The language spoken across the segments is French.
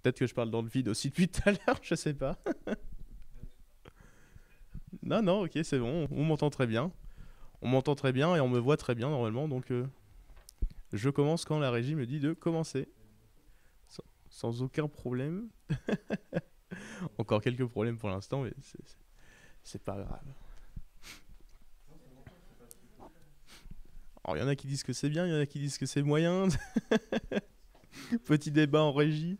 Peut-être que je parle dans le vide aussi depuis tout à l'heure, je sais pas. Non, non, ok, c'est bon, on m'entend très bien. On m'entend très bien et on me voit très bien normalement, donc je commence quand la régie me dit de commencer. Sans aucun problème. Encore quelques problèmes pour l'instant, mais c'est pas grave. Alors, il y en a qui disent que c'est bien, il y en a qui disent que c'est moyen. Petit débat en régie.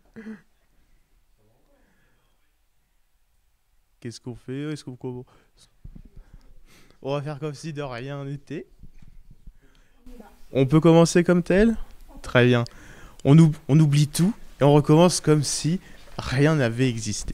Qu'est-ce qu'on fait? On va faire comme si de rien n'était. On peut commencer comme tel? Très bien. On oublie tout et on recommence comme si rien n'avait existé.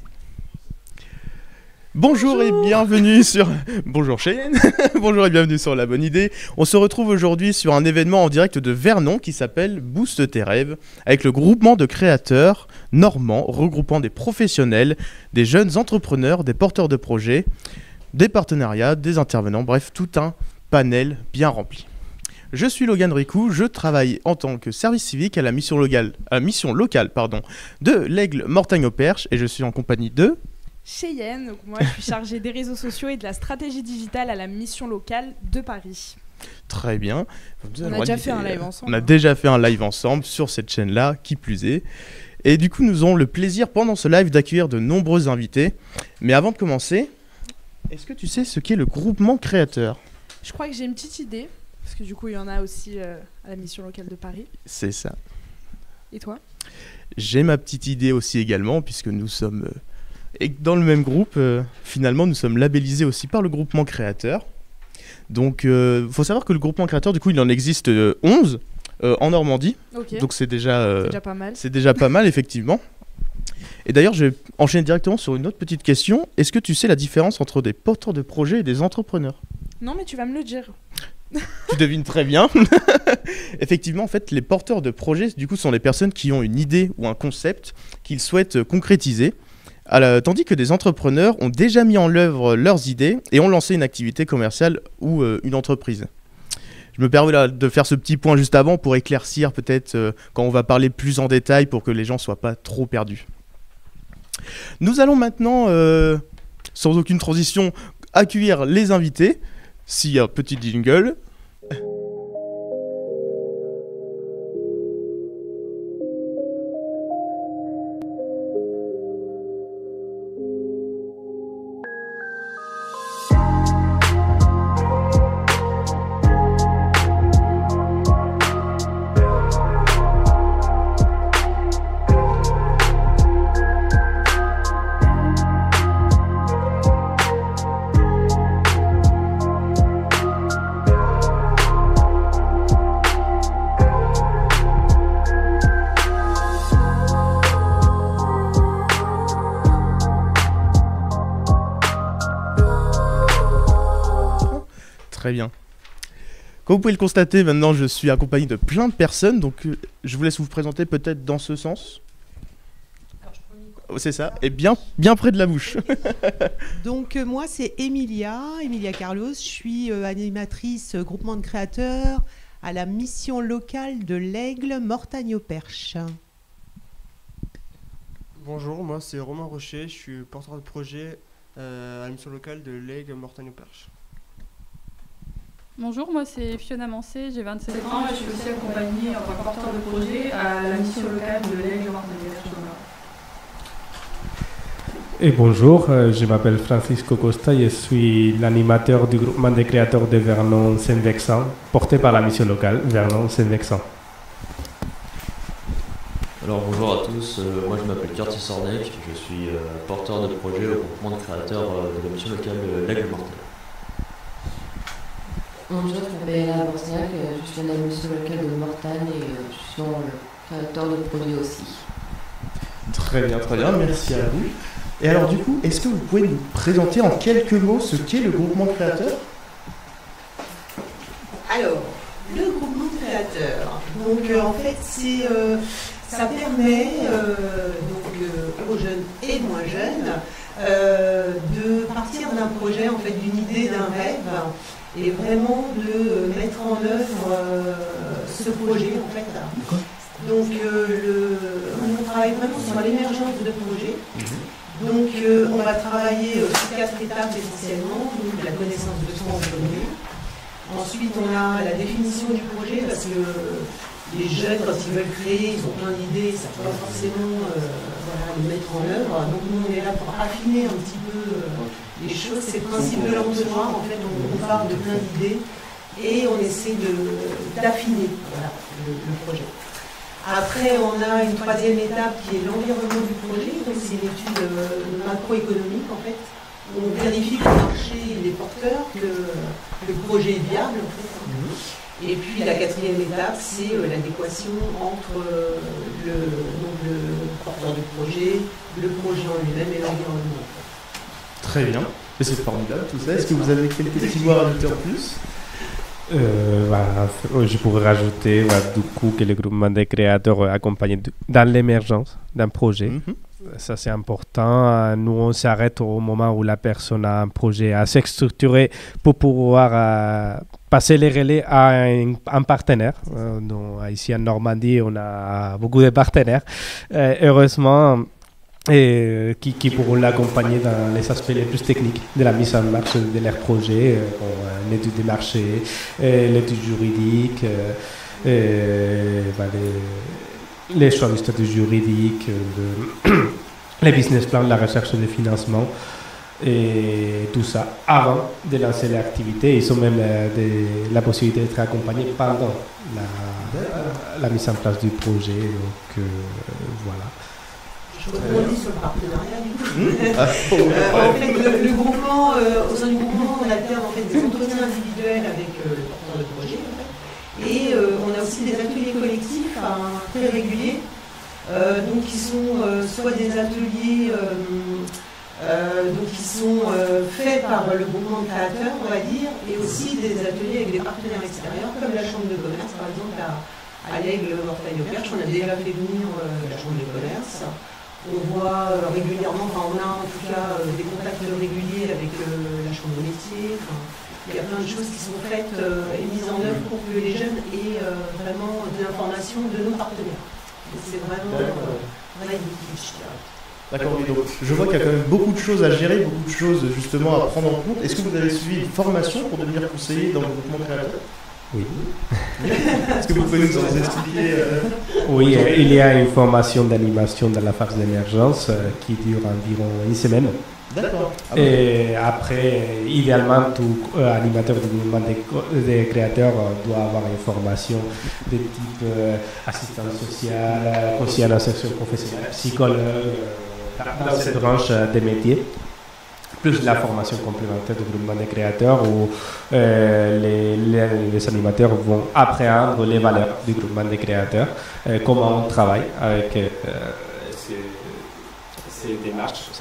Bonjour et bienvenue sur... Bonjour Cheyenne. Bonjour et bienvenue sur La Bonne Idée. On se retrouve aujourd'hui sur un événement en direct de Vernon qui s'appelle Booste tes rêves, avec le groupement de créateurs normands regroupant des professionnels, des jeunes entrepreneurs, des porteurs de projets, des partenariats, des intervenants, bref, tout un panel bien rempli. Je suis Logan Ricou, je travaille en tant que service civique à la mission locale, de l'Aigle Mortagne au Perche et je suis en compagnie de... Cheyenne, donc moi je suis chargée des réseaux sociaux et de la stratégie digitale à la mission locale de Paris. Très bien. On a déjà fait un live ensemble. On a déjà fait un live ensemble sur cette chaîne-là, qui plus est. Et du coup, nous aurons le plaisir pendant ce live d'accueillir de nombreux invités. Mais avant de commencer, est-ce que tu sais ce qu'est le groupement créateur ? Je crois que j'ai une petite idée, parce que du coup il y en a aussi à la mission locale de Paris. C'est ça. Et toi ? J'ai ma petite idée aussi également, puisque nous sommes... Et dans le même groupe, finalement, nous sommes labellisés aussi par le groupement créateur. Donc, faut savoir que le groupement créateur, du coup, il en existe 11 en Normandie. Okay. Donc, c'est déjà pas mal. C'est déjà pas mal, effectivement. Et d'ailleurs, je vais enchaîner directement sur une autre petite question. Est-ce que tu sais la différence entre des porteurs de projets et des entrepreneurs ? Non, mais tu vas me le dire. Tu devines très bien. Effectivement, en fait, les porteurs de projets, du coup, sont les personnes qui ont une idée ou un concept qu'ils souhaitent concrétiser. Tandis que des entrepreneurs ont déjà mis en œuvre leurs idées et ont lancé une activité commerciale ou une entreprise. Je me permets de faire ce petit point juste avant pour éclaircir peut-être quand on va parler plus en détail pour que les gens ne soient pas trop perdus. Nous allons maintenant, sans aucune transition, accueillir les invités. S'il y a un petit jingle... Très bien. Comme vous pouvez le constater, maintenant je suis accompagné de plein de personnes, donc je vous laisse vous présenter peut-être dans ce sens. C'est ça, et bien près de la bouche. Donc moi c'est Emilia Carlos, je suis animatrice groupement de créateurs à la mission locale de l'Aigle Mortagne au Perche. Bonjour, moi c'est Romain Rocher, je suis porteur de projet à la mission locale de l'Aigle Mortagne au Perche. Bonjour, moi c'est Fiona Mancé, j'ai 27 ans et je suis aussi accompagnée en tant que porteur de projet à la mission locale de l'Aigle Mortagne au Perche. Et bonjour, je m'appelle Francisco Costa et je suis l'animateur du groupement des créateurs de Vernon-Saint-Vexin, porté par la mission locale Vernon-Saint-Vexin. Alors bonjour à tous, moi je m'appelle Curtis Ornek, je suis porteur de projet au groupement de créateurs de la mission locale de l'Aigle Mortagne. Bonjour, je m'appelle Ella Borsignac, je suis à la mission locale de Mortagne et je suis le créateur de produits aussi. Très bien, merci à vous. Et alors du coup, est-ce que vous pouvez nous présenter en quelques mots ce qu'est le groupement de créateurs ? Alors, le groupement de créateurs, donc en fait ça permet aux jeunes et moins jeunes de partir d'un projet, en fait d'une idée, d'un rêve, et vraiment de mettre en œuvre ce projet en fait. Donc on travaille vraiment sur sur l'émergence de projets. Donc on va travailler sur 4 étapes essentiellement. Donc la connaissance de soi en premier. Ensuite on a la définition du projet parce que les jeunes quand ils veulent créer, ils ont plein d'idées, ça ne peut pas forcément les mettre en œuvre. Donc nous on est là pour affiner un petit peu les choses. C'est le principe de l'entonnoir, en fait on part de plein d'idées et on essaie d'affiner le projet. Après, on a une 3e étape qui est l'environnement du projet. Donc, c'est une étude macroéconomique, en fait. On vérifie que le marché est porteur, que le projet est viable, en fait. Et puis, la 4e étape, c'est l'adéquation entre le porteur du projet, le projet en lui-même et l'environnement. Très bien. Mais c'est formidable tout ça. Est-ce que vous avez quelques petits mots à rajouter en plus? Je pourrais rajouter du coup que le groupement des créateurs accompagne dans l'émergence d'un projet. Ça c'est important. Nous on s'arrête au moment où la personne a un projet assez structuré pour pouvoir passer les relais à un partenaire. Donc, ici en Normandie on a beaucoup de partenaires. Heureusement. Et qui pourront l'accompagner dans les aspects les plus techniques de la mise en marche de leur projet, l'étude des marchés, l'étude juridique, les choix du statut juridique, les business plans, la recherche de financement et tout ça avant de lancer l'activité. Ils ont même la possibilité d'être accompagnés pendant la mise en place du projet. Donc voilà. Je rebondis sur le partenariat du coup. En fait, le groupement, au sein du groupement, on alterne en fait des entretiens individuels avec le porteur de projet. En fait. Et on a aussi des ateliers collectifs très réguliers, donc qui sont soit des ateliers qui sont faits par le groupement de créateurs, on va dire, et aussi des ateliers avec des partenaires extérieurs, comme la Chambre de commerce, par exemple à l'Aigle, Mortagne-au-Perche. On a déjà fait venir la Chambre de commerce. On voit régulièrement, on a en tout cas des contacts réguliers avec la Chambre de métier. Il y a plein de choses qui sont faites et mises en œuvre pour que les jeunes aient vraiment de l'information de nos partenaires. Et c'est vraiment magnifique, je dirais. D'accord, donc je vois qu'il y a quand même beaucoup de choses à gérer, beaucoup de choses justement à prendre en compte. Est-ce que vous avez suivi une formation pour devenir conseiller dans le groupement créateur? Oui. Est-ce que vous pouvez nous en expliquer Oui, il y a une formation d'animation dans la phase d'émergence qui dure environ une semaine. D'accord. Et après, idéalement, tout animateur du mouvement des créateurs doit avoir une formation de type assistance sociale, conseiller en insertion professionnelle, psychologue, dans cette branche des métiers. Plus la formation complémentaire du groupement des créateurs où les animateurs vont appréhender les valeurs du groupement des créateurs, comment on travaille avec ces démarches.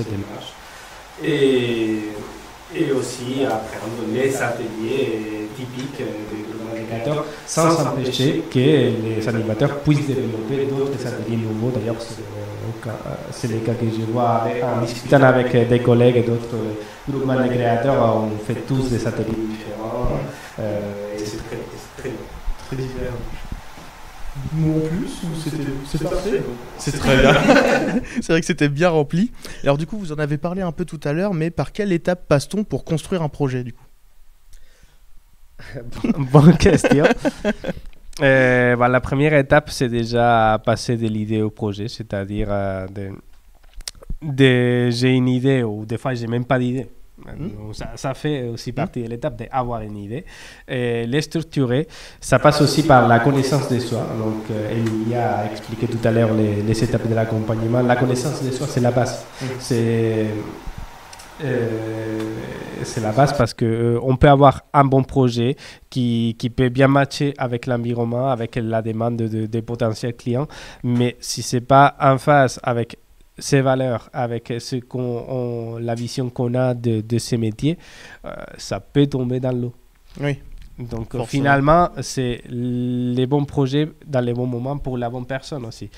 Et aussi apprendre les ateliers typiques du groupement des créateurs sans empêcher que les animateurs puissent développer d'autres ateliers nouveaux. D'ailleurs, c'est le cas que je vois en discutant avec des collègues et d'autres groupements de créateurs. On fait tous des ateliers différents et c'est très bien. Très différent. Mot en plus ou c'est parfait? C'est très bien. C'est vrai que c'était bien rempli. Alors du coup, vous en avez parlé un peu tout à l'heure, mais par quelle étape passe-t-on pour construire un projet du coup? Bonne question. La première étape, c'est déjà passer de l'idée au projet, c'est-à-dire j'ai une idée ou des fois, j'ai même pas d'idée. Ça fait aussi partie de l'étape d'avoir une idée. Les structurer, ça passe aussi par la connaissance de soi. Donc, Emilie a expliqué tout à l'heure les étapes de l'accompagnement. La connaissance de soi, c'est la base. C'est la base parce qu'on peut avoir un bon projet qui peut bien matcher avec l'environnement, avec la demande des potentiels clients. Mais si ce n'est pas en phase avec ces valeurs, avec la vision qu'on a de ces métiers, ça peut tomber dans l'eau. Oui. Donc finalement, c'est les bons projets dans les bons moments pour la bonne personne aussi.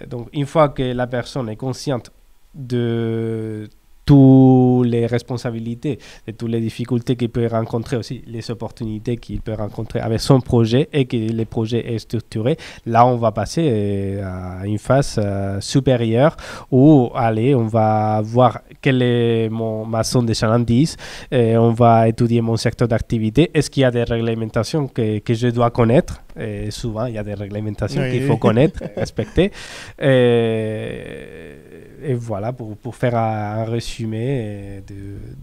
Donc une fois que la personne est consciente de tous toutes les responsabilités, de toutes les difficultés qu'il peut rencontrer, aussi les opportunités qu'il peut rencontrer avec son projet et que le projet est structuré, là on va passer à une phase supérieure où allez, on va voir quelle est ma zone de chalandise, on va étudier mon secteur d'activité, est-ce qu'il y a des réglementations que je dois connaître, et souvent il y a des réglementations qu'il faut connaître, respecter, et voilà pour faire un résumé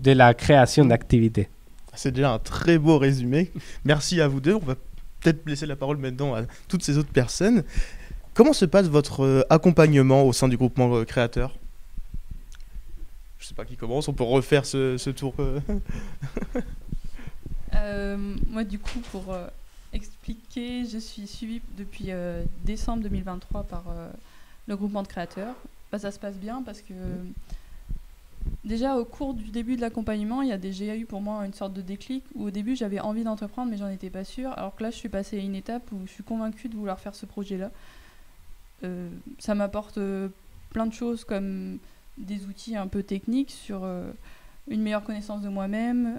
de la création d'activités. C'est déjà un très beau résumé. Merci à vous deux. On va peut-être laisser la parole maintenant à toutes ces autres personnes. Comment se passe votre accompagnement au sein du groupement créateur ? Je ne sais pas qui commence, on peut refaire ce tour. Moi, du coup, pour expliquer, je suis suivie depuis décembre 2023 par le groupement de créateurs. Ça se passe bien parce que déjà au cours du début de l'accompagnement, j'ai eu pour moi une sorte de déclic où au début j'avais envie d'entreprendre mais j'en étais pas sûre, alors que là je suis passée à une étape où je suis convaincue de vouloir faire ce projet-là. Ça m'apporte plein de choses comme des outils un peu techniques sur une meilleure connaissance de moi-même,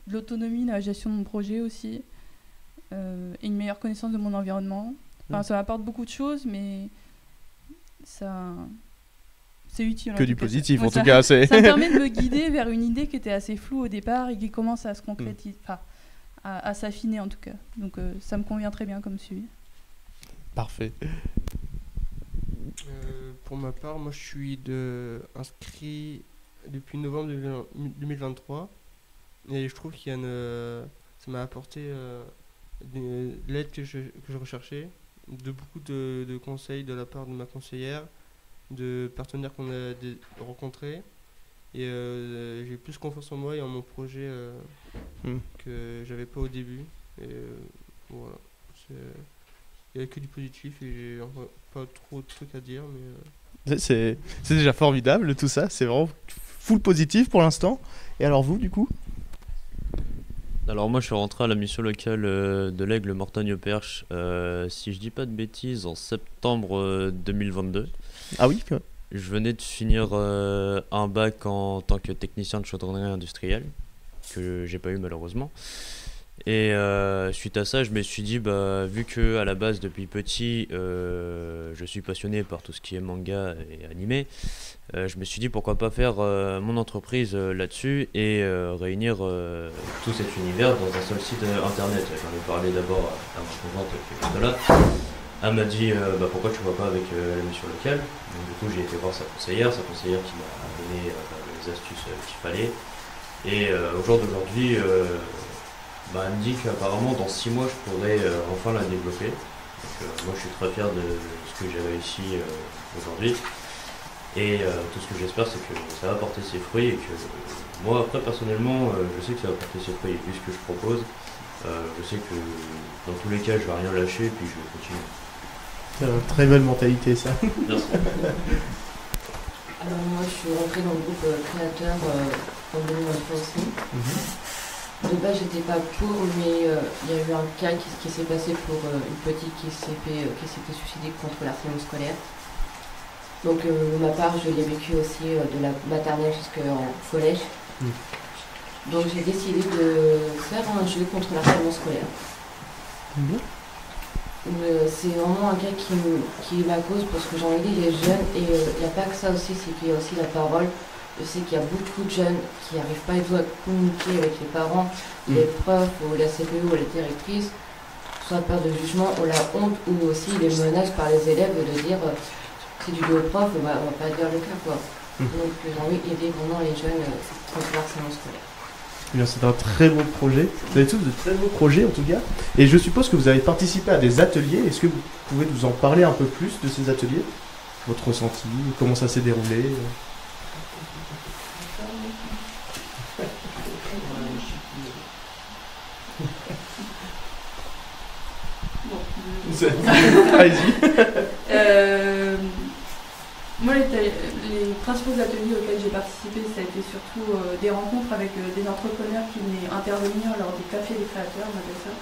l'autonomie dans la gestion de mon projet aussi, et une meilleure connaissance de mon environnement. Enfin, ça m'apporte beaucoup de choses, mais c'est utile. Que du positif, ouais, en tout cas. Ça me permet de me guider vers une idée qui était assez floue au départ et qui commence à se concrétiser, à s'affiner en tout cas. Donc ça me convient très bien comme suivi. Parfait. Pour ma part, moi je suis inscrit depuis novembre 2023 et je trouve qu'il y a ça m'a apporté l'aide que je recherchais, beaucoup de conseils de la part de ma conseillère, de partenaires qu'on a rencontrés, et j'ai plus confiance en moi et en mon projet que j'avais pas au début, et voilà, il n'y a que du positif et j'ai pas trop de trucs à dire, mais c'est déjà formidable tout ça, c'est vraiment full positif pour l'instant. Et alors vous, du coup ? Alors moi je suis rentré à la mission locale de l'Aigle Mortagne-Perche, si je dis pas de bêtises, en septembre 2022. Ah oui ? Je venais de finir un bac en tant que technicien de chaudronnerie industrielle, que j'ai pas eu malheureusement. Et suite à ça, je me suis dit, vu que à la base depuis petit, je suis passionné par tout ce qui est manga et animé, je me suis dit pourquoi pas faire mon entreprise là-dessus et réunir tout cet univers dans un seul site internet. J'en ai parlé d'abord à ma conjointe qui est juste là. Elle m'a dit pourquoi tu ne vas pas avec la mission locale. Donc du coup j'ai été voir sa conseillère qui m'a donné les astuces qu'il fallait. Et au jour d'aujourd'hui, elle me dit qu'apparemment dans 6 mois je pourrais enfin la développer. Donc, moi je suis très fier de ce que j'ai réussi aujourd'hui. Et tout ce que j'espère c'est que ça va porter ses fruits et que moi après personnellement je sais que ça va porter ses fruits vu ce que je propose. Je sais que dans tous les cas je vais rien lâcher et puis je vais continuer. C'est une très belle mentalité ça. Merci. Alors moi je suis rentrée dans le groupe créateur en 2023 aussi. De base j'étais pas pour, mais il y a eu un cas qui s'est passé pour une petite qui s'était suicidée contre l'harcèlement scolaire. Donc ma part je l'ai vécu aussi de la maternelle jusqu'en collège. Donc j'ai décidé de faire un jeu contre l'harcèlement scolaire. C'est vraiment un cas qui est ma cause parce que j'en ai dit les jeunes et il n'y a pas que ça aussi, c'est qu'il y a aussi la parole. Je sais qu'il y a beaucoup de jeunes qui n'arrivent pas du tout à communiquer avec les parents, les profs ou la CPE ou les directrices, soit peur de jugement ou la honte ou aussi les menaces par les élèves de dire si tu dis au prof, on va pas dire le cas quoi. Donc j'ai envie d'aider vraiment les jeunes contre l'harcèlement scolaire. C'est un très beau projet. Vous avez tous de très beaux projets en tout cas. Et je suppose que vous avez participé à des ateliers. Est-ce que vous pouvez nous en parler un peu plus de ces ateliers ? Votre ressenti, comment ça s'est déroulé ? Allez-y. Moi, les principaux ateliers auxquels j'ai participé, ça a été surtout des rencontres avec des entrepreneurs qui venaient intervenir lors des cafés des créateurs, on appelle ça.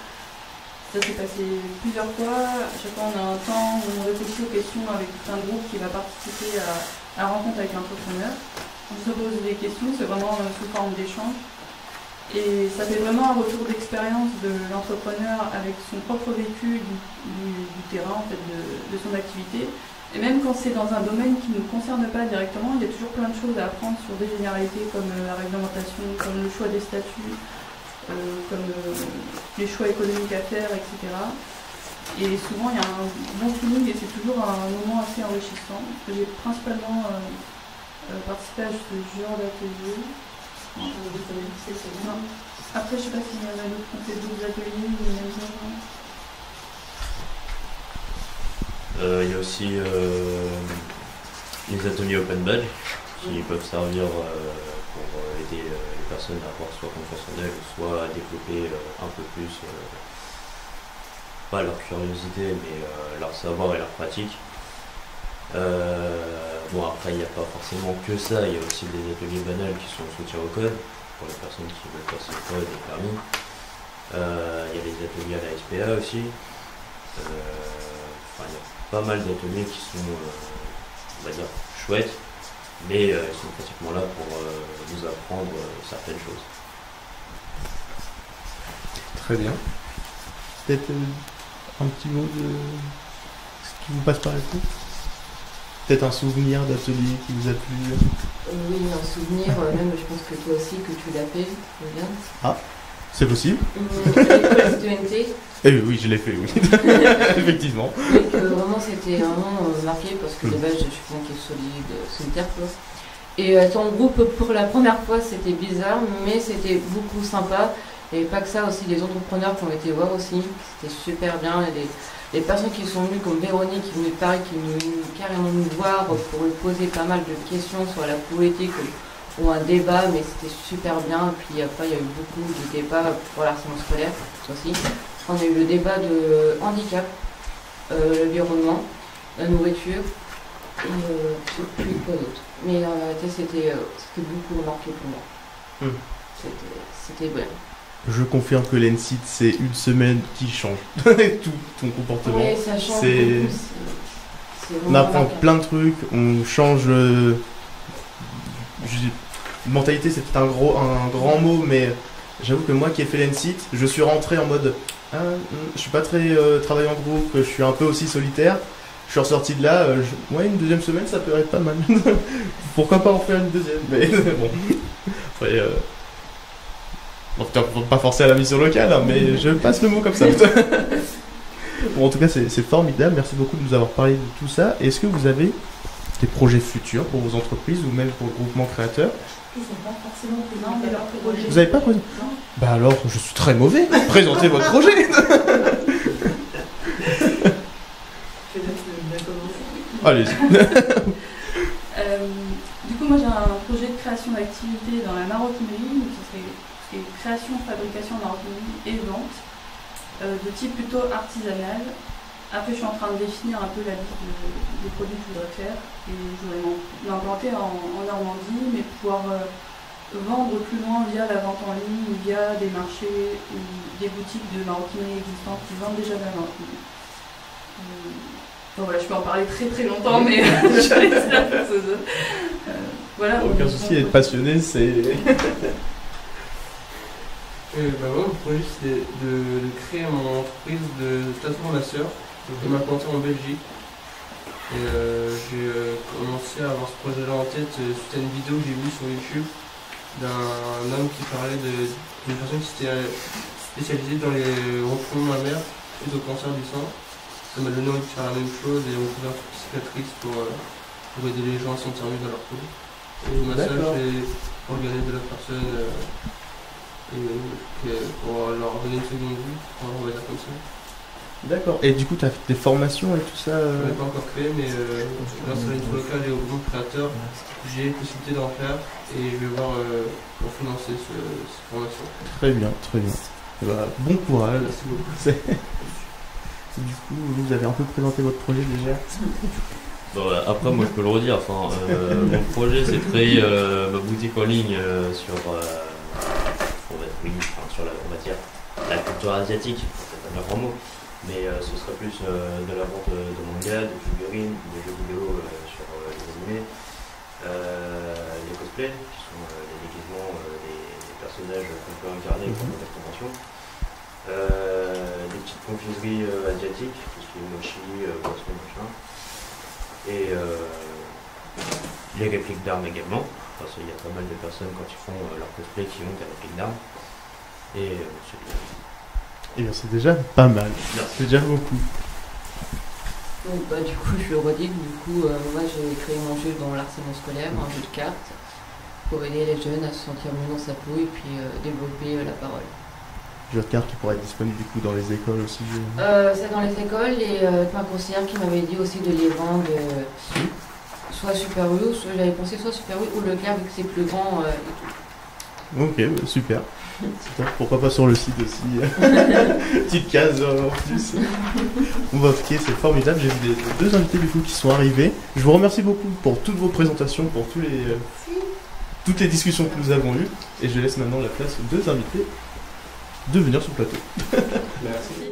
Ça s'est passé plusieurs fois. À chaque fois, on a un temps où on réfléchit aux questions avec un groupe qui va participer à la rencontre avec l'entrepreneur. on se pose des questions, c'est vraiment sous forme d'échange. Et ça fait vraiment un retour d'expérience de l'entrepreneur avec son propre vécu du terrain, en fait, de son activité. Et même quand c'est dans un domaine qui ne nous concerne pas directement, il y a toujours plein de choses à apprendre sur des généralités comme la réglementation, comme le choix des statuts, comme les choix économiques à faire, etc. Et souvent il y a un bon feeling et c'est toujours un moment assez enrichissant. J'ai principalement participé à ce genre d'atelier. Non. Après, je sais pas s'il y en a d'autres qui ont fait d'autres ateliers ou les mêmes choses. Il y a aussi les ateliers open badge qui peuvent servir pour aider les personnes à avoir soit confiance en elles, soit à développer un peu plus, pas leur curiosité, mais leur savoir et leur pratique. Bon, après, il n'y a pas forcément que ça, il y a aussi des ateliers banals qui sont soutien au code, pour les personnes qui veulent passer le code et permis. Il y a les ateliers à la SPA aussi. Il y a pas mal d'ateliers qui sont, on va dire, chouettes, mais ils sont pratiquement là pour vous apprendre certaines choses. Très bien. Peut-être un petit mot de ce qui vous passe par la tête. Peut-être un souvenir d'atelier qui vous a plu. Oui, un souvenir, même je pense que toi aussi, que tu l'as fait, Julien. Ah, c'est possible. L'école citoyenneté. Eh oui, je l'ai fait, oui. Effectivement. Et que vraiment, c'était vraiment marqué parce que de base, je suis quelqu'un qui est solitaire, quoi. Et être en groupe pour la première fois, c'était bizarre, mais c'était beaucoup sympa. Et pas que ça, aussi les entrepreneurs qui ont été voir aussi, c'était super bien. Et les personnes qui sont venues, comme Véronique, qui est venue de Paris, qui est venue carrément nous voir pour lui poser pas mal de questions sur la politique ou un débat, mais c'était super bien. Et puis après, il y a eu beaucoup de débats pour l'harcèlement scolaire, ça aussi. On a eu le débat de handicap, l'environnement, la nourriture, et je sais plus quoi d'autre. Mais c'était beaucoup marqué pour moi. C'était bien. Je confirme que l'ENSIT, c'est une semaine qui change tout ton comportement. Oui, ça change beaucoup. On apprend plein de trucs, on change. Mentalité, c'est un grand mot, mais j'avoue que moi qui ai fait l'ENSIT, je suis rentré en mode je suis pas très travail en groupe, je suis un peu aussi solitaire. Je suis ressorti de là, ouais, une deuxième semaine, ça peut être pas mal. Pourquoi pas en faire une deuxième, mais bon. Après, pas forcer à la mission locale, hein, mais je passe le mot comme ça. Bon, en tout cas, c'est formidable. Merci beaucoup de nous avoir parlé de tout ça. Est-ce que vous avez des projets futurs pour vos entreprises ou même pour le groupement créateur? Ils sont pas forcément présents, mais leur projet. Vous n'avez pas projet? Bah alors, je suis très mauvais. Présentez votre projet. Allez-y. Du coup, moi j'ai un projet de création d'activité dans la maroquinerie, donc ça serait création, fabrication, maroquinerie et vente, de type plutôt artisanal. Après, je suis en train de définir un peu la liste des produits que je voudrais faire et je voudrais m'implanter en Normandie, mais pouvoir vendre plus loin via la vente en ligne, via des marchés ou des boutiques de maroquinerie existantes qui vendent déjà de la maroquinerie. Bon, voilà, je peux en parler très très longtemps, mais je laisse la place aux autres. Voilà, aucun souci, être passionné, c'est. Moi, mon projet, c'est de créer mon entreprise de transformation, de m'implanter en Belgique. Et j'ai commencé à avoir ce projet-là en tête suite à une vidéo que j'ai vue sur YouTube d'un homme qui parlait d'une personne qui s'était spécialisée dans les recours mammaires suite au cancer du sein. Ça m'a donné envie de faire la même chose et recouvrir psychiatrique pour aider les gens à se sentir mieux dans leur peau. Et ma seule, c'est organiser de la personne et pour leur donner une seconde vie, on va dire comme ça. D'accord. Et du coup, tu as fait des formations et tout ça Je n'ai pas encore fait, mais grâce à l'info locale et au groupe créateur, j'ai possibilité d'en faire et je vais voir pour financer cette formation. Très bien, très bien. Et bah, bon courage. Merci beaucoup. Du coup, vous avez un peu présenté votre projet déjà. Bon, après, moi je peux le redire. Enfin, mon projet, c'est de créer ma boutique en ligne sur, sur on va dire, la culture asiatique. C'est pas un grand mot, mais ce serait plus de la vente de manga, de figurines, de jeux vidéo sur les animés, les cosplays, qui sont les déguisements des personnages qu'on peut incarner pendant la convention. Des petites confiseries asiatiques, tout ce qui est mochi, boisson, machin. Et les répliques d'armes également, parce qu'il y a pas mal de personnes quand ils font leur cosplay qui ont des répliques d'armes. Et Et bien c'est déjà pas mal, c'est déjà beaucoup. Donc du coup je suis Rodrigue, du coup moi j'ai créé mon jeu dans l'harcèlement scolaire, un jeu de cartes, pour aider les jeunes à se sentir mieux dans sa peau et puis développer la parole. Jeu de cartes qui pourrait être disponible du coup dans les écoles aussi. C'est dans les écoles et ma conseillère qui m'avait dit aussi de les vendre soit Super U, soit j'avais pensé soit Super U ou Leclerc vu que c'est plus grand et tout. Ok, bah, super. Super. Pourquoi pas sur le site aussi. Petite case en plus. On va ok, c'est formidable. J'ai vu les deux invités du coup qui sont arrivés. Je vous remercie beaucoup pour toutes vos présentations, pour toutes les discussions que nous avons eues. Et je laisse maintenant la place aux deux invités de venir sur le plateau. Merci.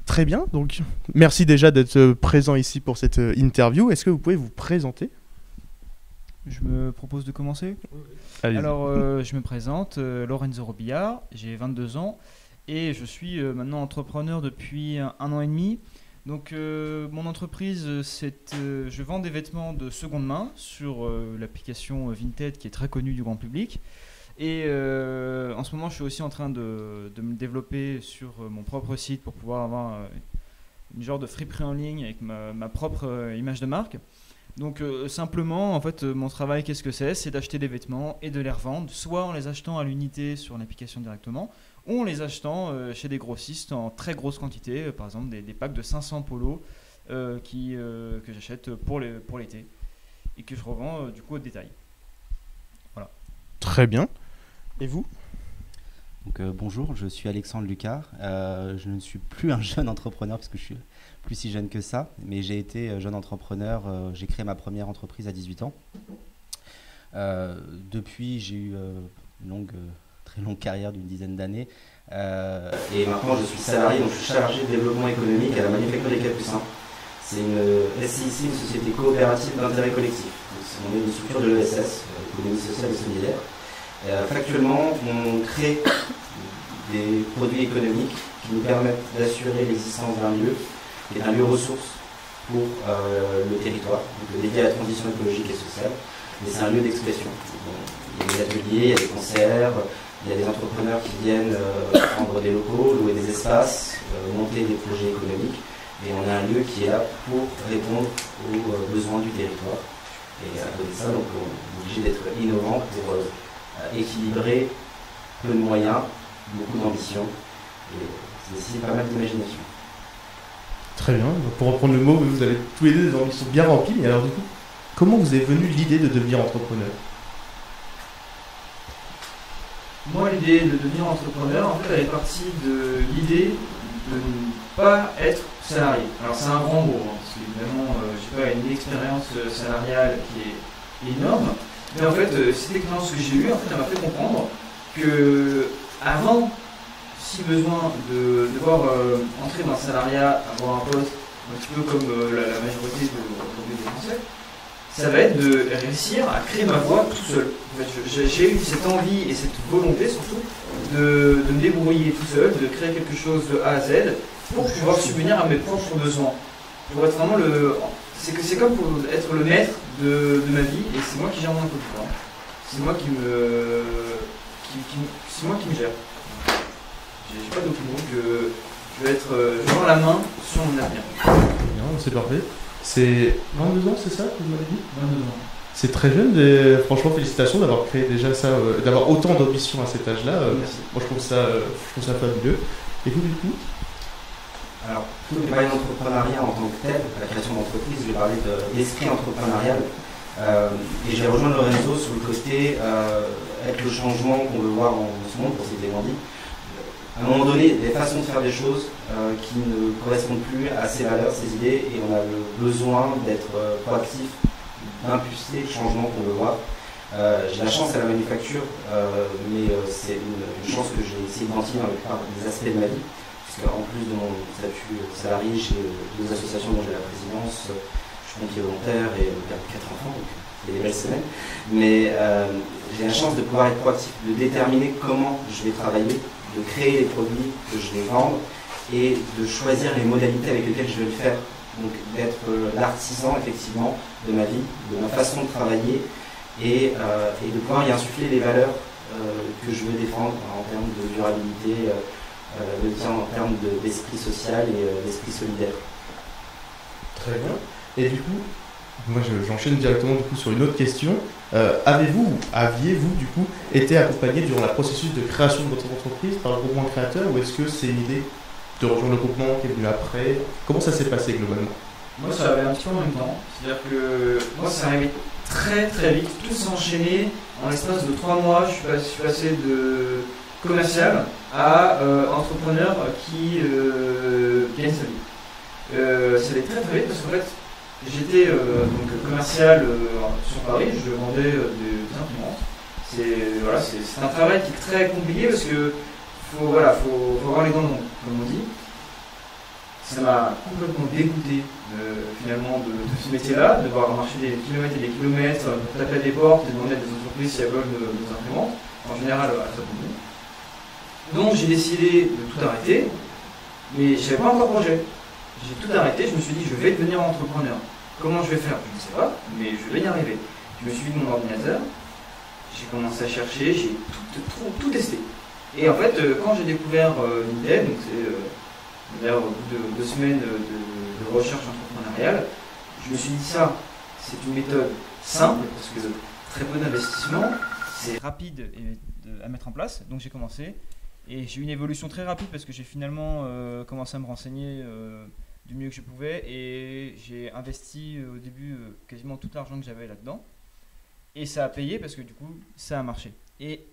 Très bien, donc merci déjà d'être présent ici pour cette interview. Est-ce que vous pouvez vous présenter? Je me propose de commencer. Allez-y. Alors, je me présente, Lorenzo Robillard, j'ai 22 ans et je suis maintenant entrepreneur depuis un an et demi. Donc, mon entreprise, je vends des vêtements de seconde main sur l'application Vinted qui est très connue du grand public. Et en ce moment, je suis aussi en train de me développer sur mon propre site pour pouvoir avoir une genre de friperie en ligne avec ma propre image de marque. Donc simplement, en fait, mon travail, qu'est-ce que c'est? C'est d'acheter des vêtements et de les revendre, soit en les achetant à l'unité sur l'application directement, ou en les achetant chez des grossistes en très grosse quantité, par exemple des packs de 500 polos que j'achète pour l'été et que je revends du coup au détail. Voilà. Très bien. Et vous? Donc, bonjour, je suis Alexandre Lucas. Je ne suis plus un jeune entrepreneur parce que je suis plus si jeune que ça, mais j'ai été jeune entrepreneur. J'ai créé ma première entreprise à 18 ans. Depuis, j'ai eu une très longue carrière d'une dizaine d'années. Et maintenant, je suis salarié, donc je suis chargé de développement économique à la Manufacture des Capucins. C'est une SCIC, une société coopérative d'intérêt collectif. On est une structure de l'ESS, l'économie sociale et solidaire. Factuellement, on crée des produits économiques qui nous permettent d'assurer l'existence d'un lieu, qui est un lieu ressource pour le territoire, donc dédié à la transition écologique et sociale. Mais c'est un lieu d'expression. Il y a des ateliers, il y a des concerts, il y a des entrepreneurs qui viennent prendre des locaux, louer des espaces, monter des projets économiques. Et on a un lieu qui est là pour répondre aux besoins du territoire. Et à côté de ça, donc, on est obligé d'être innovant pour équilibrer peu de moyens, beaucoup d'ambition. Et c'est aussi pas mal d'imagination. Très bien. Donc, pour reprendre le mot, vous avez tous les deux des ambitions bien remplies. Mais alors du coup, comment vous est venue l'idée de devenir entrepreneur? Moi, l'idée de devenir entrepreneur, en fait, elle est partie de l'idée de ne pas être salarié. Alors, c'est un grand mot, hein, parce qu'évidemment, j'ai pas une expérience salariale qui est énorme. Mais en fait, cette expérience que j'ai eue, en fait, elle m'a fait comprendre que avant, si besoin de devoir entrer dans le salariat, avoir un poste un petit peu comme la majorité des Français, ça va être de réussir à créer ma voie tout seul. En fait, j'ai eu cette envie et cette volonté surtout de me débrouiller tout seul, de créer quelque chose de A à Z pour pouvoir subvenir à mes propres besoins. Pour être vraiment c'est comme pour être le maître de ma vie et c'est moi qui gère mon emploi du temps. C'est moi qui me gère. J'ai pas d'autre mot que je vais avoir la main sur mon avenir. c'est parfait. C'est 22 ans, c'est ça que vous m'avez dit? 22 ans. C'est très jeune, et franchement félicitations d'avoir créé déjà ça, d'avoir autant d'ambition à cet âge-là. Merci. Moi je trouve ça fabuleux. Et vous du coup? Alors, plutôt que de parler d'entrepreneuriat en tant que tel, la création d'entreprise, je vais parler d'esprit entrepreneurial. Et j'ai rejoint Lorenzo sur le côté être le changement qu'on veut voir dans ce monde, pour citer Gandhi. À un moment donné, des façons de faire des choses qui ne correspondent plus à ses valeurs, ses idées, et on a le besoin d'être proactif, d'impulser le changement qu'on veut voir. J'ai la chance à la manufacture, mais c'est une chance que j'ai essayé d'identifier dans des aspects de ma vie. En plus de mon statut salarié, j'ai deux associations dont j'ai la présidence, je suis pompier volontaire et père de 4 enfants, donc c'est des belles semaines. Mais j'ai la chance de pouvoir être proactif, de déterminer comment je vais travailler, de créer les produits que je vais vendre et de choisir les modalités avec lesquelles je vais le faire. Donc d'être l'artisan effectivement de ma vie, de ma façon de travailler et de pouvoir y insuffler les valeurs que je veux défendre en termes de durabilité, en termes d'esprit social et d'esprit solidaire. Très bien. Et du coup, moi j'enchaîne directement du coup sur une autre question. Aviez-vous du coup été accompagné durant le processus de création de votre entreprise par le groupement créateur, ou est-ce que c'est une idée de rejoindre le groupement qui est venue après? Comment ça s'est passé globalement? Moi, ça arrivait un petit peu en même temps. C'est-à-dire que moi, ça arrivait très très vite. Tout s'est enchaîné en l'espace de 3 mois. Je suis passé de commercial à entrepreneur qui gagne sa vie. Ça allait très très vite parce qu'en fait, j'étais donc commercial sur Paris. Je vendais des imprimantes. C'est un travail qui est très compliqué parce que faut avoir les dents longues, comme on dit. Ça m'a complètement dégoûté finalement de ce métier-là, de devoir marcher des kilomètres et des kilomètres, taper à des portes et demander à des entreprises si elles veulent nos imprimantes, en général à ça pour nous. Donc j'ai décidé de tout arrêter, mais je n'avais pas encore projet. J'ai tout arrêté, je me suis dit je vais devenir entrepreneur. Comment je vais faire? Je ne sais pas, mais je vais y arriver. Je me suis mis de mon ordinateur, j'ai commencé à chercher, j'ai tout testé. Et en fait, quand j'ai découvert Nidem, donc c'est d'ailleurs au bout de 2 semaines de recherche entrepreneuriale, je me suis dit ça, c'est une méthode simple, parce que très peu d'investissement, c'est rapide à mettre en place, donc j'ai commencé. Et j'ai eu une évolution très rapide parce que j'ai finalement commencé à me renseigner du mieux que je pouvais, et j'ai investi au début quasiment tout l'argent que j'avais là-dedans. Et ça a payé parce que du coup, ça a marché. Et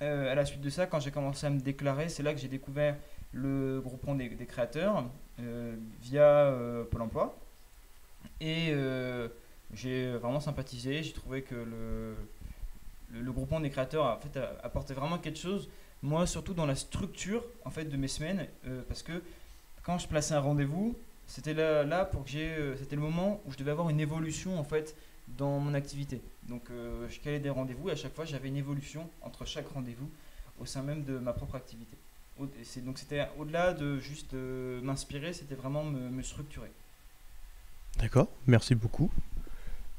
à la suite de ça, quand j'ai commencé à me déclarer, c'est là que j'ai découvert le groupement des créateurs via Pôle emploi. Et j'ai vraiment sympathisé. J'ai trouvé que le groupement des créateurs en fait, apportait vraiment quelque chose. Moi, surtout dans la structure en fait, de mes semaines, parce que quand je plaçais un rendez-vous, c'était là pour que c'était le moment où je devais avoir une évolution en fait dans mon activité. Donc, je calais des rendez-vous et à chaque fois, j'avais une évolution entre chaque rendez-vous au sein même de ma propre activité. Donc, c'était au-delà de juste m'inspirer, c'était vraiment me structurer. D'accord, merci beaucoup.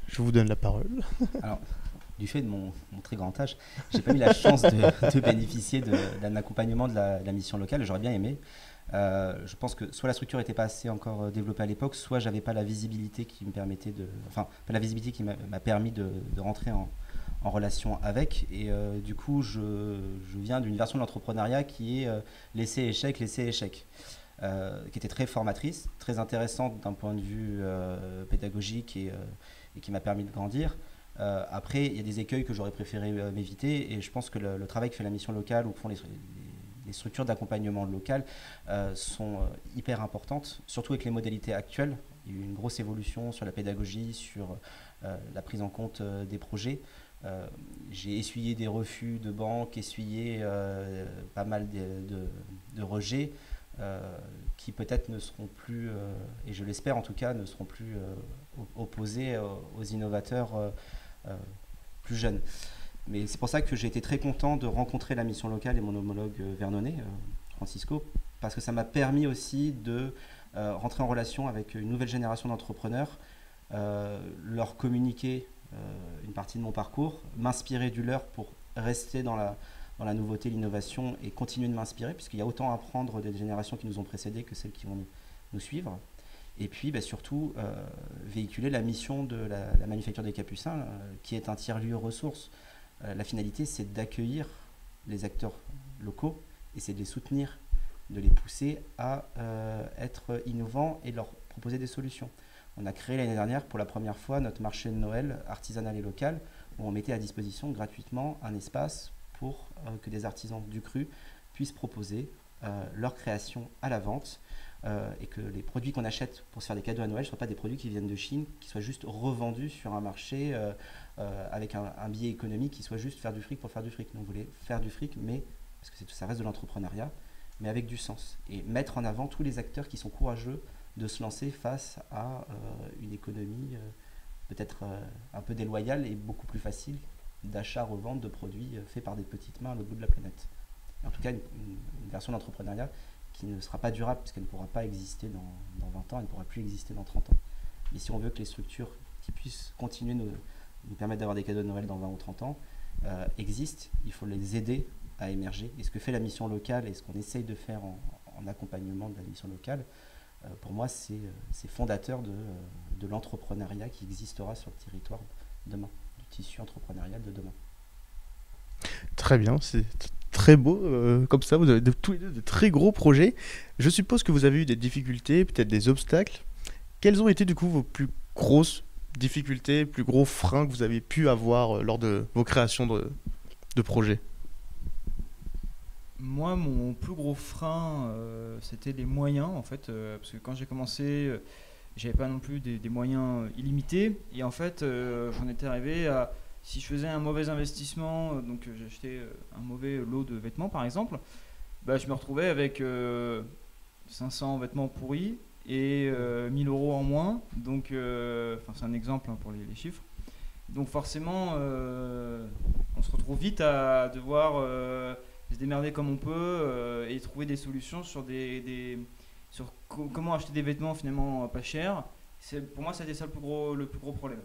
Je vous donne la parole. Alors, du fait de mon très grand âge, j'ai pas eu la chance de bénéficier d'un accompagnement de la mission locale. J'aurais bien aimé. Je pense que soit la structure n'était pas assez encore développée à l'époque, soit j'avais pas la visibilité qui me permettait pas la visibilité qui m'a permis de rentrer en relation avec. Et du coup, je viens d'une version de l'entrepreneuriat qui est l'essai-échec, qui était très formatrice, très intéressante d'un point de vue pédagogique et qui m'a permis de grandir. Après, il y a des écueils que j'aurais préféré m'éviter, et je pense que le travail que fait la mission locale ou que font les structures d'accompagnement local sont hyper importantes, surtout avec les modalités actuelles. Il y a eu une grosse évolution sur la pédagogie, sur la prise en compte des projets. J'ai essuyé des refus de banques, essuyé pas mal de rejets qui peut-être ne seront plus, et je l'espère en tout cas, ne seront plus opposés aux innovateurs plus jeunes. Mais c'est pour ça que j'ai été très content de rencontrer la mission locale et mon homologue vernonais, Francisco, parce que ça m'a permis aussi de rentrer en relation avec une nouvelle génération d'entrepreneurs, leur communiquer une partie de mon parcours, m'inspirer du leur pour rester dans la nouveauté, l'innovation, et continuer de m'inspirer, puisqu'il y a autant à apprendre des générations qui nous ont précédés que celles qui vont nous suivre. Et puis surtout véhiculer la mission de la Manufacture des Capucins, qui est un tiers-lieu ressource. La finalité, c'est d'accueillir les acteurs locaux et c'est de les soutenir, de les pousser à être innovants et de leur proposer des solutions. On a créé l'année dernière pour la première fois notre marché de Noël artisanal et local, où on mettait à disposition gratuitement un espace pour que des artisans du cru puissent proposer leur création à la vente, et que les produits qu'on achète pour se faire des cadeaux à Noël ne soient pas des produits qui viennent de Chine, qui soient juste revendus sur un marché avec un biais économique qui soit juste faire du fric pour faire du fric. Nous, on voulait faire du fric, mais parce que ça reste de l'entrepreneuriat, mais avec du sens. Et mettre en avant tous les acteurs qui sont courageux de se lancer face à une économie peut-être un peu déloyale et beaucoup plus facile d'achat-revente de produits faits par des petites mains à l'autre bout de la planète. Et en tout cas, une version d'entrepreneuriat qui ne sera pas durable, puisqu'elle ne pourra pas exister dans 20 ans, elle ne pourra plus exister dans 30 ans. Et si on veut que les structures qui puissent continuer nous permettre d'avoir des cadeaux de Noël dans 20 ou 30 ans existent, il faut les aider à émerger. Et ce que fait la mission locale et ce qu'on essaye de faire en accompagnement de la mission locale, pour moi, c'est fondateur de l'entrepreneuriat qui existera sur le territoire demain, du tissu entrepreneurial de demain. Très bien, c'est très beau. Comme ça, vous avez tous les deux de très gros projets. Je suppose que vous avez eu des difficultés, peut-être des obstacles. Quelles ont été du coup vos plus grosses difficultés, plus gros freins que vous avez pu avoir lors de vos créations de projets? Moi, mon plus gros frein, c'était les moyens, en fait, parce que quand j'ai commencé, j'avais pas non plus des moyens illimités, et en fait, j'en étais arrivé à, si je faisais un mauvais investissement, donc j'achetais un mauvais lot de vêtements, par exemple, je me retrouvais avec 500 vêtements pourris et 1000 euros en moins, donc, c'est un exemple pour les chiffres. Donc forcément, on se retrouve vite à devoir se démerder comme on peut et trouver des solutions sur sur comment acheter des vêtements finalement pas chers. Pour moi, c'était ça le plus gros problème.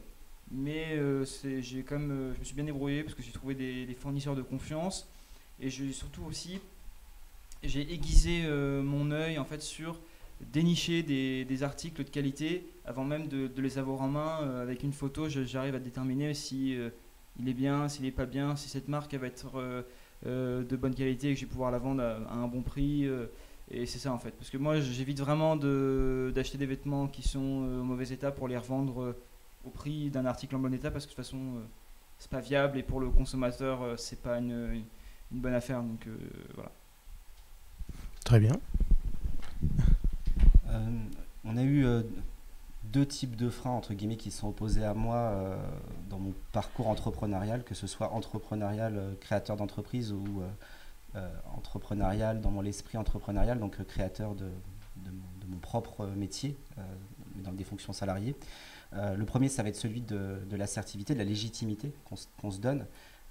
Mais je me suis bien débrouillé parce que j'ai trouvé des fournisseurs de confiance et surtout aussi j'ai aiguisé mon œil en fait sur dénicher des articles de qualité avant même de les avoir en main. Avec une photo, j'arrive à déterminer si il est bien, s'il n'est pas bien, si cette marque elle va être de bonne qualité et que je vais pouvoir la vendre à un bon prix. Et c'est ça en fait. Parce que moi, j'évite vraiment d'acheter des vêtements qui sont au mauvais état pour les revendre au prix d'un article en bon état parce que de toute façon, c'est pas viable et pour le consommateur, c'est pas une bonne affaire. Donc voilà. Très bien. On a eu deux types de freins entre guillemets qui sont opposés à moi dans mon parcours entrepreneurial, que ce soit entrepreneurial créateur d'entreprise ou entrepreneurial dans mon esprit entrepreneurial, donc créateur de mon propre métier, dans des fonctions salariées. Le premier, ça va être celui de l'assertivité, de la légitimité qu'on se donne.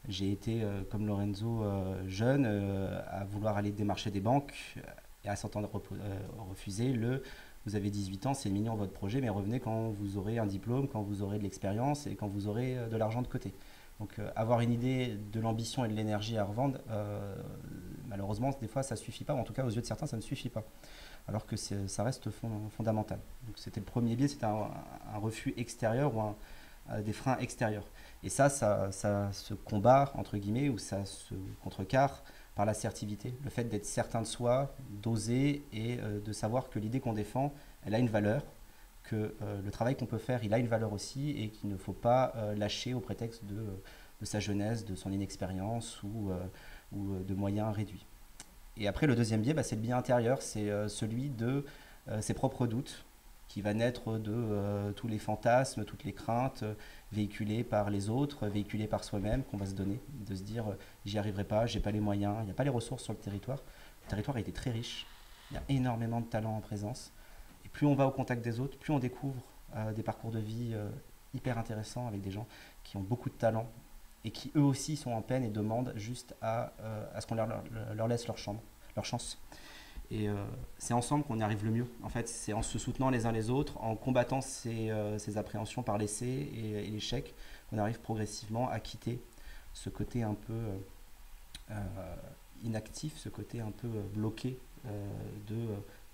J'ai été, comme Lorenzo, jeune, à vouloir aller démarcher des banques et à s'entendre refuser vous avez 18 ans, c'est mignon votre projet, mais revenez quand vous aurez un diplôme, quand vous aurez de l'expérience et quand vous aurez de l'argent de côté. Donc avoir une idée, de l'ambition et de l'énergie à revendre, malheureusement, des fois, ça ne suffit pas, ou en tout cas, aux yeux de certains, ça ne suffit pas. Alors que ça reste fondamental. Donc c'était le premier biais, c'était un refus extérieur ou des freins extérieurs. Et ça se combat, entre guillemets, ou ça se contrecarre par l'assertivité, le fait d'être certain de soi, d'oser et de savoir que l'idée qu'on défend, elle a une valeur, que le travail qu'on peut faire, il a une valeur aussi et qu'il ne faut pas lâcher au prétexte de sa jeunesse, de son inexpérience ou de moyens réduits. Et après, le deuxième biais, c'est le biais intérieur, c'est celui de ses propres doutes, qui va naître de tous les fantasmes, toutes les craintes véhiculées par les autres, véhiculées par soi-même, qu'on va se donner, de se dire j'y arriverai pas, j'ai pas les moyens, il n'y a pas les ressources sur le territoire. Le territoire a été très riche, il y a énormément de talents en présence. Et plus on va au contact des autres, plus on découvre des parcours de vie hyper intéressants avec des gens qui ont beaucoup de talent et qui eux aussi sont en peine et demandent juste à ce qu'on leur laisse leur chance. Et c'est ensemble qu'on y arrive le mieux. En fait, c'est en se soutenant les uns les autres, en combattant ces appréhensions par l'essai et l'échec, qu'on arrive progressivement à quitter ce côté un peu inactif, ce côté un peu bloqué de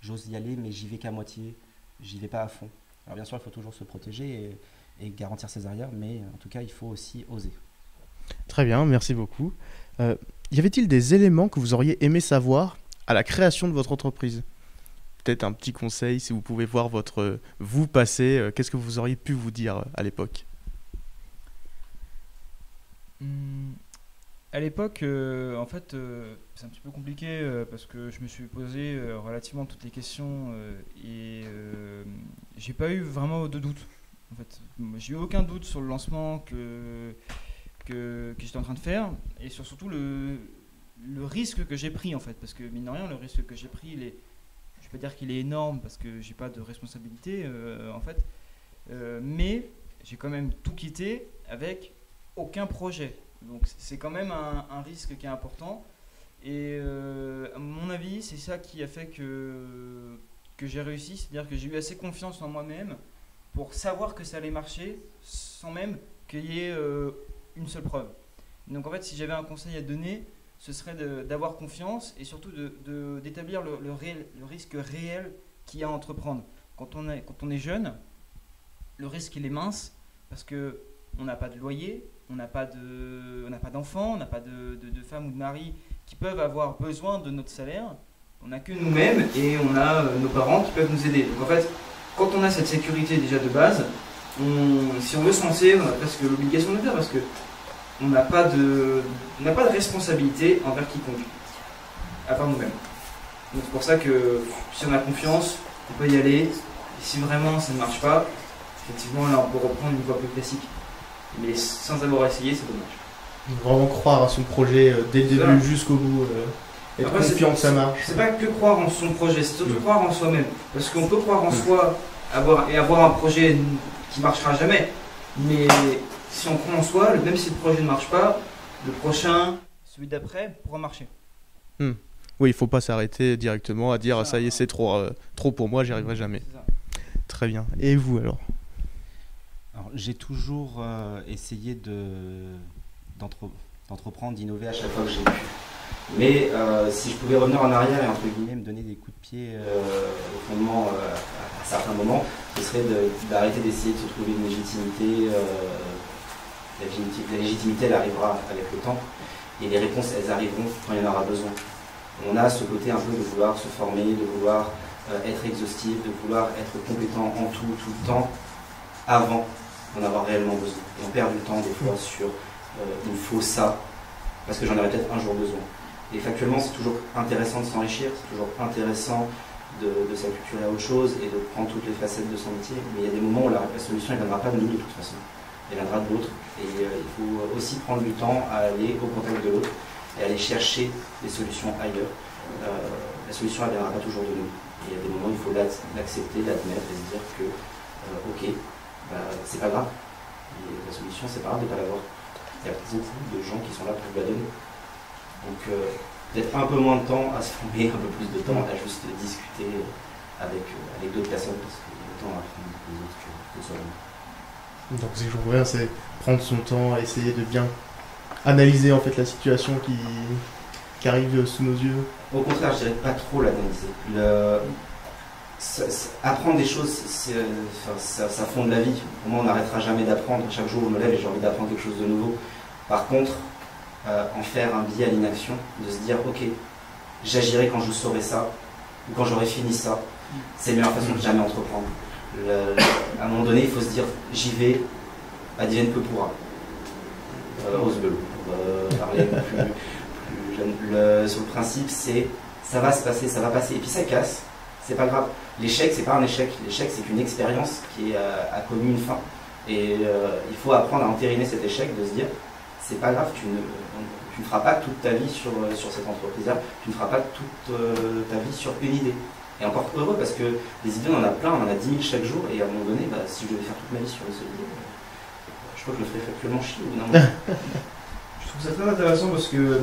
j'ose y aller mais j'y vais qu'à moitié, j'y vais pas à fond. Alors bien sûr, il faut toujours se protéger et garantir ses arrières, mais en tout cas, il faut aussi oser. Très bien, merci beaucoup. Y avait-il des éléments que vous auriez aimé savoir à la création de votre entreprise? Peut-être un petit conseil, si vous pouvez voir votre vous passé, qu'est-ce que vous auriez pu vous dire à l'époque? À l'époque, en fait, c'est un petit peu compliqué parce que je me suis posé relativement toutes les questions et j'ai pas eu vraiment de doute. En fait, j'ai eu aucun doute sur le lancement que j'étais en train de faire et sur surtout le risque que j'ai pris en fait, parce que mine de rien, le risque que j'ai pris, je vais pas dire qu'il est énorme parce que j'ai pas de responsabilité en fait, mais j'ai quand même tout quitté avec aucun projet. Donc c'est quand même un risque qui est important et à mon avis c'est ça qui a fait que j'ai réussi, c'est-à-dire que j'ai eu assez confiance en moi-même pour savoir que ça allait marcher sans même qu'il y ait une seule preuve. Donc en fait si j'avais un conseil à donner, ce serait d'avoir confiance et surtout d'établir le risque réel qu'il y a à entreprendre. Quand on est jeune, le risque il est mince parce qu'on n'a pas de loyer, on n'a pas d'enfants, on n'a pas de femmes ou de maris qui peuvent avoir besoin de notre salaire. On n'a que nous-mêmes et on a nos parents qui peuvent nous aider. Donc en fait, quand on a cette sécurité déjà de base, si on veut se lancer, on a presque l'obligation de le faire parce que on n'a pas de responsabilité envers quiconque, à part nous-mêmes. Donc c'est pour ça que si on a confiance, on peut y aller. Et si vraiment ça ne marche pas, effectivement là on peut reprendre une voie plus classique. Mais sans avoir essayé, c'est dommage. Vraiment croire à son projet dès le début jusqu'au bout, être après, confiant que ça marche. C'est pas que croire en son projet, c'est surtout croire en soi-même. Parce qu'on peut croire en soi et avoir un projet qui marchera jamais. Mais si on croit en soi, même si le projet ne marche pas, le prochain, celui d'après, pourra marcher. Oui, il faut pas s'arrêter directement à dire ça y est, c'est trop pour moi, j'y arriverai jamais. Très bien. Et vous alors? Alors, j'ai toujours essayé d'entreprendre, d'innover à chaque fois que j'ai pu. Mais si je pouvais revenir en arrière et entre guillemets me donner des coups de pied au fondement à certains moments, ce serait d'arrêter d'essayer de se trouver une légitimité. La légitimité, elle arrivera avec le temps et les réponses, elles arriveront quand il y en aura besoin. On a ce côté un peu de vouloir se former, de vouloir être exhaustif, de vouloir être compétent en tout le temps avant d'en avoir réellement besoin. Et on perd du temps des fois sur il me faut ça, parce que j'en aurais peut-être un jour besoin. Et factuellement, c'est toujours intéressant de s'enrichir, c'est toujours intéressant de s'acculturer à autre chose et de prendre toutes les facettes de son métier. Mais il y a des moments où la solution ne viendra pas de nous de toute façon, elle viendra de l'autre. Et il faut aussi prendre du temps à aller au contact de l'autre et aller chercher des solutions ailleurs. La solution ne viendra pas toujours de nous. Et il y a des moments où il faut l'accepter, l'admettre et se dire que ok, c'est pas grave. Et la solution, c'est pas grave de ne pas l'avoir. Il y a beaucoup de gens qui sont là pour vous la donner. Donc peut-être un peu moins de temps à se former, un peu plus de temps à juste discuter avec d'autres personnes parce qu'il y a autant à apprendre les autres que soi-même. Donc ce que je comprends, c'est prendre son temps, à essayer de bien analyser en fait la situation qui arrive sous nos yeux. Au contraire, je dirais pas trop l'analyser. Apprendre des choses, ça fonde la vie. Pour moi, on n'arrêtera jamais d'apprendre. Chaque jour, je me lève et j'ai envie d'apprendre quelque chose de nouveau. Par contre, en faire un biais à l'inaction, de se dire, ok, j'agirai quand je saurai ça, ou quand j'aurai fini ça, c'est la meilleure façon de jamais entreprendre. À un moment donné, il faut se dire, j'y vais, advienne que pourra. Ose Bello, pour parler plus jeune. Sur le principe, c'est, ça va se passer, ça va passer, et puis ça casse. C'est pas grave. L'échec, c'est pas un échec. L'échec, c'est une expérience qui a connu une fin. Et il faut apprendre à entériner cet échec, de se dire, c'est pas grave, tu ne feras pas toute ta vie sur cette entreprise-là, tu ne feras pas toute ta vie sur une idée. Et encore heureux, parce que des idées, on en a plein, on en a 10 000 chaque jour, et à un moment donné, si je devais faire toute ma vie sur une seule idée, je crois que je le ferais factuellement chier au bout d'un moment. Je trouve ça très intéressant parce que,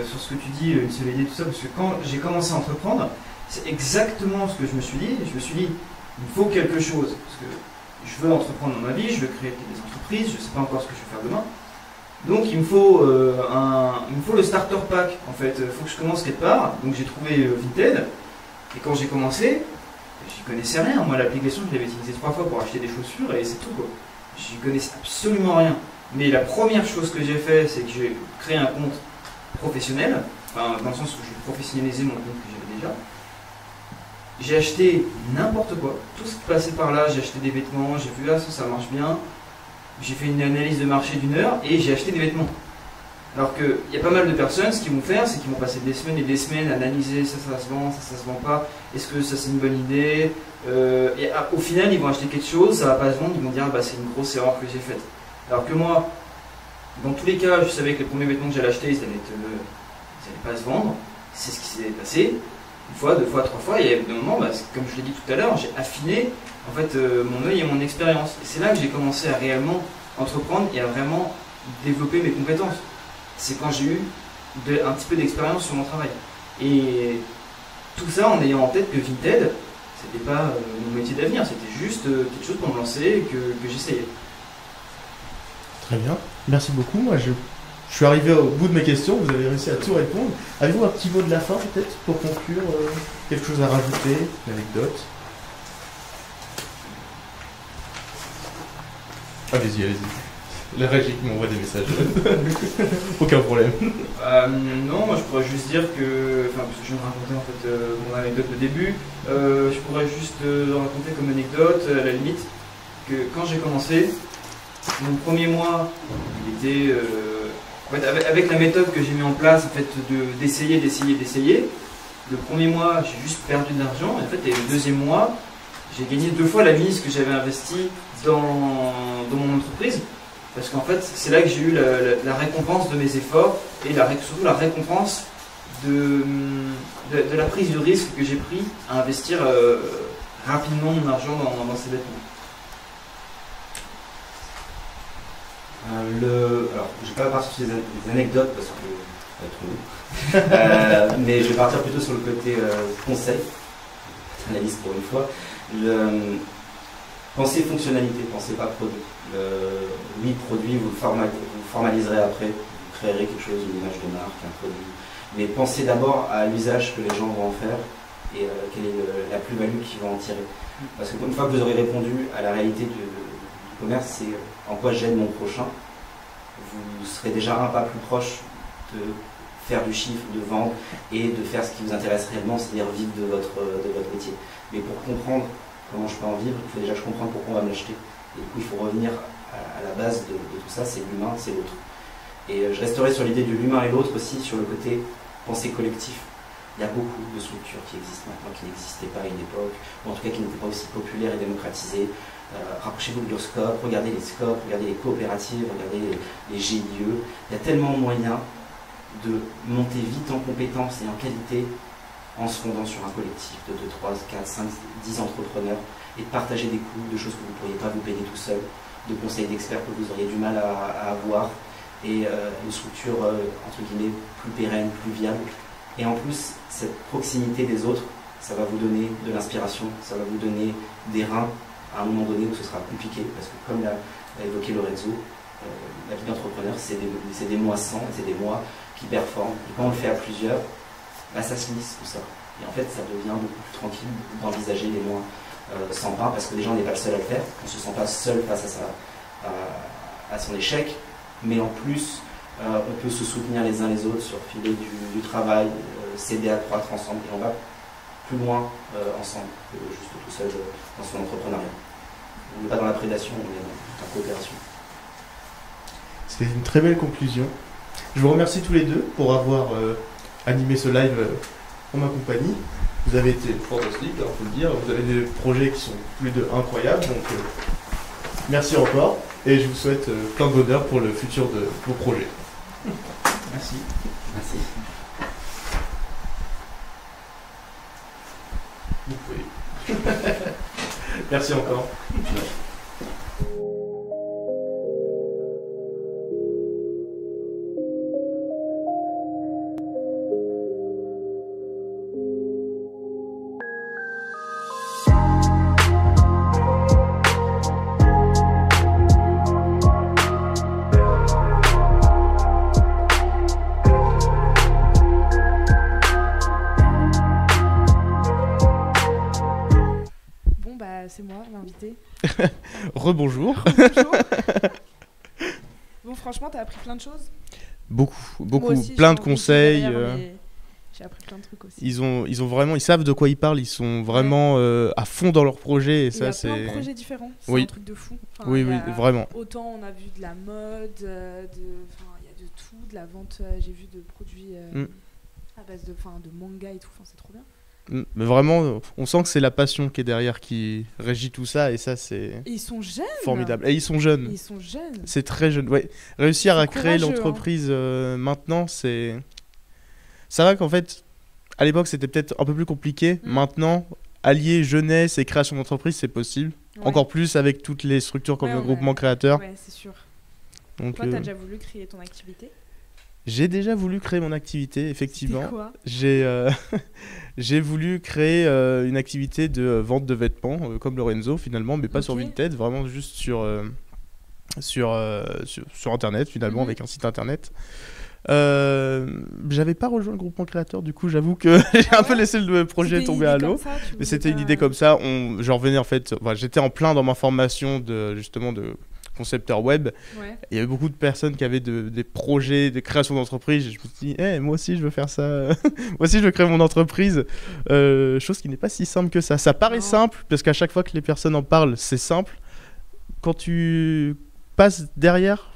sur ce que tu dis, une seule idée, tout ça, parce que quand j'ai commencé à entreprendre, c'est exactement ce que je me suis dit. Je me suis dit, il me faut quelque chose. Parce que je veux entreprendre dans ma vie, je veux créer des entreprises, je ne sais pas encore ce que je vais faire demain. Donc il me faut le starter pack. En fait, il faut que je commence quelque part. Donc j'ai trouvé Vinted. Et quand j'ai commencé, j'y connaissais rien. Moi, l'application, je l'avais utilisée 3 fois pour acheter des chaussures et c'est tout, quoi. J'y connaissais absolument rien. Mais la première chose que j'ai fait, c'est que j'ai créé un compte professionnel, enfin, dans le sens où j'ai professionnalisé mon compte que j'avais déjà. J'ai acheté n'importe quoi, tout ce qui passait par là, j'ai acheté des vêtements, j'ai vu, ah ça marche bien. J'ai fait une analyse de marché d'1 heure et j'ai acheté des vêtements. Alors qu'il y a pas mal de personnes, ce qu'ils vont faire, c'est qu'ils vont passer des semaines et des semaines à analyser ça se vend, ça se vend pas, est-ce que ça c'est une bonne idée, et au final ils vont acheter quelque chose, ça va pas se vendre, ils vont dire ah, bah, c'est une grosse erreur que j'ai faite. Alors que moi, dans tous les cas, je savais que les premiers vêtements que j'allais acheter, ils n'allaient pas se vendre, c'est ce qui s'est passé, 1 fois, 2 fois, 3 fois, et à un moment, bah, comme je l'ai dit tout à l'heure, j'ai affiné en fait, mon œil et mon expérience. Et c'est là que j'ai commencé à réellement entreprendre et à vraiment développer mes compétences. C'est quand j'ai eu un petit peu d'expérience sur mon travail. Et tout ça en ayant en tête que Vinted, c'était pas mon métier d'avenir, c'était juste quelque chose pour me lancer et que j'essayais. Très bien, merci beaucoup. Moi, je suis arrivé au bout de mes questions, vous avez réussi à tout répondre. Avez-vous un petit mot de la fin peut-être pour conclure, quelque chose à rajouter, une anecdote? Allez-y, allez-y. La régie qui m'envoie des messages. Aucun problème. Non, moi je pourrais juste dire que, parce que je viens de raconter en fait mon anecdote de début, je pourrais juste raconter comme anecdote, à la limite, que quand j'ai commencé, mon premier mois, il était, en fait, avec la méthode que j'ai mis en place, en fait, d'essayer, le premier mois, j'ai juste perdu de l'argent, et en fait, et le deuxième mois, j'ai gagné 2 fois la mise que j'avais investie dans mon entreprise. Parce qu'en fait, c'est là que j'ai eu la récompense de mes efforts et surtout la récompense de la prise de risque que j'ai pris à investir rapidement mon argent dans ces vêtements. Alors, je ne vais pas partir sur des anecdotes parce que ça va être long. Mais je vais partir plutôt sur le côté conseil, analyse pour une fois. Pensez fonctionnalité, pensez pas produit. Oui, produit, vous formaliserez après, vous créerez quelque chose, une image de marque, un produit. Mais pensez d'abord à l'usage que les gens vont en faire et quelle est la plus-value qu'ils vont en tirer. Parce qu'une fois que vous aurez répondu à la réalité du commerce, c'est en quoi j'aide mon prochain, vous serez déjà un pas plus proche de faire du chiffre, de vendre et de faire ce qui vous intéresse réellement, c'est-à-dire vivre de votre métier. Mais pour comprendre comment je peux en vivre, il faut déjà que je comprenne pourquoi on va me l'acheter. Et du coup, il faut revenir à la base de tout ça, c'est l'humain, c'est l'autre. Et je resterai sur l'idée de l'humain et l'autre aussi, sur le côté pensée collectif. Il y a beaucoup de structures qui existent maintenant, qui n'existaient pas à une époque, ou en tout cas qui n'étaient pas aussi populaires et démocratisées. Rapprochez-vous de l'URSCOP, regardez les SCOP, regardez les coopératives, regardez les GIE. Il y a tellement de moyens de monter vite en compétences et en qualité en se fondant sur un collectif de 2, 3, 4, 5, 10 entrepreneurs et de partager des coûts, de choses que vous ne pourriez pas vous payer tout seul, de conseils d'experts que vous auriez du mal à avoir et une structure entre guillemets plus pérenne, plus viable. Et en plus, cette proximité des autres, ça va vous donner de l'inspiration, ça va vous donner des reins à un moment donné où ce sera compliqué, parce que comme l'a évoqué Lorenzo, la vie d'entrepreneur, c'est des mois sans, c'est des mois qui performent. Et quand on le fait à plusieurs, bah, ça se lisse tout ça. Et en fait, ça devient beaucoup plus tranquille d'envisager les mois sans pain, parce que déjà, on n'est pas le seul à le faire, on ne se sent pas seul face à son échec, mais en plus, on peut se soutenir les uns les autres sur filer du travail, s'aider à croître ensemble, et on va plus loin ensemble que juste tout seul dans son entrepreneuriat. On n'est pas dans la prédation, on est dans la coopération. C'était une très belle conclusion. Je vous remercie tous les deux pour avoir animé ce live en ma compagnie. Vous avez été fantastiques, il faut le dire. Vous avez des projets qui sont tous les deux incroyables. Donc, merci encore. Et je vous souhaite plein de bonheur pour le futur de vos projets. Merci. Merci. Vous pouvez. Merci encore. moi, l'invité. Rebonjour. Bonjour. Bon, franchement, t'as appris plein de choses. Beaucoup, Moi aussi, plein j'ai de envie conseils. derrière, mais j'ai appris plein de trucs aussi. Ils ont vraiment, ils savent de quoi ils parlent. Ils sont vraiment à fond dans leur projet et Il y ça a c'est. plein de projets différents. C'est Oui. un truc de fou. Enfin, Oui, il y oui, a- vraiment. Autant on a vu de la mode, il y a de tout, de la vente. J'ai vu de produits à base de manga et tout. Enfin, c'est trop bien. Mais vraiment, on sent que c'est la passion qui est derrière qui régit tout ça et ça c'est Et ils sont jeunes. formidable. Et ils sont jeunes. Ils sont jeunes. C'est très jeune. Ouais. Réussir C'est à créer courageux, l'entreprise maintenant, c'est. Ça va qu'en fait, à l'époque, c'était peut-être un peu plus compliqué. Maintenant, allier jeunesse et création d'entreprise, c'est possible. Ouais. Encore plus avec toutes les structures comme Ouais, le on a- groupement créateur. Ouais, c'est sûr. Donc, Toi, t'as déjà voulu créer ton activité? j'ai déjà voulu créer mon activité, effectivement. C'était quoi? J'ai voulu créer une activité de vente de vêtements, comme Lorenzo finalement, mais pas sur Ok. Vinted, vraiment juste sur Internet finalement, Mhm. avec un site Internet. J'avais pas rejoint le groupement créateur, du coup j'avoue que j'ai un peu laissé le projet C'était une tomber à idée l'eau. comme ça, tu Mais voulais c'était une pas- idée comme ça. Je revenais en fait, j'étais en plein dans ma formation de justement de concepteur web. Ouais. Il y avait beaucoup de personnes qui avaient des projets, des créations d'entreprise. Je me suis dit, moi aussi je veux faire ça. Moi aussi je veux créer mon entreprise. Chose qui n'est pas si simple que ça. Ça paraît simple parce qu'à chaque fois que les personnes en parlent, c'est simple. Quand tu passes derrière,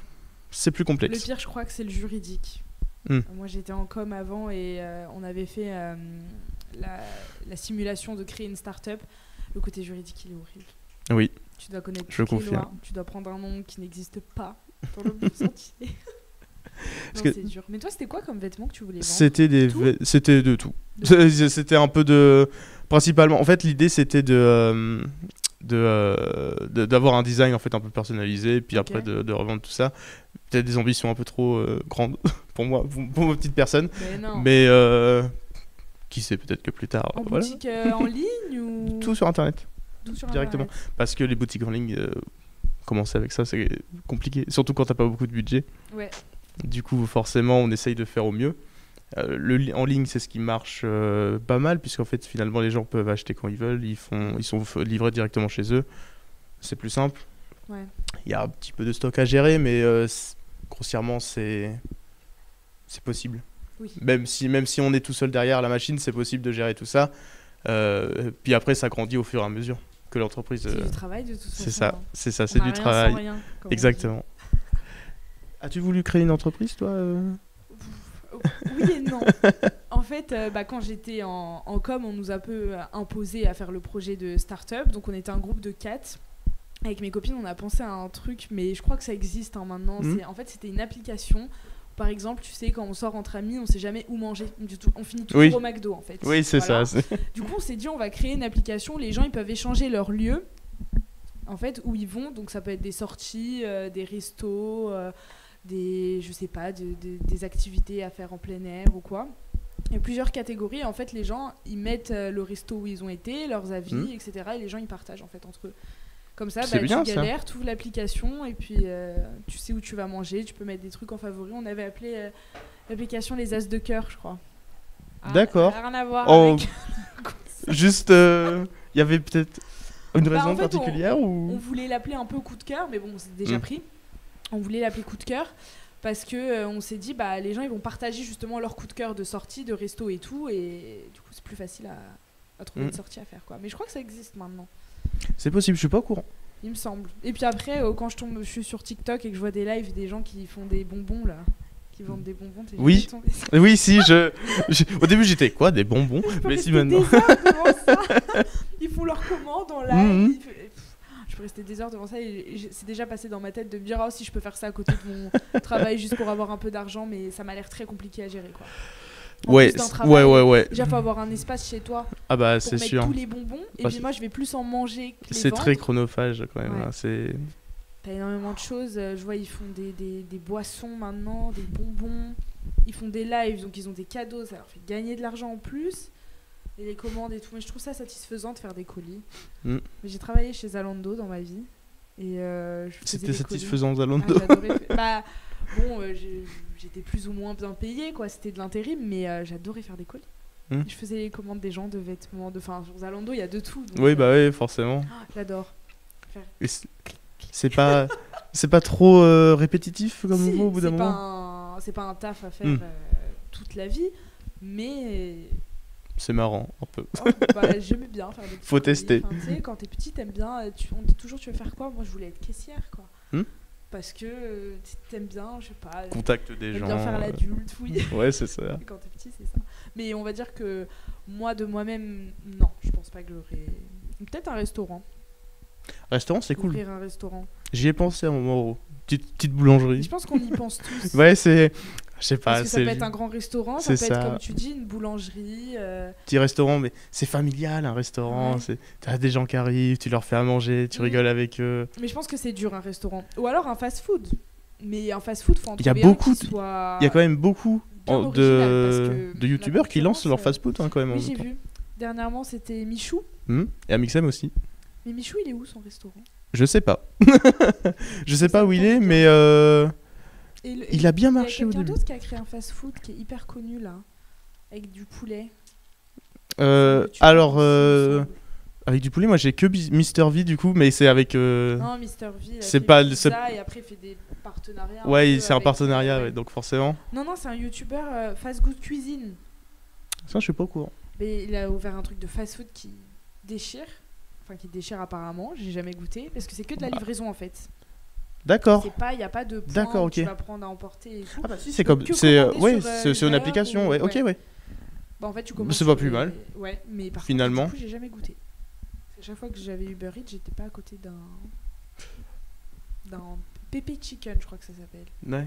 c'est plus Le complexe. pire, je crois que c'est le juridique. Moi, j'étais en com avant et on avait fait la simulation de créer une start-up. Le côté juridique, il est horrible. Oui. Tu dois connaître Je toutes les confirme. lois, tu dois prendre un nom qui n'existe pas dans le monde entier. Non, que- c'est dur. Mais toi, c'était quoi comme vêtements que tu voulais vendre? C'était Tout c'était de tout. C'était un peu de principalement. En fait, l'idée c'était d'avoir un design en fait un peu personnalisé, puis après de revendre tout ça. Peut-être des ambitions un peu trop grandes pour moi, pour ma petite personne. Mais non. Mais qui sait, peut-être que plus tard. En voilà. boutique en ligne ou Tout sur Internet. Tout sur Directement. Internet. Parce que les boutiques en ligne, commencer avec ça, c'est compliqué. Surtout quand t'as pas beaucoup de budget. Ouais. Du coup, forcément, on essaye de faire au mieux. En ligne, c'est ce qui marche pas mal, puisqu'en fait, finalement, les gens peuvent acheter quand ils veulent. Ils sont livrés directement chez eux. C'est plus simple. Ouais. Il y a un petit peu de stock à gérer, mais grossièrement, c'est possible. Oui. Même si on est tout seul derrière la machine, c'est possible de gérer tout ça. Puis après, ça grandit au fur et à mesure que l'entreprise. C'est du travail, de toute façon. C'est ça, On c'est n'a du rien sans travail. rien, comme on Exactement. As-tu voulu créer une entreprise, toi Oui et non. En fait, quand j'étais en com, on nous a un peu imposé à faire le projet de start-up. Donc, on était un groupe de 4. Avec mes copines, on a pensé à un truc, mais je crois que ça existe maintenant. En fait, c'était une application. Par exemple, tu sais, quand on sort entre amis, on sait jamais où manger. On finit toujours au McDo, en fait. Oui, c'est Voilà. ça. Du coup, on s'est dit, on va créer une application où les gens ils peuvent échanger leur lieu, en fait, où ils vont. Donc, ça peut être des sorties, des restos, des activités à faire en plein air ou quoi. Il y a plusieurs catégories. En fait, les gens, ils mettent le resto où ils ont été, leurs avis, etc. Et les gens, ils partagent, en fait, entre eux. Comme ça, C'est bien, tu ça. galères, tu ouvres l'application et puis tu sais où tu vas manger, tu peux mettre des trucs en favori. On avait appelé l'application les As de cœur, je crois. D'accord. Rien à voir Oh, avec... juste, il y avait peut-être une Bah, raison en fait, particulière on ou voulait l'appeler un peu coup de cœur, mais bon, c'est déjà pris. On voulait l'appeler coup de cœur parce que on s'est dit, les gens ils vont partager justement leur coup de cœur de sortie, de resto et tout, et du coup c'est plus facile à trouver une sortie à faire, quoi. Mais je crois que ça existe maintenant. C'est possible, je suis pas au courant. Il me semble. Et puis après, quand je suis sur TikTok et que je vois des lives des gens qui font des bonbons là, qui vendent des bonbons, t'es Oui, jamais tombé sur- oui, si, au début j'étais quoi, des bonbons, Je peux mais rester si maintenant. des heures devant ça. Ils font leur commande en live. Je peux rester des heures devant ça et c'est déjà passé dans ma tête de me dire si je peux faire ça à côté de mon travail juste pour avoir un peu d'argent, mais ça m'a l'air très compliqué à gérer, quoi. En Ouais, plus d'un travail, ouais. Déjà, faut avoir un espace chez toi Ah bah pour c'est mettre sûr. tous les bonbons. Et Bah, puis moi, je vais plus en manger que les C'est vendre. très chronophage quand même. Ouais. Hein, c'est. T'as énormément de choses. Je vois, ils font des boissons maintenant, des bonbons. Ils font des lives, donc ils ont des cadeaux. Ça leur fait gagner de l'argent en plus. Et les commandes et tout. Mais je trouve ça satisfaisant de faire des colis. Mais j'ai travaillé chez Zalando dans ma vie. Et je faisais C'était des satisfaisant colis. Zalando. J'étais plus ou moins bien payée, quoi. C'était de l'intérim, mais j'adorais faire des colis. Je faisais les commandes des gens de vêtements, enfin sur Zalando, il y a de tout. Donc, Oui, bah oui, forcément. j'adore. Et c'est pas trop répétitif comme Si, vous au bout d'un moment. c'est pas un taf à faire toute la vie, mais C'est marrant, un peu. j'aimais bien faire des petits Faut colis. tester. Enfin, tu sais, quand t'es petit, t'aimes bien. On te dit toujours, tu veux faire quoi? Moi, je voulais être caissière, quoi. Parce que t'aimes bien, je sais pas. Contact des gens. Bien faire l'adulte, oui. Ouais, c'est ça. Quand t'es petit, c'est ça. Mais on va dire que moi, de moi-même, non, je pense pas que j'aurais. Peut-être un restaurant. Restaurant, c'est cool. Ouvrir un restaurant. J'y ai pensé à un moment. Petite boulangerie. Je pense qu'on y pense tous. Ouais, c'est. Je sais pas. Parce que ça peut être un grand restaurant, ça peut être, comme tu dis, une boulangerie. Petit restaurant, mais c'est familial, un restaurant. Ouais. T'as des gens qui arrivent, tu leur fais à manger, tu rigoles avec eux. Mais je pense que c'est dur, un restaurant. Ou alors un fast-food. Mais un fast-food, faut en Il y a trouver un beaucoup qui soit Il y a quand même beaucoup bien original, parce que de youtubeurs qui lancent leur concurrence, fast-food, hein, quand même. en Oui, même j'ai temps. vu. Dernièrement, c'était Michou. Et Amixem aussi. Mais Michou, il est où son restaurant? Je sais pas. Je sais pas où il est, mais il a bien marché au Il y a quelqu'un début. d'autre qui a créé un fast-food qui est hyper connu, là. Avec du poulet. Alors, avec du poulet, moi j'ai que Mister V du coup, mais c'est avec. Non, Mister V, il a c'est fait pas- une c'est- pizza et après il fait des partenariats. Ouais, peu c'est un avec, partenariat, ouais. ouais, donc forcément. Non, c'est un youtubeur fast good cuisine. Ça, je suis pas au courant. Mais il a ouvert un truc de fast-food qui déchire. Enfin, qui déchire apparemment. J'ai jamais goûté. Parce que c'est que de la livraison en fait. D'accord. Il n'y a pas de point D'accord, où ok. tu vas prendre à emporter et tout. Ah bah si, Tu c'est peux comme. que C'est commander ouais, sur, c'est une Uber application, ou- ouais. Ok, ouais. Bah, en fait, tu commandes C'est pas sur plus les- mal. Ouais, mais par Finalement. contre, du coup, j'ai jamais goûté. À chaque fois que j'avais Uber Eats, j'étais pas à côté d'un Pepe Chicken, je crois que ça s'appelle. Ouais.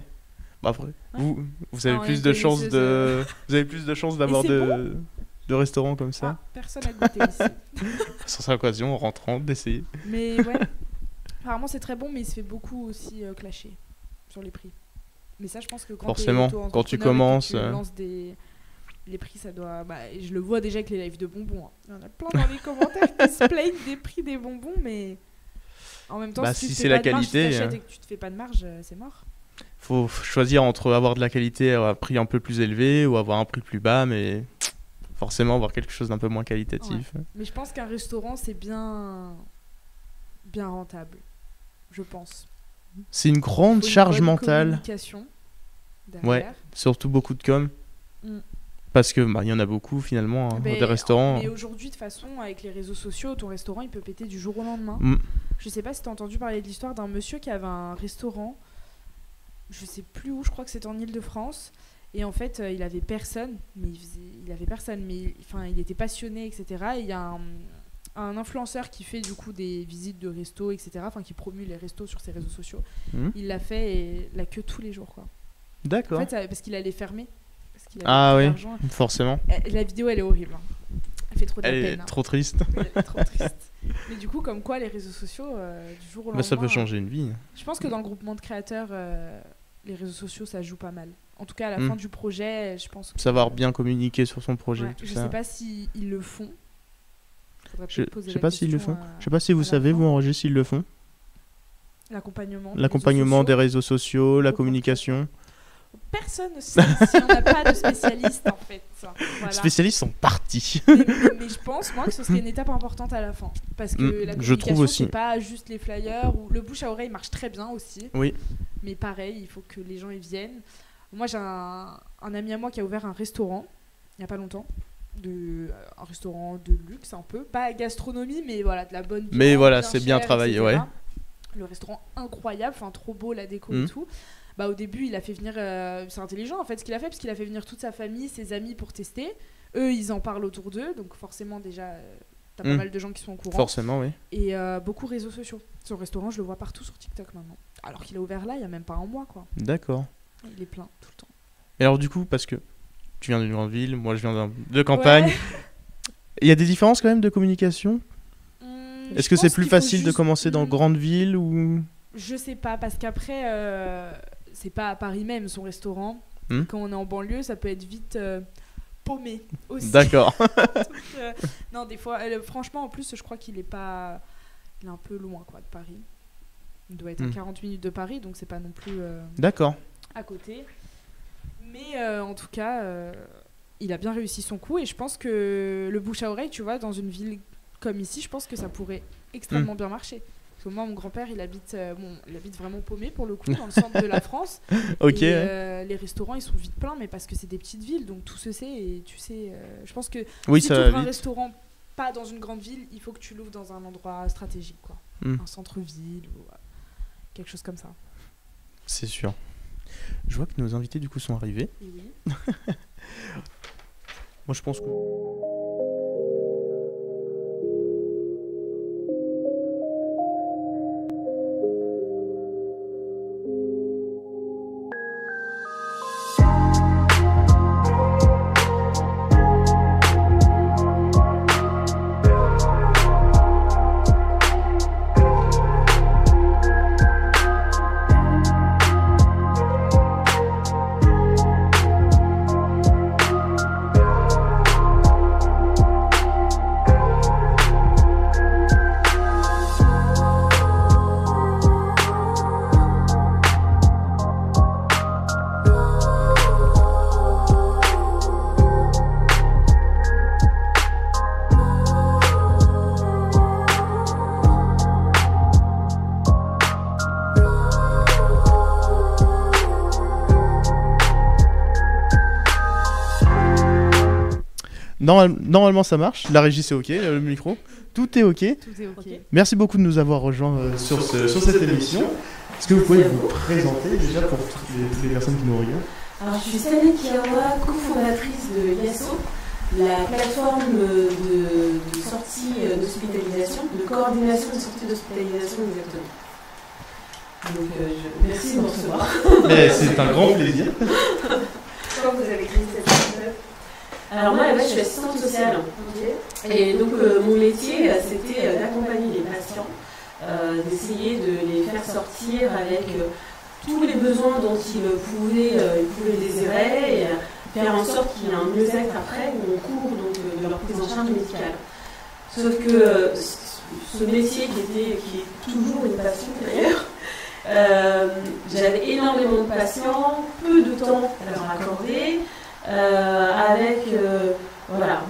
Bah après, vous avez Ah, plus une de chances connaisseuse, vous avez plus de chances d'avoir c'est de restaurants comme ça. Personne n'a goûté ici. Sur cette occasion, en rentrant, d'essayer. Mais ouais, apparemment c'est très bon, mais il se fait beaucoup aussi clasher sur les prix. Mais ça, je pense que quand Forcément, t'es quand tu auto-entrepreneur et que commences, tu lances les prix, ça doit. Bah, et je le vois déjà avec les lives de bonbons. Hein. Il y en a plein dans les commentaires qui se plaignent des prix des bonbons, mais en même temps, Bah, si tu si te c'est fais la pas de marge, qualité, si t'achètes et que tu te fais pas de marge, c'est mort. Faut choisir entre avoir de la qualité à un prix un peu plus élevé ou avoir un prix plus bas, mais forcément avoir quelque chose d'un peu moins qualitatif. Ouais. Mais je pense qu'un restaurant, c'est bien rentable. Je pense. C'est une grande Faut une charge bonne mentale. communication derrière. Ouais, surtout beaucoup de com. Mm. Parce que il y en a beaucoup finalement, hein, Mais- des restaurants. Mais aujourd'hui, de toute façon, avec les réseaux sociaux, ton restaurant, il peut péter du jour au lendemain. Mm. Je sais pas si t'as entendu parler de l'histoire d'un monsieur qui avait un restaurant, je sais plus où, je crois que c'était en Île-de-France. Et en fait, il avait personne, mais il était passionné, etc. Et il y a un influenceur qui fait du coup des visites de resto, etc. Enfin, qui promue les restos sur ses réseaux sociaux. Mm. Il l'a fait et la queue tous les jours, quoi. D'accord. En fait, parce qu'il allait fermer. Parce qu'il avait Ah plus oui, d'argent. forcément. La vidéo, elle est horrible. Hein. Elle fait trop de la Elle peine. est hein. trop triste. Elle est trop triste. Mais du coup, comme quoi, les réseaux sociaux, du jour au lendemain. Bah, ça peut changer une vie. Je pense que dans le groupement de créateurs, les réseaux sociaux, ça joue pas mal. En tout cas, à la Mm. fin du projet, je pense que. Savoir bien communiquer sur son projet. Ouais, tout je ça. sais pas s'ils le font. Faudrait Je peut-être poser sais la pas s'ils le question font. à- Je sais pas si à vous la savez, fin. vous, en régie, s'ils le font. L'accompagnement. L'accompagnement des réseaux réseaux sociaux, la Au communication. sociaux. Personne ne sait si on n'a pas de spécialiste, en fait. Voilà. Les spécialistes sont partis. Mais je pense, moi, que ce serait une étape importante à la fin. Parce que la je communication, trouve aussi. c'est pas juste les flyers. Ou le bouche à oreille marche très bien aussi. Oui. Mais pareil, il faut que les gens y viennent. Moi, j'ai un ami à moi qui a ouvert un restaurant, il n'y a pas longtemps. Un restaurant de luxe, un peu. Pas gastronomie, mais voilà, de la bonne viande. Mais voilà, c'est bien chère, travaillé, etc. ouais. Le restaurant incroyable, enfin trop beau, la déco Mhm. et tout. Bah, au début, il a fait venir. C'est intelligent en fait ce qu'il a fait, parce qu'il a fait venir toute sa famille, ses amis pour tester. Eux, ils en parlent autour d'eux, donc forcément, déjà, t'as pas Mhm. mal de gens qui sont au courant. Forcément, oui. Et beaucoup réseaux sociaux. Son restaurant, je le vois partout sur TikTok maintenant. Alors qu'il a ouvert là, il y a même pas un mois, quoi. D'accord. Il est plein tout le temps. Et alors, du coup, parce que tu viens d'une grande ville, moi je viens de campagne, Ouais. il y a des différences quand même de communication. Est-ce que c'est plus facile de juste... commencer dans grande ville ou. Je sais pas, parce qu'après, c'est pas à Paris même son restaurant. Hmm. Quand on est en banlieue, ça peut être vite paumé aussi. D'accord. Donc, non, des fois, franchement, en plus, je crois qu'il est pas. Il est un peu loin, quoi, de Paris. Il doit être à 40 minutes de Paris, donc c'est pas non plus D'accord. à côté. Mais en tout cas, il a bien réussi son coup et je pense que le bouche à oreille, tu vois, dans une ville comme ici, je pense que ça pourrait extrêmement bien marcher. Parce que moi, mon grand-père, il habite vraiment paumé pour le coup, dans le centre de la France. Ok. Et les restaurants, ils sont vite pleins, mais parce que c'est des petites villes, donc tout se sait. Et tu sais, je pense que Oui, si tu ça va ouvres un vite. restaurant pas dans une grande ville, il faut que tu l'ouvres dans un endroit stratégique, quoi. Un centre-ville ou quelque chose comme ça. C'est sûr. Je vois que nos invités du coup sont arrivés. Et oui. Moi je pense que... Normalement ça marche, la régie c'est ok, le micro, tout est ok. Tout est ok. Merci beaucoup de nous avoir rejoints sur cette émission. Est-ce que vous pouvez vous présenter déjà pour toutes les personnes qui nous regardent? Alors je suis Saleh Kiawa, cofondatrice de Yasso, la plateforme de sortie d'hospitalisation, de coordination de sortie d'hospitalisation exactement. Donc merci de me recevoir. Mais c'est un grand plaisir. Comment vous avez créé cette startup? Alors moi, là-bas, je suis assistante sociale. Et donc, mon métier, c'était d'accompagner les patients, d'essayer de les faire sortir avec tous les besoins dont ils pouvaient désirer, et faire en sorte qu'il y ait un mieux-être après, au cours donc, de leur prise en charge médicale. Sauf que ce métier qui est toujours une passion d'ailleurs, j'avais énormément de patients, peu de temps à leur accorder, avec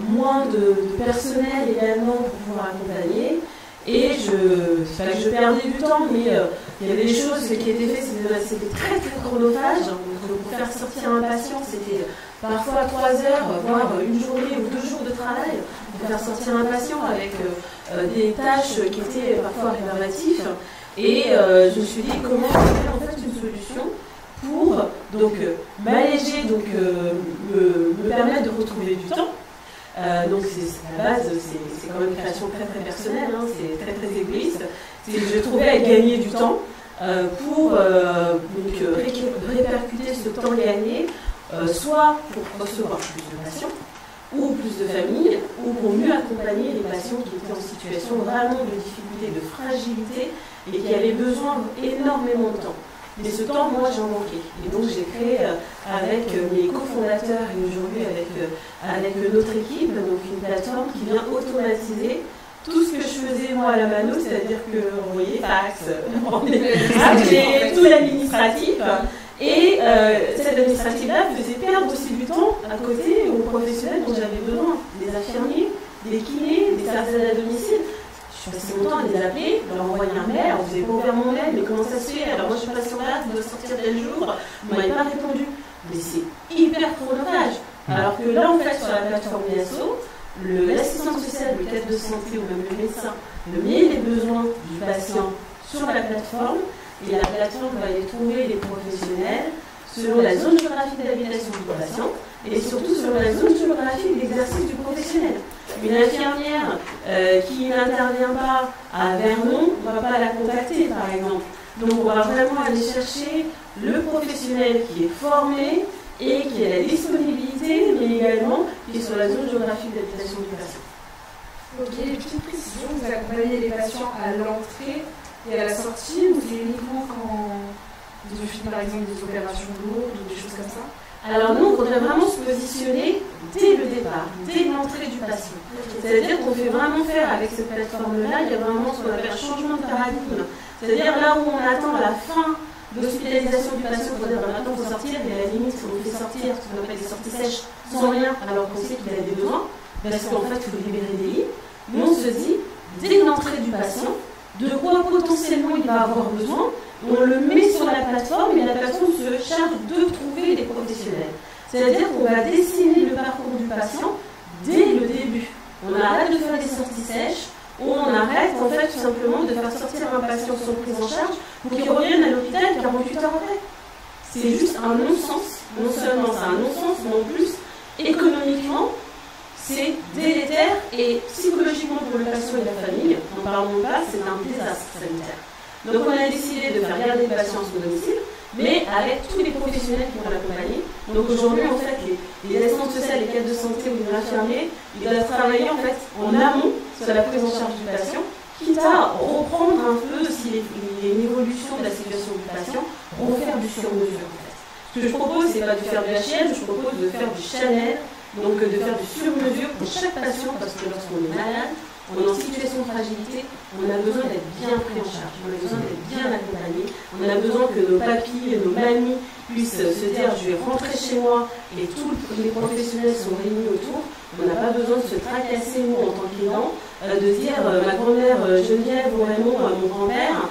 moins de personnel également pour pouvoir accompagner. Et c'est pas que je perdais du temps, mais il y avait des choses qui étaient faites, c'était très très chronophage. Donc, pour faire sortir un patient, c'était parfois 3 heures, voire une journée ou 2 jours de travail pour faire sortir un patient avec des tâches qui étaient parfois rébarbatifs. Et je me suis dit comment trouver en fait une solution pour m'alléger, me permettre de retrouver du temps. Donc à la base, c'est quand même une création très très personnelle, hein, c'est très très égoïste. Je trouvais à gagner du temps pour répercuter ce temps gagné, soit pour recevoir plus de patients, ou plus de familles, ou pour mieux accompagner les patients qui étaient en situation vraiment de difficulté, de fragilité, et qui avaient besoin énormément de temps. Mais ce temps, moi, j'en manquais. Et donc, j'ai créé avec mes cofondateurs et aujourd'hui avec notre équipe, donc une plateforme qui vient automatiser tout ce que je faisais moi à la mano, c'est-à-dire que envoyer fax, appeler, tout l'administratif. Et cette administrative-là faisait perdre aussi du temps à côté aux professionnels dont j'avais besoin, des infirmiers, des kinés, des services à domicile. Je passais mon temps à les appeler, leur envoyer un mail, alors vous n'avez pas ouvert mon mail, mais comment ça se fait? Alors moi je suis patient là, vous devez sortir tel jour, vous ne m'avez pas répondu. Mais c'est hyper chronophage. Alors que là en fait sur la plateforme Yasso, l'assistant social, le cadre de santé ou même le médecin met les besoins du patient sur la plateforme et la plateforme va aller trouver les professionnels selon la zone géographique d'habitation du patient et surtout selon la zone géographique d'exercice du professionnel. Une infirmière qui n'intervient pas à Vernon ne va pas la contacter par exemple. Donc on va vraiment aller chercher le professionnel qui est formé et qui a la disponibilité, mais également qui est sur la zone géographique d'habitation du patient. Ok, petite précision, vous accompagnez les patients à l'entrée et à la sortie ou c'est uniquement quand ils ont par exemple des opérations lourdes ou des choses comme ça? Alors nous, on voudrait vraiment se positionner dès le départ, dès l'entrée du patient. C'est-à-dire qu'on fait vraiment faire avec cette plateforme-là, il y a vraiment ce qu'on appelle un changement de paradigme. C'est-à-dire là où on attend la fin d'hospitalisation du patient pour dire maintenant il faut sortir, et à la limite on fait sortir ce qu'on appelle des sorties sèches sans rien alors qu'on sait qu'il a des besoins, parce qu'en fait il faut libérer des lits. Nous on se dit, dès l'entrée du patient, de quoi potentiellement il va avoir besoin, on le met sur la plateforme et la plateforme se charge de trouver des professionnels. C'est-à-dire qu'on va dessiner le parcours du patient dès le début. On arrête de faire des sorties sèches, ou on arrête en fait tout simplement de faire sortir un patient sans prise en charge pour qu'il revienne à l'hôpital 48 heures après. C'est juste un non-sens. Non seulement c'est un non-sens, mais en plus, économiquement, c'est délétère et psychologiquement pour le patient et la famille, n'en parlons pas, c'est un désastre sanitaire. Donc on a décidé de faire garder le patient à son domicile, mais avec tous les professionnels qui vont l'accompagner. Donc aujourd'hui, en fait, les assistantes sociales, les cadres de santé ou les infirmiers, ils doivent travailler en fait en amont sur la prise en charge du patient, quitte à reprendre un peu, s'il y a une évolution de la situation du patient, refaire du sur-mesure en fait. Ce que je propose, c'est pas de faire du HL, je propose de faire du Chanel, donc de faire du sur-mesure pour chaque patient, parce que lorsqu'on est malade, on est en situation de fragilité, on a besoin d'être bien pris en charge, on a besoin d'être bien accompagné, on a besoin que nos papis, nos mamies puissent se dire je vais rentrer chez moi et tous les professionnels sont réunis autour. On n'a pas besoin de se tracasser nous en tant qu'aidants, de dire ma grand-mère Geneviève ou Raymond, mon grand-père,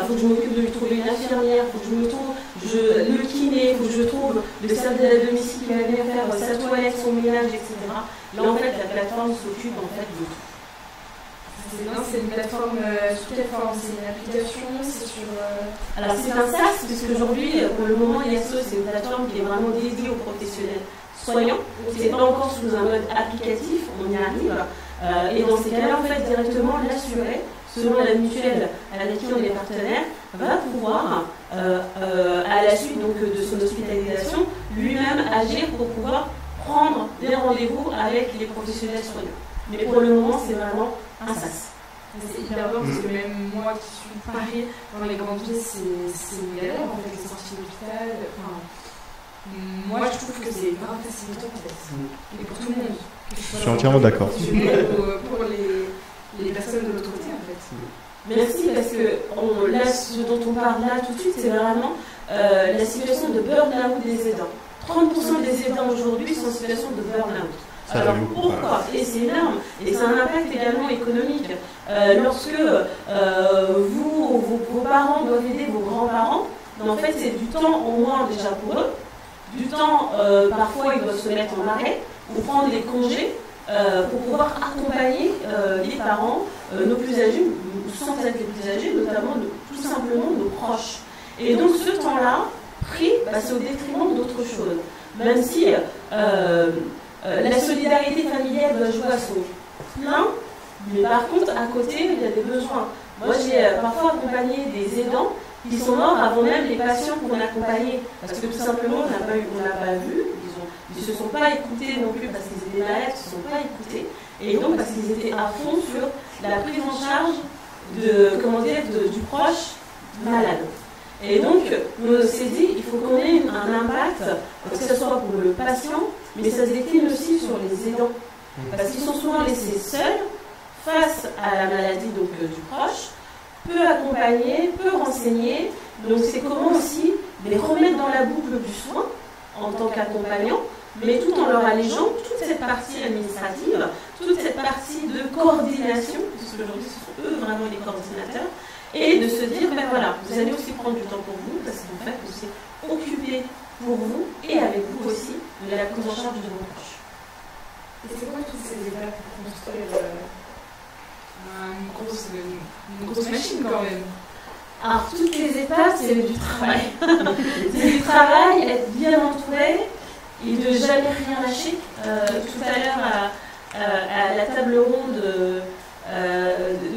faut que je m'occupe de lui trouver une infirmière, faut que je me trouve le kiné, faut que je trouve le service à domicile qui va venir faire sa toilette, son ménage, etc. Là en fait la plateforme s'occupe en fait de tout. Non, c'est une plateforme, sur quelle forme? C'est une application, c'est sur... Alors c'est un SaaS, puisqu'aujourd'hui, pour le moment, ISO, c'est une plateforme qui est vraiment dédiée aux professionnels soignants. C'est pas encore sous un mode applicatif, on y arrive. Et dans ces cas-là, en fait, directement, l'assuré, selon la mutuelle avec qui on est partenaire, va pouvoir, à la suite donc, de son hospitalisation, lui-même agir pour pouvoir prendre des rendez-vous avec les professionnels soignants. Mais pour le moment, c'est vraiment un SaaS. C'est hyper bien parce que même moi qui suis Paris, dans les grandes villes, c'est une galère en fait, les sorties d'hôpital. Enfin, moi je trouve que c'est grave facilitant en fait. Et pour tout le monde. Je suis entièrement d'accord. Pour les personnes de l'autre côté en fait. Merci parce que là, ce dont on parle là tout de suite, c'est vraiment la situation de burn-out des aidants. 30% des aidants aujourd'hui sont en situation de burn-out. Alors pourquoi? Et c'est énorme, et c'est un impact également économique. Lorsque vos parents doivent aider vos grands-parents, en fait c'est du temps en moins déjà pour eux, du temps parfois ils doivent se mettre en arrêt ou prendre des congés pour pouvoir accompagner les parents, nos plus âgés, sans être les plus âgés, notamment tout simplement nos proches. Et donc ce temps-là, pris, c'est au détriment d'autres choses. Même si la solidarité familiale doit jouer à son plein, mais par contre, à côté, il y a des besoins. Moi, j'ai parfois accompagné des aidants qui sont morts avant même les patients qu'on accompagnait. Parce que tout simplement, on n'a pas vu, ils ne se sont pas écoutés non plus parce qu'ils étaient malades, ils ne se sont pas écoutés. Et donc, parce qu'ils étaient à fond sur la prise en charge du proche malade. Et donc, on s'est dit, il faut qu'on ait un impact, que ce soit pour le patient, mais ça se décline aussi sur les aidants. Parce qu'ils sont souvent laissés seuls face à la maladie donc, du proche, peu accompagnés, peu renseignés. Donc c'est comment aussi les remettre dans la boucle du soin en tant qu'accompagnant, mais tout en leur allégeant toute cette partie administrative, toute cette partie de coordination, puisque aujourd'hui ce sont eux vraiment les coordinateurs, et de se dire, ben voilà, vous allez aussi prendre du temps pour vous, parce qu'en fait, vous êtes occupé pour vous et avec vous aussi de la prise en charge de vos proches. Et c'est quoi toutes ces étapes pour construire une grosse machine quand même? Alors, toutes les étapes, c'est du travail. C'est du travail, être bien entouré et de jamais rien lâcher. Tout à l'heure, à la table ronde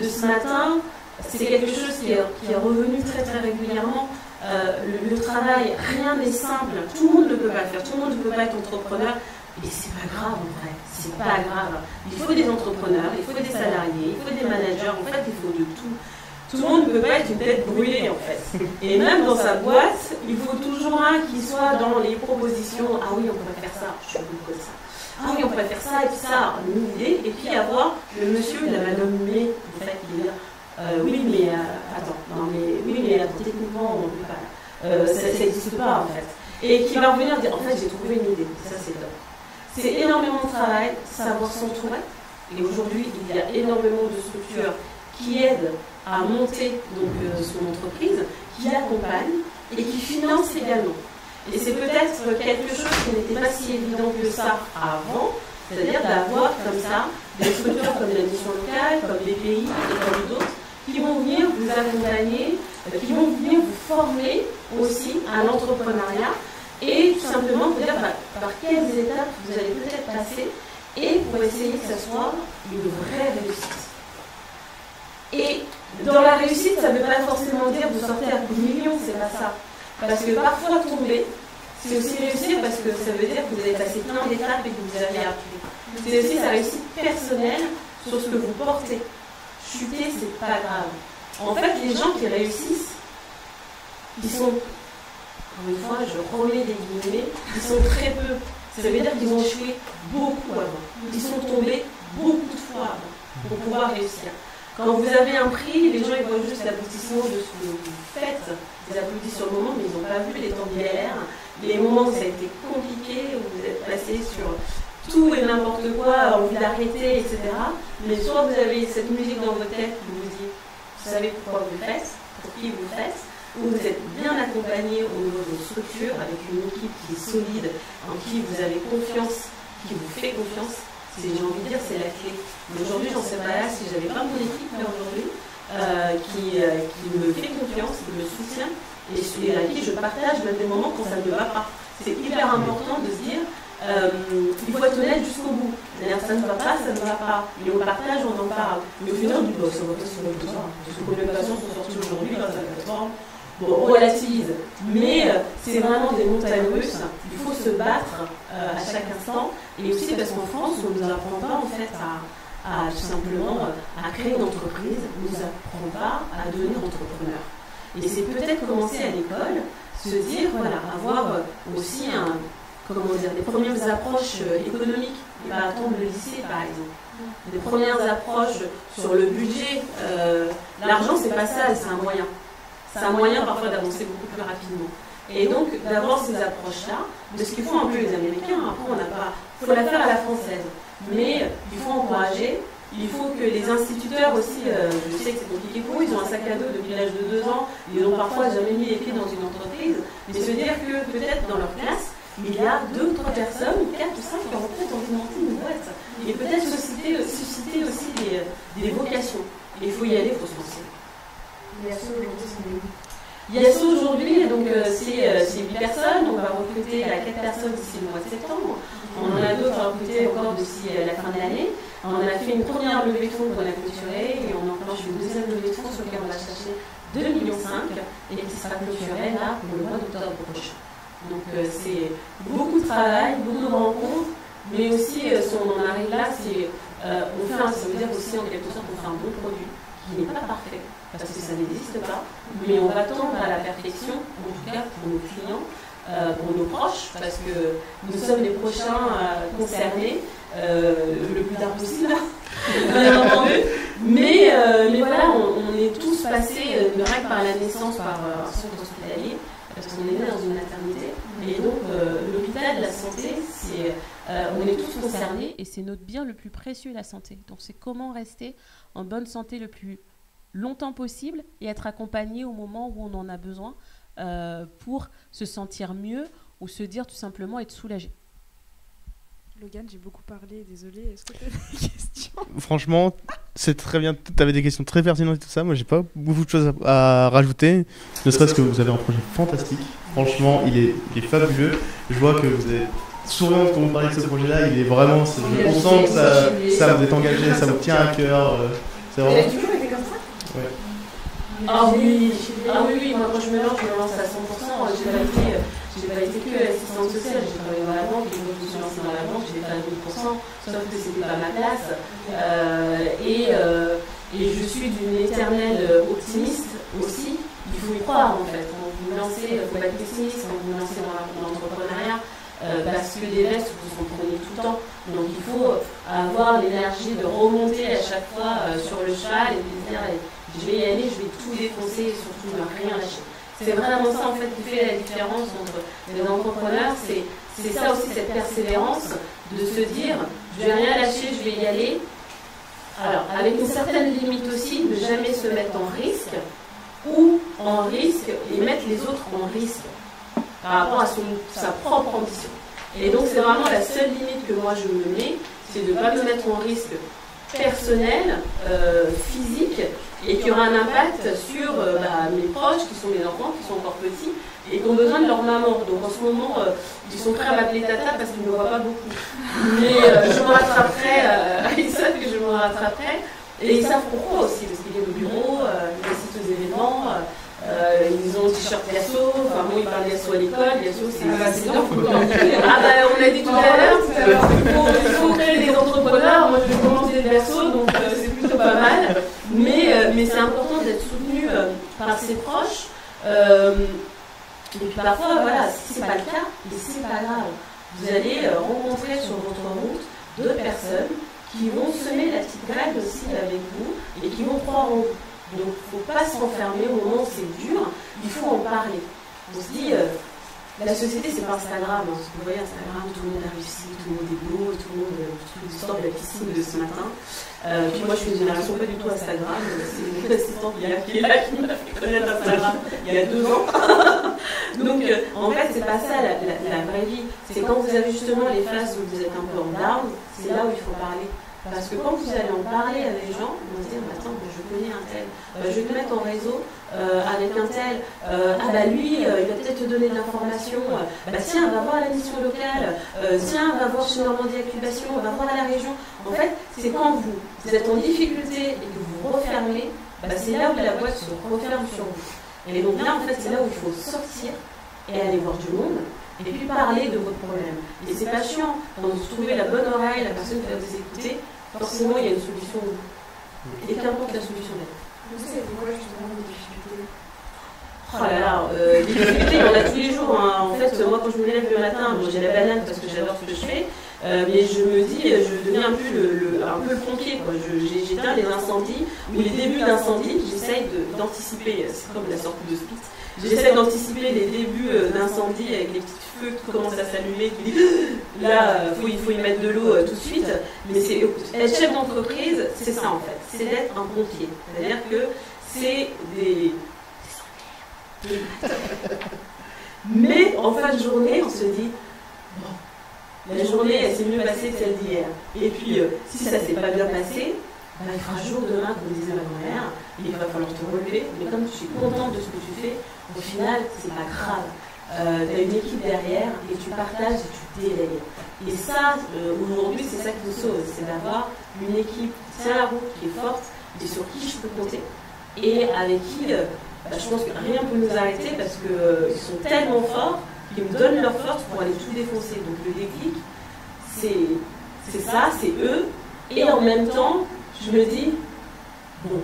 de ce matin, c'est quelque chose qui est revenu très très régulièrement. Le travail, rien n'est simple. Tout le monde ne peut pas le faire. Tout le monde ne peut pas être entrepreneur. Et c'est pas grave en vrai. C'est pas grave. Il faut des entrepreneurs, il faut des salariés, il faut des managers. En fait, il faut de tout. Tout le monde ne peut pas être une tête brûlée en fait. Et même dans sa boîte, il faut toujours un qui soit dans les propositions. Ah oui, on pourrait faire ça. Je suis beaucoup de ça. Ah oui, on pourrait faire ça et puis ça, une idée. Et puis avoir le monsieur, la madame mais en fait, il est là. Oui, mais attends, non, mais oui, mais techniquement, on ne peut pas. ça n'existe pas en fait. Et qui va revenir dire en fait j'ai trouvé une idée, ça c'est top. C'est énormément de travail, savoir s'entourer. Et aujourd'hui il y a énormément de structures qui aident à monter donc, son entreprise, qui accompagnent et qui financent également. Et c'est peut-être quelque chose qui n'était pas si évident que ça avant, c'est-à-dire d'avoir comme ça des structures comme la mission locale, comme BPI et comme d'autres, qui vont venir vous accompagner, qui vont venir vous former aussi à l'entrepreneuriat et tout simplement vous dire par quelles étapes vous allez peut-être passer et pour essayer que ça soit une vraie réussite. Et dans la réussite, ça ne veut pas forcément dire vous sortez à coups de millions, c'est pas ça. Parce que parfois tomber, c'est aussi réussir parce que ça veut dire que vous avez passé plein d'étapes et que vous avez appris. C'est aussi sa réussite personnelle sur ce que vous portez. Chuter, c'est pas grave. En fait, les gens qui réussissent, ils sont, encore une fois, je remets des guillemets, ils sont très peu. Ça veut dire qu'ils ont échoué beaucoup avant. Ils sont tombés beaucoup de fois avant pour pouvoir réussir. Quand vous avez un prix, les gens ils voient juste l'aboutissement de ce que vous faites. Ils applaudissent sur le moment, mais ils n'ont pas vu les temps de galère, les moments où ça a été compliqué, où vous êtes passé sur tout et n'importe quoi, envie d'arrêter, etc. Mais soit vous avez cette musique dans votre tête qui vous dit, vous savez pourquoi vous le faites, pour qui vous le faites, ou vous êtes bien accompagné au niveau de vos structures, avec une équipe qui est solide, en qui vous avez confiance, qui vous fait confiance. J'ai envie de dire, c'est la clé. Mais aujourd'hui, j'en sais pas là si j'avais pas mon équipe là aujourd'hui qui me fait confiance, qui me soutient et à qui je partage même des moments quand ça ne va pas. C'est hyper important de se dire, il faut être honnête jusqu'au bout. C'est-à-dire, ça ne va pas, ça ne va pas. Mais on partage, on en parle. Mais au final, on dit, ça va pas sur le besoin. Parce que les patients sont sortis aujourd'hui grâce à la plateforme. Bon, on relativise, mais c'est vraiment des montagnes russes. Il faut se battre à chaque instant. Et aussi parce qu'en France, on ne nous apprend pas en fait à tout simplement à créer une entreprise, on ne nous apprend pas à devenir entrepreneur. Et c'est peut-être commencer à l'école, se dire, voilà, avoir aussi des premières approches économiques, pas attendre le lycée par exemple. Des premières approches sur le budget. L'argent, c'est pas ça, c'est un moyen. C'est un moyen parfois d'avancer beaucoup plus rapidement. Et donc d'avoir ces approches-là, de ce qu'ils font un peu les Américains, après on n'a pas. Il faut la faire à la française. Mais il faut encourager, il faut que les instituteurs aussi, je sais que c'est compliqué pour eux, ils ont un sac à dos depuis l'âge de 2 ans, ils n'ont parfois jamais mis les pieds dans une entreprise, mais se dire que peut-être dans leur classe, il y a 2 ou 3 personnes, 4 ou 5 qui ont peut-être envie de monter une boîte. Et peut-être susciter aussi des vocations. Et il faut y aller, il faut se lancer. YASSO aujourd'hui, donc c'est 8 personnes, on va recruter 4 personnes d'ici le mois de septembre. On en a d'autres à recruter encore d'ici la fin de l'année. On a fait une première levée de fonds qu'on a clôturée et on enclenche une deuxième levée de fonds sur laquelle on va chercher 2,5 millions et qui sera clôturée là pour le mois d'octobre prochain. Donc c'est beaucoup de travail, beaucoup de rencontres, mais aussi si on en arrive là, ça veut dire aussi en quelque sorte qu'on fait un bon produit qui n'est pas parfait. Parce que ça n'existe pas, mais on va tendre à la perfection, en tout cas pour nos clients, pour nos proches, parce que nous sommes les prochains concernés le plus tard possible, bien entendu. Mais voilà, on est tous passés, ne rien que par la naissance, par un centre hospitalier, parce qu'on est né dans une maternité. Et donc, l'hôpital, la santé, on est tous concernés. Et c'est notre bien le plus précieux, la santé. Donc, c'est comment rester en bonne santé le plus longtemps possible et être accompagné au moment où on en a besoin pour se sentir mieux ou se dire tout simplement être soulagé. Logan, j'ai beaucoup parlé, désolé, est-ce que tu as des questions? Franchement, c'est très bien, tu avais des questions très pertinentes et tout ça, moi j'ai pas beaucoup de choses à rajouter, ne serait-ce que vous avez un projet fantastique, franchement il est fabuleux, je vois que vous êtes souriante quand vous parlez de ce projet-là, il est vraiment, on sent que ça vous est engagé, ça vous tient à cœur, c'est vraiment... Elle a toujours été comme ça? Ouais. Ah oui, moi quand je me lance à 100%, j'ai pas été que assistante sociale, j'ai travaillé dans la banque, et quand je me suis lancée dans la banque, j'étais pas à 1000%, sauf que c'était pas ma place. Et je suis d'une éternelle optimiste aussi, il faut y croire en fait. Quand vous vous lancez, il faut pas être pessimiste, quand vous vous lancez dans l'entrepreneuriat, parce que des vestes, vous en prenez tout le temps. Donc il faut avoir l'énergie de remonter à chaque fois sur le cheval et de se dire je vais y aller, je vais tout défoncer et surtout ne rien lâcher. C'est vraiment ça en fait qui fait la différence entre les entrepreneurs, c'est ça aussi, cette persévérance de se dire je vais rien lâcher, je vais y aller. Alors avec une certaine limite aussi, ne jamais se mettre en risque ou en risque et mettre les autres en risque par rapport à sa propre ambition. Et donc c'est vraiment la seule limite que moi je me mets, c'est de ne pas me mettre en risque personnel, physique, et qui aura un impact sur mes proches, qui sont mes enfants, qui sont encore petits, et qui ont besoin de leur maman. Donc en ce moment, ils sont prêts à m'appeler tata parce qu'ils ne me voient pas beaucoup. Mais je me rattraperai, ils savent que je me rattraperai, et ils savent pourquoi aussi, parce qu'ils viennent au bureau, ils assistent aux événements, ils ont un t-shirt Yasso, enfin moi ils parlent Yasso à l'école, Yasso c'est on a dit tout à l'heure, il faut créer des entrepreneurs, moi je vais commencer le berceau, donc c'est plutôt pas mal, mais c'est important d'être soutenu par ses proches, et puis parfois voilà, si c'est pas le cas, mais c'est pas grave, vous allez rencontrer sur votre route d'autres personnes qui vont semer la petite graine aussi avec vous et qui vont croire en vous. Donc il ne faut pas s'enfermer au moment où c'est dur, il faut en parler. On se dit, la société c'est pas Instagram, hein. Vous voyez Instagram, tout le monde a réussi, tout le monde est beau, tout le monde, toute l'histoire de la piscine de ce matin. Puis moi je suis une génération pas du tout Instagram, c'est mon assistante qui est là qui m'a fait connaître Instagram il y a 2 ans. Donc en fait c'est pas ça la vraie vie, c'est quand vous avez justement les phases où vous êtes un peu en down, c'est là où il faut parler. Parce que quand vous allez en parler à des gens, ils vont se dire attends, je connais un tel, je vais te mettre en réseau avec un tel, lui, il va peut-être te donner de l'information, tiens, va voir la mission locale, tiens, va voir chez Normandie Incubation, va voir à la région. En fait, c'est quand vous êtes en difficulté et que vous refermez, c'est là où la boîte se referme sur vous. Et donc là, en fait, c'est là où il faut sortir et aller voir du monde. Et puis parler de votre problème. Et c'est pas chiant, quand vous trouvez la bonne oreille, la personne qui va vous écouter, forcément il y a une solution. Et qu'importe la solution d'être. Vous savez quoi justement les difficultés? Oh là là, les difficultés, il y en a tous les jours. Hein. En fait, moi quand je me lève le matin, j'ai la banane parce que j'adore ce que je fais, mais je me dis, je deviens un peu le pompier. J'éteins les incendies, ou les débuts d'incendie, j'essaye d'anticiper, c'est comme la sortie de Spitz. J'essaie d'anticiper les débuts d'incendie avec les petits feux qui commencent à s'allumer, qui disent là, il faut y mettre de l'eau tout de suite. Mais être chef d'entreprise, c'est ça en fait, c'est d'être un pompier. C'est-à-dire que c'est des... Mais en fin de journée, on se dit, bon, la journée, elle s'est mieux passée que celle d'hier. Et puis, si ça s'est pas bien passé, il fera jour demain, comme disait ma grand-mère, il va falloir te relever. Mais comme tu es contente de ce que tu fais, au final, c'est pas grave. Tu as une équipe derrière et tu partages et tu délègues. Et ça, aujourd'hui, c'est ça qui nous sauve, c'est d'avoir une équipe qui tient la route, qui est forte, et sur qui je peux compter. Et avec qui, je pense que rien ne peut nous arrêter parce qu'ils sont tellement forts qu'ils me donnent leur force pour aller tout défoncer. Donc le déclic, c'est ça, c'est eux. Et en même temps, je me dis, bon,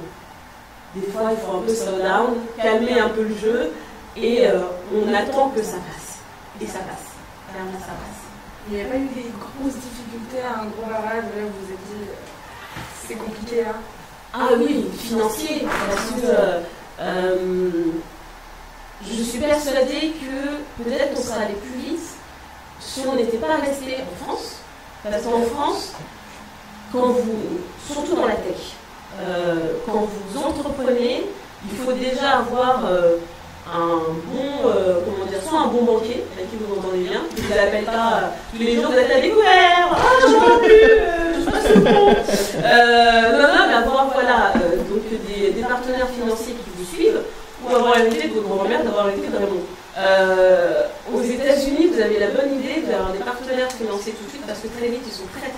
des fois il faut un peu slow down, calmer un peu le jeu, et on attend que ça passe. Et ça passe. Clairement, ça passe. Il n'y a pas eu des grosses difficultés à un gros barrage, là où vous vous êtes dit, c'est compliqué là? Ah oui, financier, parce que je suis persuadée que peut-être on serait allé plus vite si on n'était pas resté en France. Parce qu'en France, surtout dans la tech, quand vous entreprenez, il faut déjà avoir soit un bon banquier, avec qui vous entendez bien, qui ne vous appelle pas tous les jours, vous êtes à découvert, je ne peux plus, je passe le bon. Non, mais avoir donc des partenaires financiers qui vous suivent, ou avoir hérité de votre grand-mère, d'avoir hérité de Raymond. Aux États-Unis, vous avez la bonne idée d'avoir des partenaires financiers tout de suite parce que très vite, ils sont très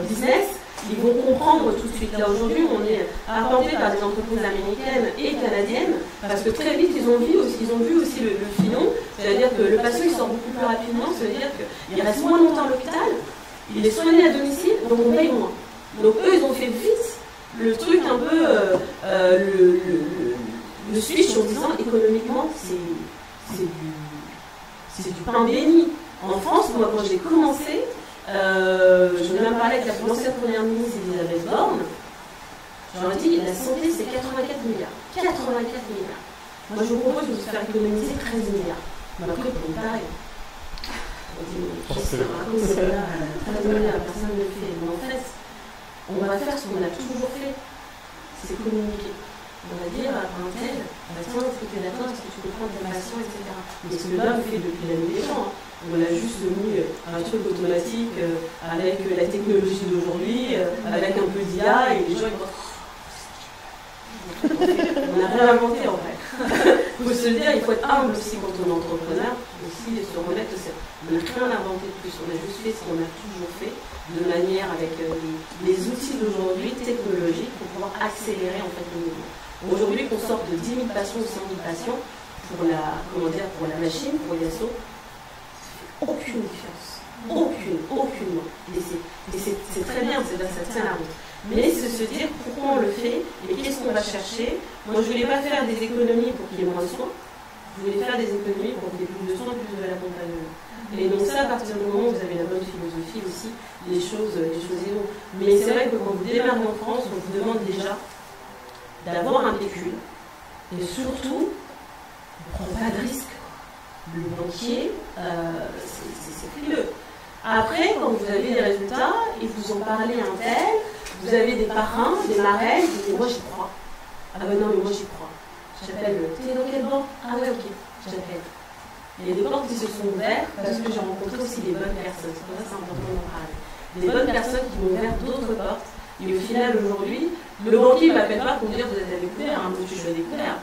business. Ils vont comprendre tout de suite. Là, aujourd'hui, on est arpenté par des entreprises américaines et canadiennes parce que très vite, ils ont vu aussi le filon. C'est-à-dire que le patient, il sort beaucoup plus rapidement. C'est-à-dire qu'il reste moins longtemps à l'hôpital, il est soigné à domicile, donc on paye moins. Donc eux, ils ont fait vite le truc un peu... le switch en disant économiquement c'est du pain béni. En France, moi quand j'ai commencé, je vais même parler avec l'ancienne première ministre Elisabeth Borne, j'aurais dit la santé c'est 84 milliards. 84 124 milliards. Moi, je vous propose de vous faire économiser 13 milliards. Mais après, pour pareil. On dit, qu'est-ce que raconte celle-là 13 milliards, personne ne le fait. Mais en fait, on va faire ce qu'on a toujours fait, c'est communiquer. On va dire à un tel, tiens, est-ce que tu es d'accord, est-ce que tu comprends tes patients, etc. Mais ce que l'homme fait depuis la nuit des temps, on a juste mis un truc automatique avec la technologie d'aujourd'hui, avec un peu d'IA, et les gens ils pensent. On n'a rien inventé en vrai. Il faut se le dire, il faut être humble aussi quand on est entrepreneur, aussi se remettre aussi. On n'a rien inventé de plus, on a juste fait ce qu'on a toujours fait, de manière avec les outils d'aujourd'hui, technologiques, pour pouvoir accélérer en fait le mouvement. Aujourd'hui, qu'on sorte de 10 000 patients ou 100 000 patients pour la machine, pour Yasso, aucune différence. Aucune. Et c'est très bien, ça tient la route. Mais c'est se dire pourquoi on le fait et qu'est-ce qu'on va chercher. Moi, je ne voulais pas faire des économies pour qu'il y ait moins de soins. Je voulais faire des économies pour qu'il y ait plus de soins, plus de l'accompagnement. Et donc ça, à partir du moment où vous avez la bonne philosophie aussi, les choses évoluent. Mais c'est vrai que quand vous démarrez en France, on vous demande déjà d'avoir un pécule. Et surtout, on ne prend pas de risque. Le banquier, c'est frileux. Après, quand vous avez des résultats, et vous en parlez à un tel, vous avez des parrains, des marraines, vous dites moi j'y crois. Ah ben non, mais moi j'y crois. J'appelle, t'es dans quelle banque? Ah ouais, ok, j'appelle. Il y a des portes qui se sont ouvertes parce que j'ai rencontré aussi des bonnes personnes. C'est pour ça que c'est important d'en parler. Des bonnes personnes qui m'ont ouvert d'autres portes. Et au final, aujourd'hui, le banquier ne m'appelle pas pour me dire vous êtes à découvert, hein, monsieur, je suis à découvert.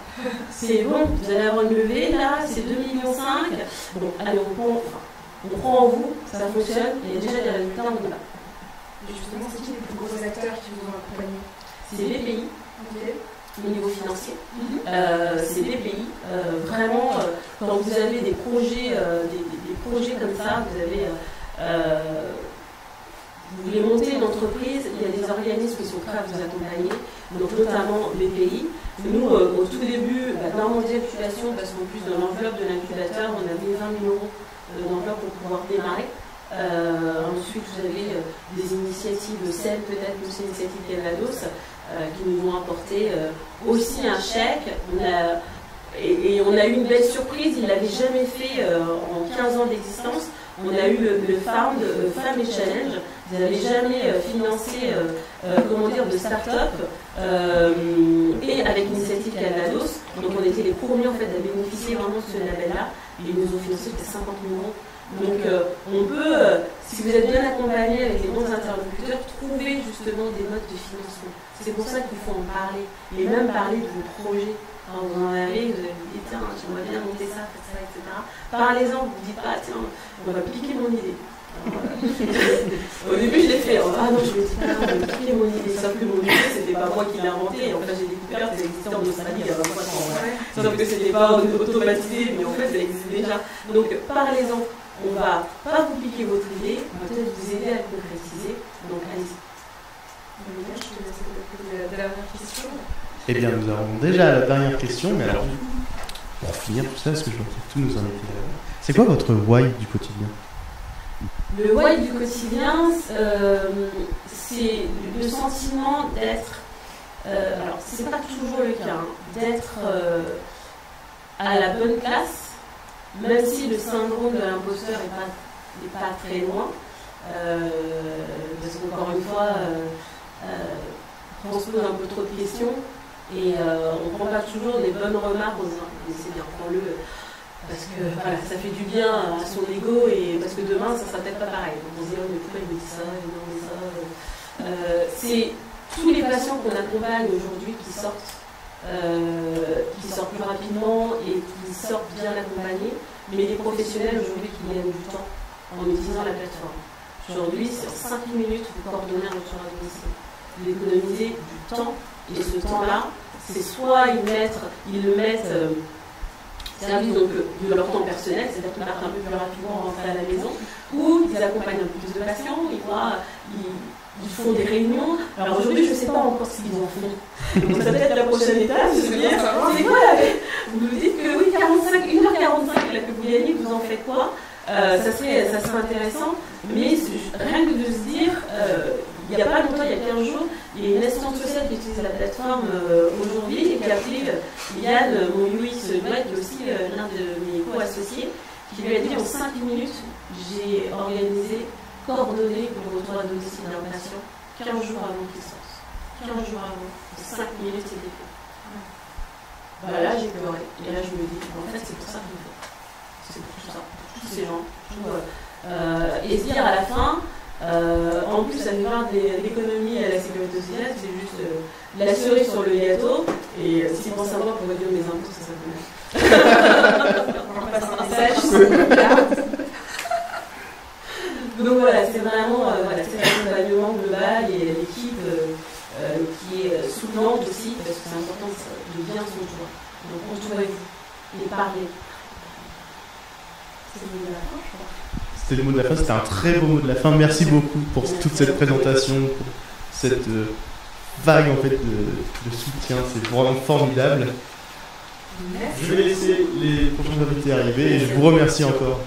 C'est bon, vous allez avoir une levée, là, c'est 2,5 millions. Bon, allez, on prend en vous, ça fonctionne, il y a déjà des résultats, on y va. Justement, c'est qui les plus gros acteurs qui vous ont accompagné? C'est les pays, au niveau financier. C'est des pays. Vraiment, quand vous avez des projets, des projets comme ça, vous avez... vous voulez monter une entreprise, il y a des organismes qui sont prêts à vous accompagner, donc notamment les pays. Nous, au tout début, Normandie Incubation, parce qu'en plus de l'enveloppe de l'incubateur, on avait 20 000 € d'enveloppe pour pouvoir démarrer. Ensuite, vous avez des initiatives, celles peut-être que c'est l'initiative Calvados, qui nous ont apporté aussi un chèque. Et on a eu une belle surprise, ils ne l'avaient jamais fait en 15 ans d'existence. On a eu le Fund Femmes et Challenge. Ils n'avaient jamais financé de start-up et avec l'initiative Calvados. Donc on était les premiers en fait, à bénéficier vraiment de ce label-là. Ils nous ont financé jusqu'à 50 000 €. Donc on peut, si vous êtes bien accompagné avec les bons interlocuteurs, trouver justement des modes de financement. C'est pour ça qu'il faut en parler. Et même parler de vos projets. Quand vous en avez, vous allez vous dire, tiens, j'aimerais bien monter ça, faire ça, etc. Parlez-en, vous ne dites pas, tiens, on va piquer mon idée. Au début, je l'ai fait. Ah non, je me dis pas, on va piquer mon idée. Sauf que mon idée, c'était pas moi qui l'ai inventé. En fait, j'ai découvert que ça existait en Australie il y a 23 ans. Sauf que c'était pas automatisé, mais en fait, ça existait déjà. Donc, parlez-en. On va pas vous piquer votre idée, on va peut-être vous aider à le concrétiser. Donc, allez-y. Je te laisse la dernière question. Eh bien, nous avons déjà la dernière question, mais alors, pour finir tout ça, parce que je vois que tout nous en était là. C'est quoi votre why du quotidien? Le why du quotidien, c'est le sentiment d'être, alors c'est pas toujours le cas, hein, d'être à la bonne place, même si le syndrome de l'imposteur n'est pas très loin, parce qu'encore une fois, on se pose un peu trop de questions. Et on ne prend pas toujours des bonnes remarques en disant c'est bien, prends-le parce que voilà, ça fait du bien à son ego et parce que demain ça sera peut-être pas pareil. Donc on se dit oh, mais pourquoi il me dit ça, et non, mais ça. C'est tous les patients qu'on accompagne aujourd'hui qui sortent plus rapidement et qui sortent bien accompagnés, mais les professionnels aujourd'hui qui gagnent du temps en utilisant la plateforme. Aujourd'hui, c'est en 5 minutes vous coordonnez un retour à domicile. Vous économisez du temps. Et ce temps-là, c'est soit ils le mettent service de leur temps personnel, c'est-à-dire qu'ils partent un peu plus rapidement rentrer à la maison, ou ils accompagnent un peu plus de patients, ils font des réunions. Alors aujourd'hui, je ne sais pas encore ce qu'ils en font. Donc ça peut être la prochaine étape, de se dire, c'est quoi là? Vous nous dites que oui, 1h45 là, que vous gagnez, vous en faites quoi? Ça serait intéressant, mais rien que de se dire, il n'y a pas longtemps, il y a 15 jours, il y a une assistante sociale qui utilise la plateforme aujourd'hui et qui appelé Yann, mon UX Noël, qui est aussi l'un de mes co-associés, qui lui a dit en 5 minutes, j'ai organisé, coordonné pour le retour à domicile d'un patient 15 jours avant qu'il sorte. 15 jours avant, en 5 minutes, c'était fait. Bah là, j'ai pleuré. Et là, je me dis, en fait, c'est pour ça qu'on fait. C'est pour tout ça, pour tous ces gens. Et se dire à la fin, en plus, ça fait voir d'économie à la sécurité sociale, c'est juste la cerise sur le gâteau. Et si on pense savoir pour réduire mes impôts, ça serait bien. On passe un message. Donc voilà, c'est vraiment c'est l'accompagnement global et l'équipe qui est soutenante aussi, parce que c'est important de bien s'entourer. Donc entourez-vous et parlez. C'est le mot de la fin, je crois. C'était le mot de la fin, c'était un très beau mot de la fin. Merci beaucoup pour toute cette présentation, pour cette vague en fait de soutien, c'est vraiment formidable. Merci. Je vais laisser les prochains invités arriver et je vous remercie encore.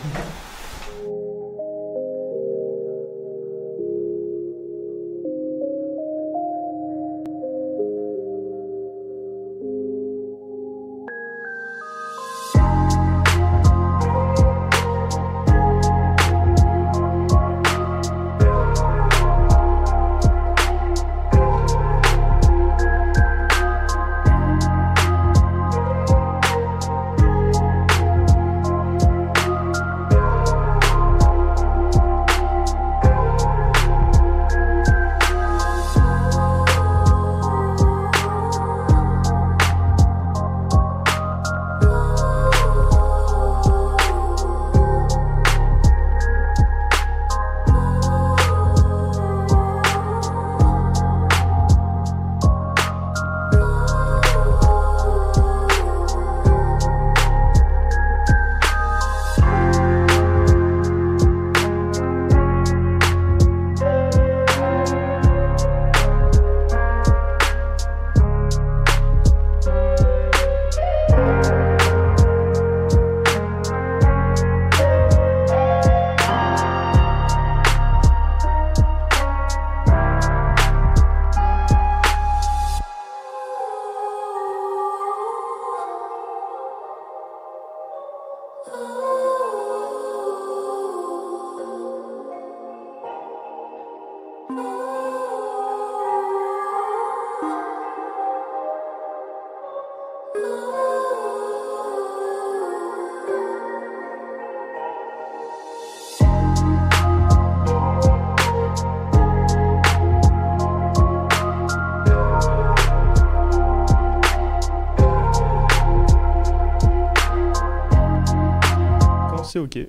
Ok.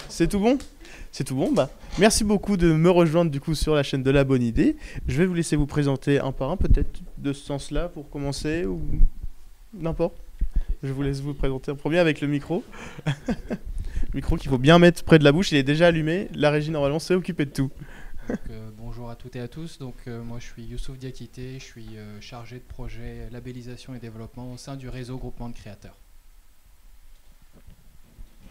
C'est tout bon ? C'est tout bon, bah merci beaucoup de me rejoindre du coup sur la chaîne de La Bonne Idée. Je vais vous laisser vous présenter un par un, peut-être de ce sens-là pour commencer ou n'importe. Je vous laisse vous présenter en premier avec le micro. Le micro qu'il faut bien mettre près de la bouche, il est déjà allumé. La régie normalement s'est occupée de tout. Donc, bonjour à toutes et à tous. Donc moi je suis Youssouf Diakité, je suis chargé de projet labellisation et développement au sein du réseau Groupement de Créateurs.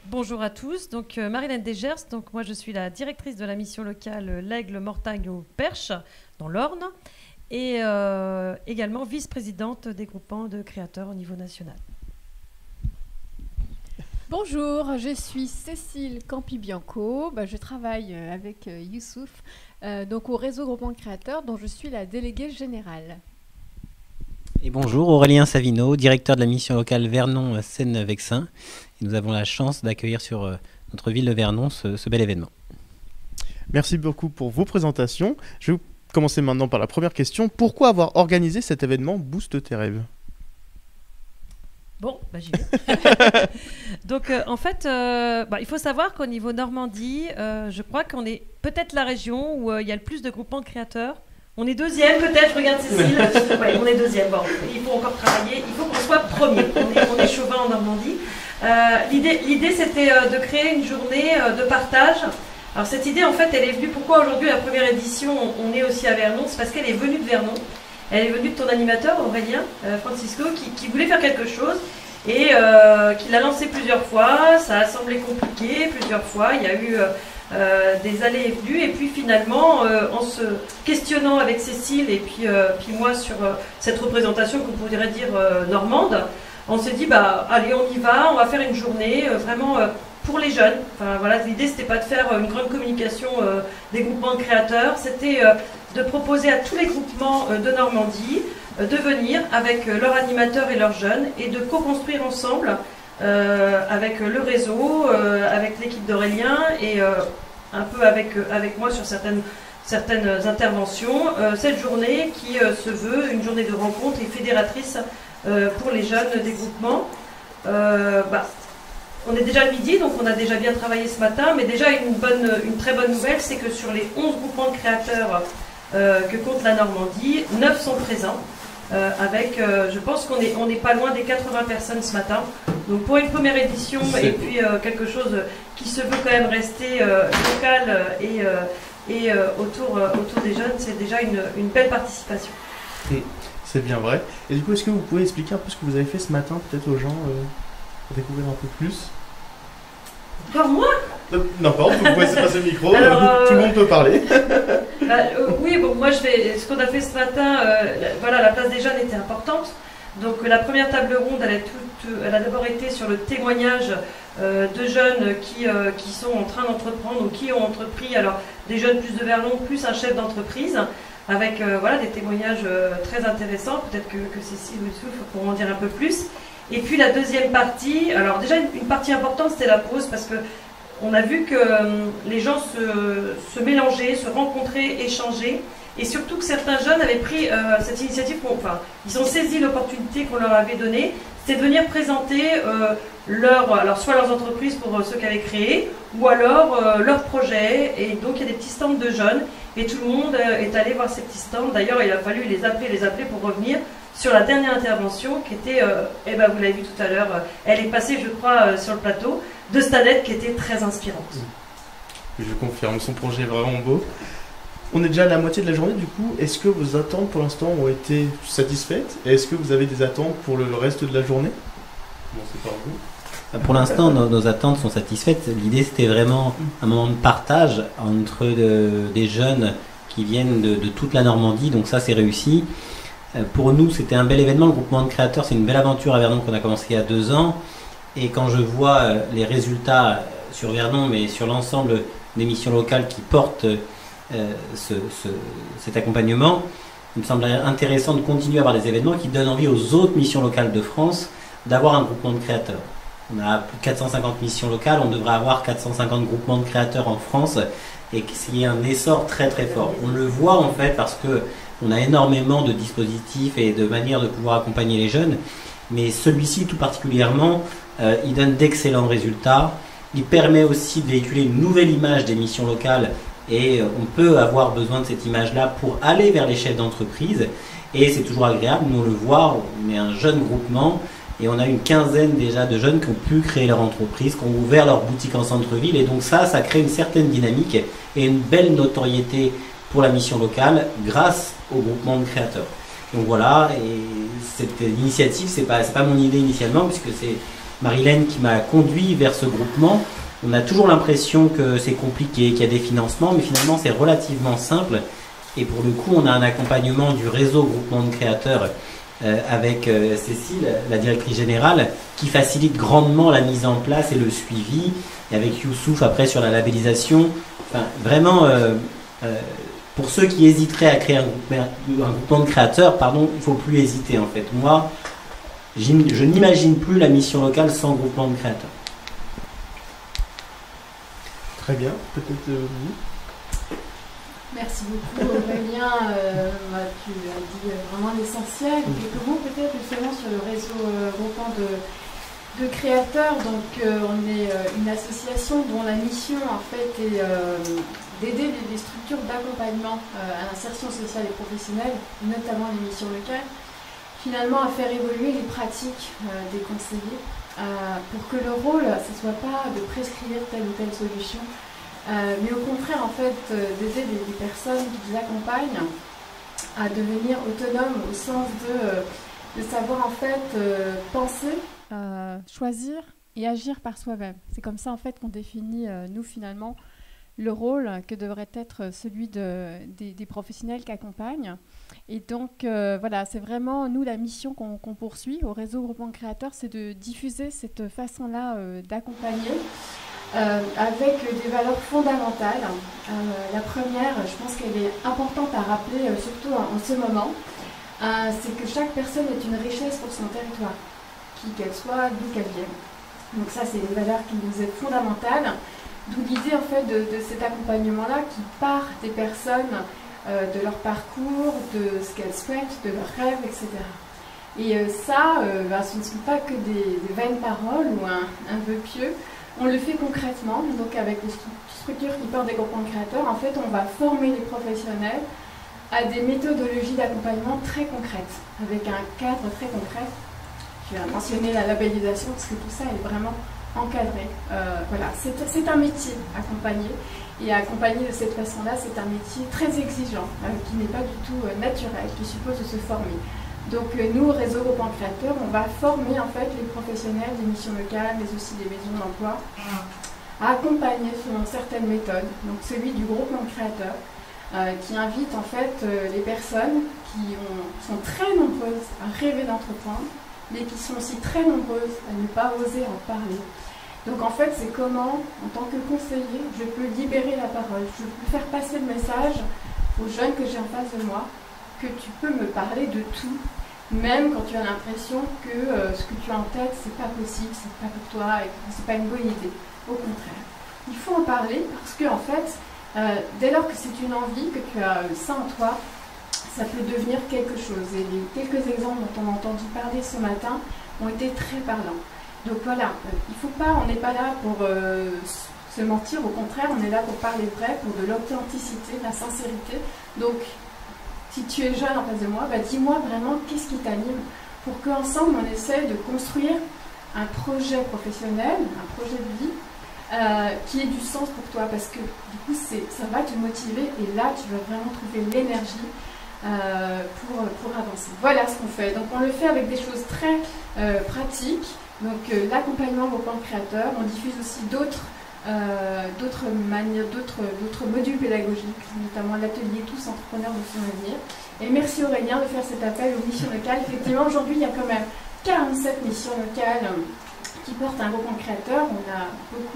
Bonjour à tous, donc Marilène Desgers, donc moi je suis la directrice de la mission locale l'Aigle Mortagne au Perche dans l'Orne et également vice-présidente des groupements de créateurs au niveau national. Bonjour, je suis Cécile Campi-Bianco, je travaille avec Youssouf donc au réseau groupement de créateurs dont je suis la déléguée générale. Et bonjour, Aurélien Savino, directeur de la mission locale Vernon-Seine-Vexin. Et nous avons la chance d'accueillir sur notre ville de Vernon ce bel événement. Merci beaucoup pour vos présentations. Je vais commencer maintenant par la première question. Pourquoi avoir organisé cet événement Booste tes rêves ? Bon, j'y vais. Donc, en fait, il faut savoir qu'au niveau Normandie, je crois qu'on est peut-être la région où il y a le plus de groupements de créateurs. On est deuxième peut-être, je regarde Cécile. Ouais, on est deuxième. Bon, il faut encore travailler. Il faut qu'on soit premier. On est chauvin en Normandie. L'idée, c'était de créer une journée de partage. Alors cette idée, en fait, elle est venue. Pourquoi aujourd'hui, la première édition, on est aussi à Vernon ? C'est parce qu'elle est venue de Vernon. Elle est venue de ton animateur, Aurélien Francisco, qui voulait faire quelque chose et qui l'a lancé plusieurs fois. Ça a semblé compliqué plusieurs fois. Il y a eu des allées et venues. Et puis finalement, en se questionnant avec Cécile et puis moi sur cette représentation qu'on pourrait dire normande, on s'est dit, bah allez, on y va, on va faire une journée vraiment pour les jeunes. Enfin, voilà, l'idée, c'était pas de faire une grande communication des groupements de créateurs, c'était de proposer à tous les groupements de Normandie de venir avec leurs animateurs et leurs jeunes et de co-construire ensemble avec le réseau, avec l'équipe d'Aurélien et un peu avec moi sur certaines interventions, cette journée qui se veut une journée de rencontre et fédératrice pour les jeunes des groupements. On est déjà le midi, donc on a déjà bien travaillé ce matin, mais déjà une très bonne nouvelle, c'est que sur les 11 groupements de créateurs que compte la Normandie, 9 sont présents. Je pense qu'on n'est pas loin des 80 personnes ce matin. Donc pour une première édition et puis quelque chose qui se veut quand même rester local et autour des jeunes, c'est déjà une belle participation. C'est bien vrai. Et du coup, est-ce que vous pouvez expliquer un peu ce que vous avez fait ce matin, peut-être aux gens, pour découvrir un peu plus? Encore moi? N'importe, vous pouvez passer le micro, tout le monde peut parler. Oui, bon, moi ce qu'on a fait ce matin, voilà, la place des jeunes était importante. Donc la première table ronde, elle a d'abord été sur le témoignage de jeunes qui sont en train d'entreprendre ou qui ont entrepris, alors des jeunes plus de Vernon, plus un chef d'entreprise, avec voilà, des témoignages très intéressants. Peut-être que Cécile ou Youssouf pourront en dire un peu plus. Et puis la deuxième partie, alors déjà une partie importante, c'était la pause, parce que on a vu que les gens se mélangeaient, se rencontraient, échangeaient, et surtout que certains jeunes avaient pris cette initiative, ils ont saisi l'opportunité qu'on leur avait donnée, c'était de venir présenter alors soit leurs entreprises pour ceux qui avaient créé, ou alors leurs projets, et donc il y a des petits stands de jeunes, et tout le monde est allé voir ces petits stands. D'ailleurs, il a fallu les appeler pour revenir sur la dernière intervention qui était, vous l'avez vu tout à l'heure, elle est passée, je crois, sur le plateau, de Stanette, qui était très inspirante. Je confirme, son projet est vraiment beau. On est déjà à la moitié de la journée, du coup, est-ce que vos attentes pour l'instant ont été satisfaites? Et est-ce que vous avez des attentes pour le reste de la journée? Bon, c'est par vous. Pour l'instant, nos attentes sont satisfaites. L'idée, c'était vraiment un moment de partage entre des jeunes qui viennent de toute la Normandie, donc ça, c'est réussi. Pour nous, c'était un bel événement. Le groupement de créateurs, c'est une belle aventure à Vernon qu'on a commencé il y a 2 ans. Et quand je vois les résultats sur Vernon, mais sur l'ensemble des missions locales qui portent cet accompagnement, il me semble intéressant de continuer à avoir des événements qui donnent envie aux autres missions locales de France d'avoir un groupement de créateurs. On a plus de 450 missions locales, on devrait avoir 450 groupements de créateurs en France, et qu'il y ait un essor très très fort. On le voit en fait parce que on a énormément de dispositifs et de manières de pouvoir accompagner les jeunes, mais celui-ci tout particulièrement, il donne d'excellents résultats. Il permet aussi de véhiculer une nouvelle image des missions locales, et on peut avoir besoin de cette image-là pour aller vers les chefs d'entreprise, et c'est toujours agréable. Nous on le voit, on est un jeune groupement, et on a une quinzaine déjà de jeunes qui ont pu créer leur entreprise, qui ont ouvert leur boutique en centre-ville, et donc ça crée une certaine dynamique et une belle notoriété pour la mission locale grâce au groupement de créateurs. Donc voilà, et cette initiative, c'est pas mon idée initialement, puisque c'est Marilène qui m'a conduit vers ce groupement. On a toujours l'impression que c'est compliqué, qu'il y a des financements, mais finalement c'est relativement simple. Et pour le coup, on a un accompagnement du réseau groupement de créateurs avec Cécile, la directrice générale, qui facilite grandement la mise en place et le suivi, et avec Youssouf après sur la labellisation. Enfin, vraiment, pour ceux qui hésiteraient à créer un groupement de créateurs, il ne faut plus hésiter en fait. Moi, je n'imagine plus la mission locale sans groupement de créateurs. Très bien, peut-être vous. Merci beaucoup Aurélien, tu as dit vraiment l'essentiel. Quelques mots peut-être justement sur le réseau groupement de créateurs. Donc on est une association dont la mission en fait est d'aider les structures d'accompagnement à l'insertion sociale et professionnelle, notamment les missions locales, finalement à faire évoluer les pratiques des conseillers pour que le rôle, ce ne soit pas de prescrire telle ou telle solution, mais au contraire en fait d'aider les personnes qui les accompagnent à devenir autonomes au sens de savoir en fait penser, choisir et agir par soi-même. C'est comme ça en fait qu'on définit nous finalement le rôle que devrait être celui des professionnels qui accompagnent. Et donc, voilà, c'est vraiment, nous, la mission qu'on poursuit au réseau Groupement de Créateurs, c'est de diffuser cette façon-là d'accompagner avec des valeurs fondamentales. La première, je pense qu'elle est importante à rappeler, surtout en ce moment, c'est que chaque personne est une richesse pour son territoire, qui qu'elle soit, d'où qu'elle vienne. Donc ça, c'est une valeur qui nous est fondamentale, d'où l'idée en fait de cet accompagnement-là qui part des personnes, de leur parcours, de ce qu'elles souhaitent, de leurs rêves, etc. Et ça, ce ne sont pas que des vaines paroles ou un vœu pieux, on le fait concrètement, donc avec les structures qui portent des groupements de créateurs, en fait on va former les professionnels à des méthodologies d'accompagnement très concrètes, avec un cadre très concret. Je vais mentionner la labellisation parce que tout ça est vraiment encadré. Voilà, c'est un métier accompagné. Et accompagner de cette façon-là, c'est un métier très exigeant, qui n'est pas du tout naturel, qui suppose de se former. Donc nous, au réseau Groupement Créateurs, on va former en fait les professionnels des missions locales, mais aussi des maisons d'emploi, à accompagner selon certaines méthodes. Donc celui du groupement de créateurs, qui invite en fait les personnes qui sont très nombreuses à rêver d'entreprendre, mais qui sont aussi très nombreuses à ne pas oser en parler. Donc en fait, c'est comment, en tant que conseiller, je peux libérer la parole, je peux faire passer le message aux jeunes que j'ai en face de moi, que tu peux me parler de tout, même quand tu as l'impression que ce que tu as en tête, c'est pas possible, c'est pas pour toi, et que c'est pas une bonne idée. Au contraire, il faut en parler parce que en fait, dès lors que c'est une envie, que tu as ça en toi, ça peut devenir quelque chose. Et les quelques exemples dont on a entendu parler ce matin ont été très parlants. Donc voilà, il faut pas, on n'est pas là pour se mentir, au contraire, on est là pour parler vrai, pour de l'authenticité, de la sincérité. Donc, si tu es jeune en face de moi, dis-moi vraiment qu'est-ce qui t'anime pour qu'ensemble on essaie de construire un projet professionnel, un projet de vie qui ait du sens pour toi, parce que du coup ça va te motiver et là tu vas vraiment trouver l'énergie pour avancer. Voilà ce qu'on fait. Donc on le fait avec des choses très pratiques. Donc l'accompagnement au plan créateur, on diffuse aussi d'autres modules pédagogiques, notamment l'atelier Tous entrepreneurs de son avenir. Et merci Aurélien de faire cet appel aux missions locales. Effectivement, aujourd'hui, il y a quand même 47 missions locales qui portent un groupement créateur.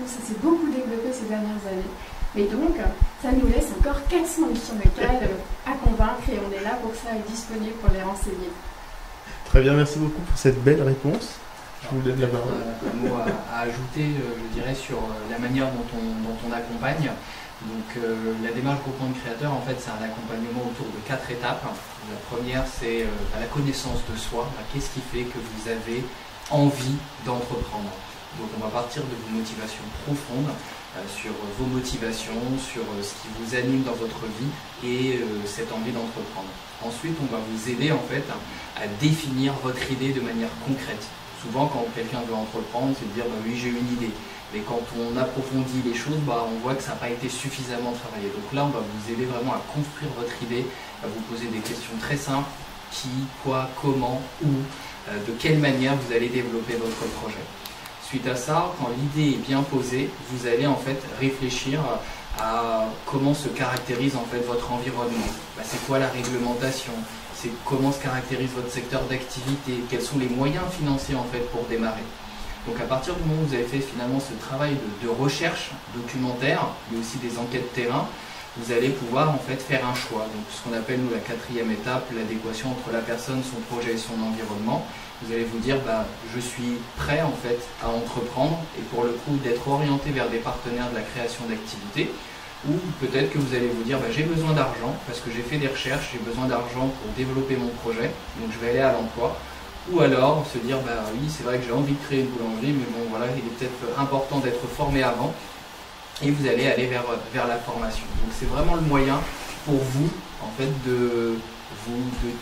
Ça s'est beaucoup développé ces dernières années. Et donc, ça nous laisse encore 400 missions locales à convaincre et on est là pour ça et disponible pour les renseigner. Très bien, merci beaucoup pour cette belle réponse. Je vous donne la parole. Un mot à ajouter, je dirais, sur la manière dont on accompagne. Donc la démarche groupement de créateurs, en fait, c'est un accompagnement autour de 4 étapes. La première, c'est la connaissance de soi. Qu'est-ce qui fait que vous avez envie d'entreprendre? Donc on va partir de vos motivations profondes, sur vos motivations, sur ce qui vous anime dans votre vie et cette envie d'entreprendre. Ensuite, on va vous aider en fait à définir votre idée de manière concrète. Souvent, quand quelqu'un veut entreprendre, c'est de dire oui, j'ai une idée. Mais quand on approfondit les choses, on voit que ça n'a pas été suffisamment travaillé. Donc là, on va vous aider vraiment à construire votre idée, à vous poser des questions très simples. Qui, quoi, comment, où, de quelle manière vous allez développer votre projet. Suite à ça, quand l'idée est bien posée, vous allez en fait réfléchir à comment se caractérise en fait votre environnement. C'est quoi la réglementation? C'est comment se caractérise votre secteur d'activité? Quels sont les moyens financiers en fait pour démarrer? Donc à partir du moment où vous avez fait finalement ce travail de recherche documentaire, mais aussi des enquêtes terrain, vous allez pouvoir en fait faire un choix. Donc ce qu'on appelle nous la 4e étape, l'adéquation entre la personne, son projet et son environnement. Vous allez vous dire je suis prêt en fait à entreprendre et pour le coup d'être orienté vers des partenaires de la création d'activités. Ou peut-être que vous allez vous dire j'ai besoin d'argent parce que j'ai fait des recherches, j'ai besoin d'argent pour développer mon projet, donc je vais aller à l'emploi. Ou alors se dire oui, c'est vrai que j'ai envie de créer une boulangerie, mais bon voilà, il est peut-être important d'être formé avant. Et vous allez aller vers la formation. Donc c'est vraiment le moyen pour vous en fait de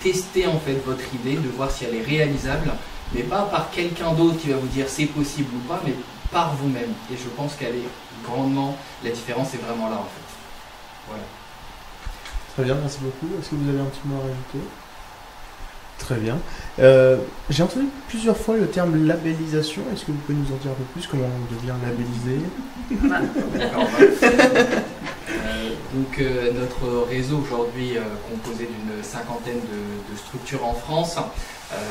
tester en fait votre idée, de voir si elle est réalisable, mais pas par quelqu'un d'autre qui va vous dire c'est possible ou pas, mais par vous-même. Et je pense qu'elle est grandement, la différence est vraiment là en fait. Voilà. Très bien, merci beaucoup. Est-ce que vous avez un petit mot à rajouter? Très bien. J'ai entendu plusieurs fois le terme labellisation. Est-ce que vous pouvez nous en dire un peu plus? Comment on devient labellisé? D'accord. Donc notre réseau aujourd'hui, composé d'une cinquantaine de structures en France,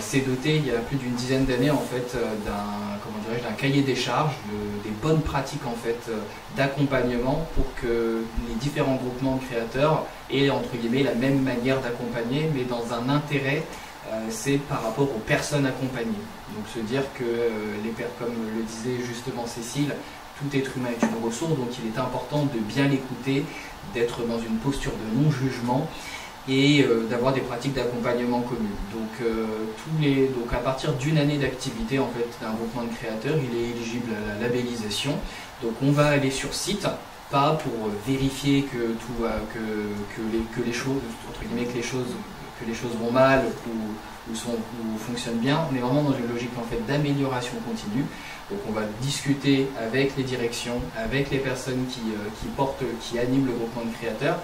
s'est doté il y a plus d'une dizaine d'années en fait d'un cahier des charges, des bonnes pratiques en fait d'accompagnement pour que les différents groupements de créateurs aient entre guillemets la même manière d'accompagner, mais dans un intérêt, c'est par rapport aux personnes accompagnées. Donc se dire que comme le disait justement Cécile, tout être humain est une ressource, donc il est important de bien l'écouter, d'être dans une posture de non-jugement et d'avoir des pratiques d'accompagnement communes. Donc à partir d'une année d'activité en fait, d'un groupement de créateurs, il est éligible à la labellisation. Donc on va aller sur site, pas pour vérifier que les choses, entre guillemets, que les choses vont mal ou fonctionnent bien. On est vraiment dans une logique en fait d'amélioration continue. Donc on va discuter avec les directions, avec les personnes qui animent le groupement de créateurs.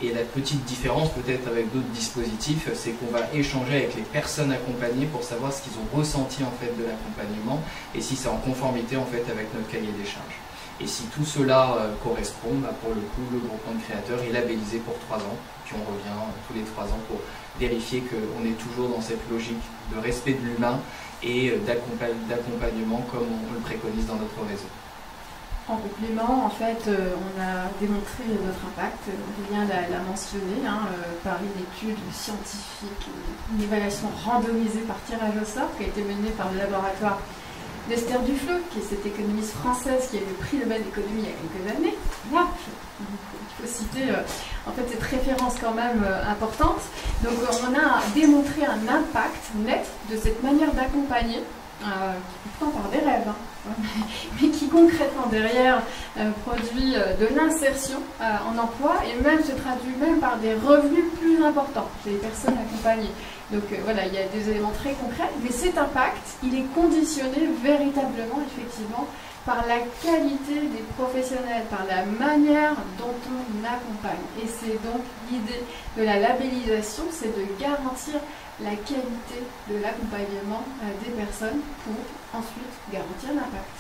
Et la petite différence peut-être avec d'autres dispositifs, c'est qu'on va échanger avec les personnes accompagnées pour savoir ce qu'ils ont ressenti en fait de l'accompagnement et si c'est en conformité en fait avec notre cahier des charges. Et si tout cela correspond, pour le coup, le groupement de créateurs est labellisé pour 3 ans. Puis on revient tous les 3 ans pour vérifier qu'on est toujours dans cette logique de respect de l'humain et d'accompagnement comme on le préconise dans notre réseau. En complément, en fait, on a démontré notre impact, on vient de la mentionner, par une étude scientifique, une évaluation randomisée par tirage au sort qui a été menée par le laboratoire d'Esther Duflot, qui est cette économiste française qui a eu le prix Nobel d'économie il y a quelques années. Là, il faut citer en fait cette référence quand même importante. Donc on a démontré un impact net de cette manière d'accompagner, qui pourtant par des rêves, mais qui concrètement derrière produit de l'insertion en emploi et même se traduit même par des revenus plus importants chez les personnes accompagnées. Donc voilà, il y a des éléments très concrets, mais cet impact, il est conditionné véritablement, effectivement, par la qualité des professionnels, par la manière dont on accompagne. Et c'est donc l'idée de la labellisation, c'est de garantir la qualité de l'accompagnement des personnes pour ensuite garantir l'impact.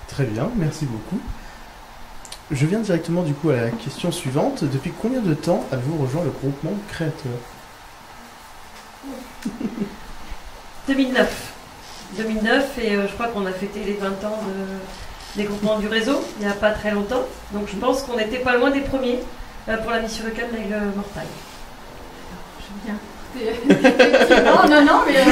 Très bien, merci beaucoup. Je viens directement du coup à la question suivante. Depuis combien de temps avez-vous rejoint le groupement créateur? 2009 et je crois qu'on a fêté les 20 ans des groupements du réseau il n'y a pas très longtemps. Donc je pense qu'on n'était pas loin des premiers pour la mission locale d'Aigle Mortagne. Je viens. Non, mais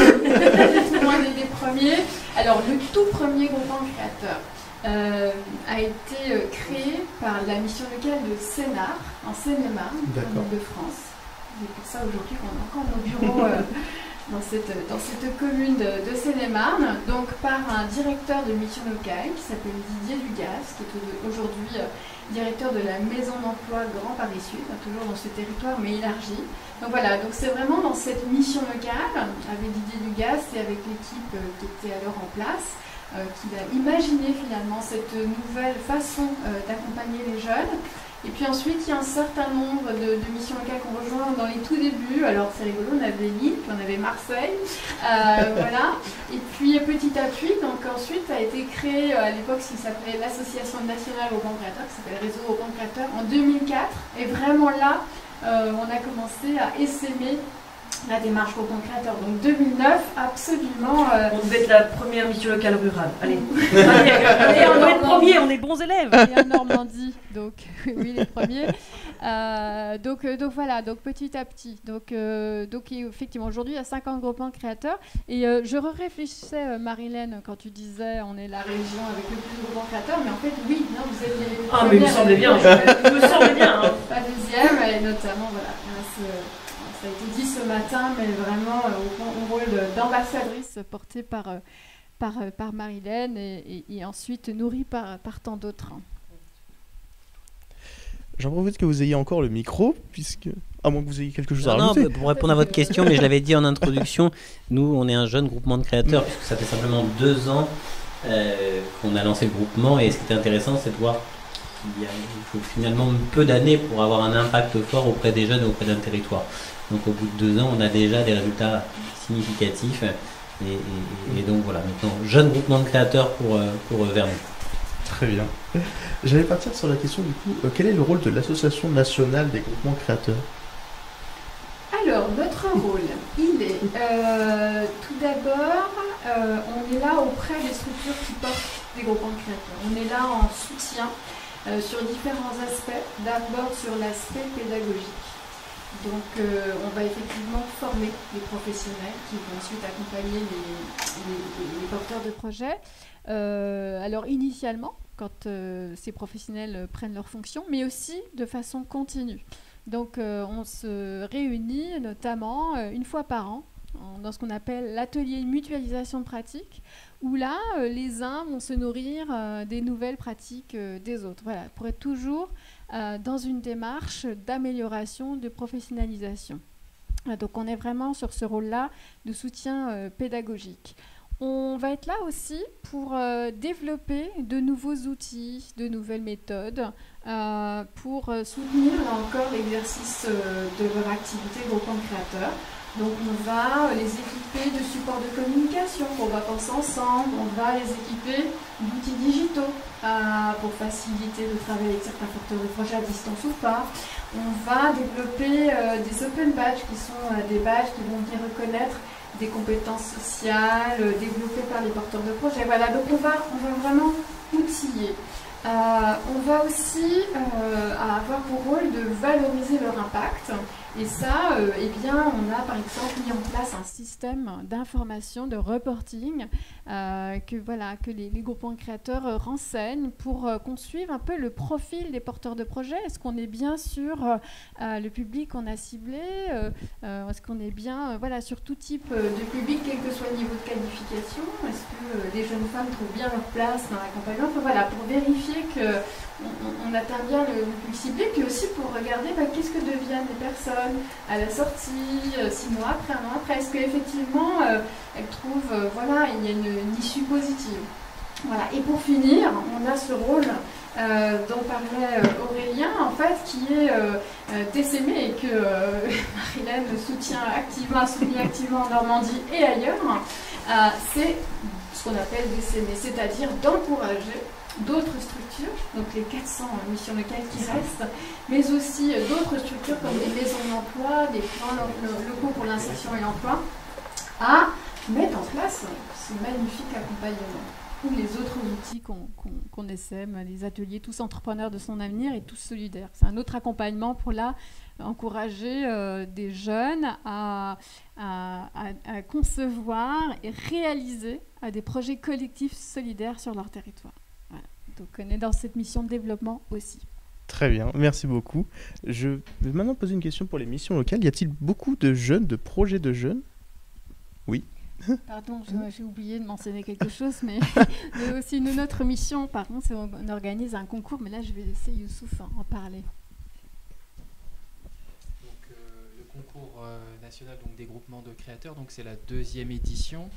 tout loin des premiers. Alors le tout premier groupement créateur a été créé par la mission locale de Sénart, en Seine-et-Marne, en Île-de-France. C'est pour ça aujourd'hui qu'on a encore nos bureaux dans cette commune de Seine-et-Marne, donc par un directeur de mission locale qui s'appelle Didier Dugas, qui est aujourd'hui directeur de la Maison d'Emploi Grand Paris Sud, toujours dans ce territoire mais élargi. Donc voilà, donc c'est vraiment dans cette mission locale, avec Didier Dugas et avec l'équipe qui était alors en place, qu'il a imaginé finalement cette nouvelle façon d'accompagner les jeunes. Et puis ensuite, il y a un certain nombre de missions locales qu'on rejoint dans les tout débuts. Alors c'est rigolo, on avait Lille, puis on avait Marseille, voilà. Et puis petit à petit, donc ensuite a été créé à l'époque ce qui s'appelait l'Association nationale aux banques créateurs, qui s'appelle Réseau aux banques créateurs, en 2004. Et vraiment là, on a commencé à essaimer la démarche au banque créateur. Donc 2009, absolument. On devait être la première mission locale rurale. Allez, allez, on doit être premier, on est bons élèves. Et en Normandie, donc oui, les premiers. Donc voilà, donc petit à petit. Donc effectivement, aujourd'hui, il y a 50 groupements de créateurs. Et je réfléchissais, Marilène, quand tu disais on est la région avec le plus de groupements créateurs, mais en fait, oui, non, vous êtes les premiers. Ah, mais il me semblait bien. Il me semblait bien. La deuxième, et notamment, voilà, ça a été dit ce matin, mais vraiment au rôle d'ambassadrice porté par Marilène et ensuite nourrie par tant d'autres. J'en profite que vous ayez encore le micro, puisque à moins que vous ayez quelque chose à rajouter. Non, pour répondre à votre question, mais je l'avais dit en introduction, nous on est un jeune groupement de créateurs, puisque ça fait simplement 2 ans qu'on a lancé le groupement, et ce qui était intéressant, c'est de voir il faut finalement peu d'années pour avoir un impact fort auprès des jeunes et auprès d'un territoire. Donc au bout de 2 ans, on a déjà des résultats significatifs. Et donc voilà, maintenant, jeune groupement de créateurs pour Vernon. Très bien. J'allais partir sur la question du coup, quel est le rôle de l'Association nationale des groupements créateurs? Alors, notre rôle, il est tout d'abord, on est là auprès des structures qui portent des groupements de créateurs. On est là en soutien sur différents aspects, d'abord sur l'aspect pédagogique. Donc, on va effectivement former les professionnels qui vont ensuite accompagner les porteurs de projets. Alors, initialement, quand ces professionnels prennent leurs fonctions, mais aussi de façon continue. Donc, on se réunit notamment une fois par an dans ce qu'on appelle l'atelier mutualisation de pratiques, où là, les uns vont se nourrir des nouvelles pratiques des autres. Voilà, pour être toujours dans une démarche d'amélioration, de professionnalisation. Donc, on est vraiment sur ce rôle-là de soutien pédagogique. On va être là aussi pour développer de nouveaux outils, de nouvelles méthodes, pour soutenir là encore l'exercice de leur activité groupement de créateurs. Donc on va les équiper de supports de communication, on va penser ensemble, on va les équiper d'outils digitaux pour faciliter le travail avec certains porteurs de projets à distance ou pas. On va développer des open badges qui sont des badges qui vont venir reconnaître des compétences sociales développées par les porteurs de projets. Voilà, donc on va vraiment outiller. On va aussi avoir pour rôle de valoriser leur impact. Et ça, eh bien, on a par exemple mis en place un système d'information, de reporting que les groupements de créateurs renseignent pour qu'on suive un peu le profil des porteurs de projets. Est-ce qu'on est bien sur le public qu'on a ciblé? Est-ce qu'on est bien sur tout type de public, quel que soit le niveau de qualification? Est-ce que les jeunes femmes trouvent bien leur place dans l'accompagnement? Enfin, voilà, pour vérifier qu'on atteint bien le public ciblé, puis aussi pour regarder qu'est-ce que deviennent les personnes à la sortie, 6 mois après, 1 an après. Est-ce qu'effectivement, elles trouvent, il y a une issue positive. Voilà. Et pour finir, on a ce rôle dont parlait Aurélien, en fait, qui est d'essaimer et que Marilène soutient activement en Normandie et ailleurs. C'est ce qu'on appelle d'essaimer, c'est-à-dire d'encourager d'autres structures, donc les 400 missions locales qui restent, mais aussi d'autres structures comme les maisons d'emploi, des plans locaux pour l'insertion et l'emploi, à mettre en place ce magnifique accompagnement. Ou les autres outils qu'on essaime, les ateliers Tous entrepreneurs de son avenir et Tous solidaires. C'est un autre accompagnement pour là encourager des jeunes à concevoir et réaliser des projets collectifs solidaires sur leur territoire. Voilà. Donc on est dans cette mission de développement aussi. Très bien, merci beaucoup. Je vais maintenant poser une question pour les missions locales. Y a-t-il beaucoup de jeunes, de projets de jeunes? Oui. Pardon, j'ai oublié de mentionner quelque chose, mais aussi une autre mission, par contre, c'est qu'on organise un concours, mais là je vais laisser Youssouf en parler. Donc, le concours national des groupements de créateurs, donc c'est la 2e édition.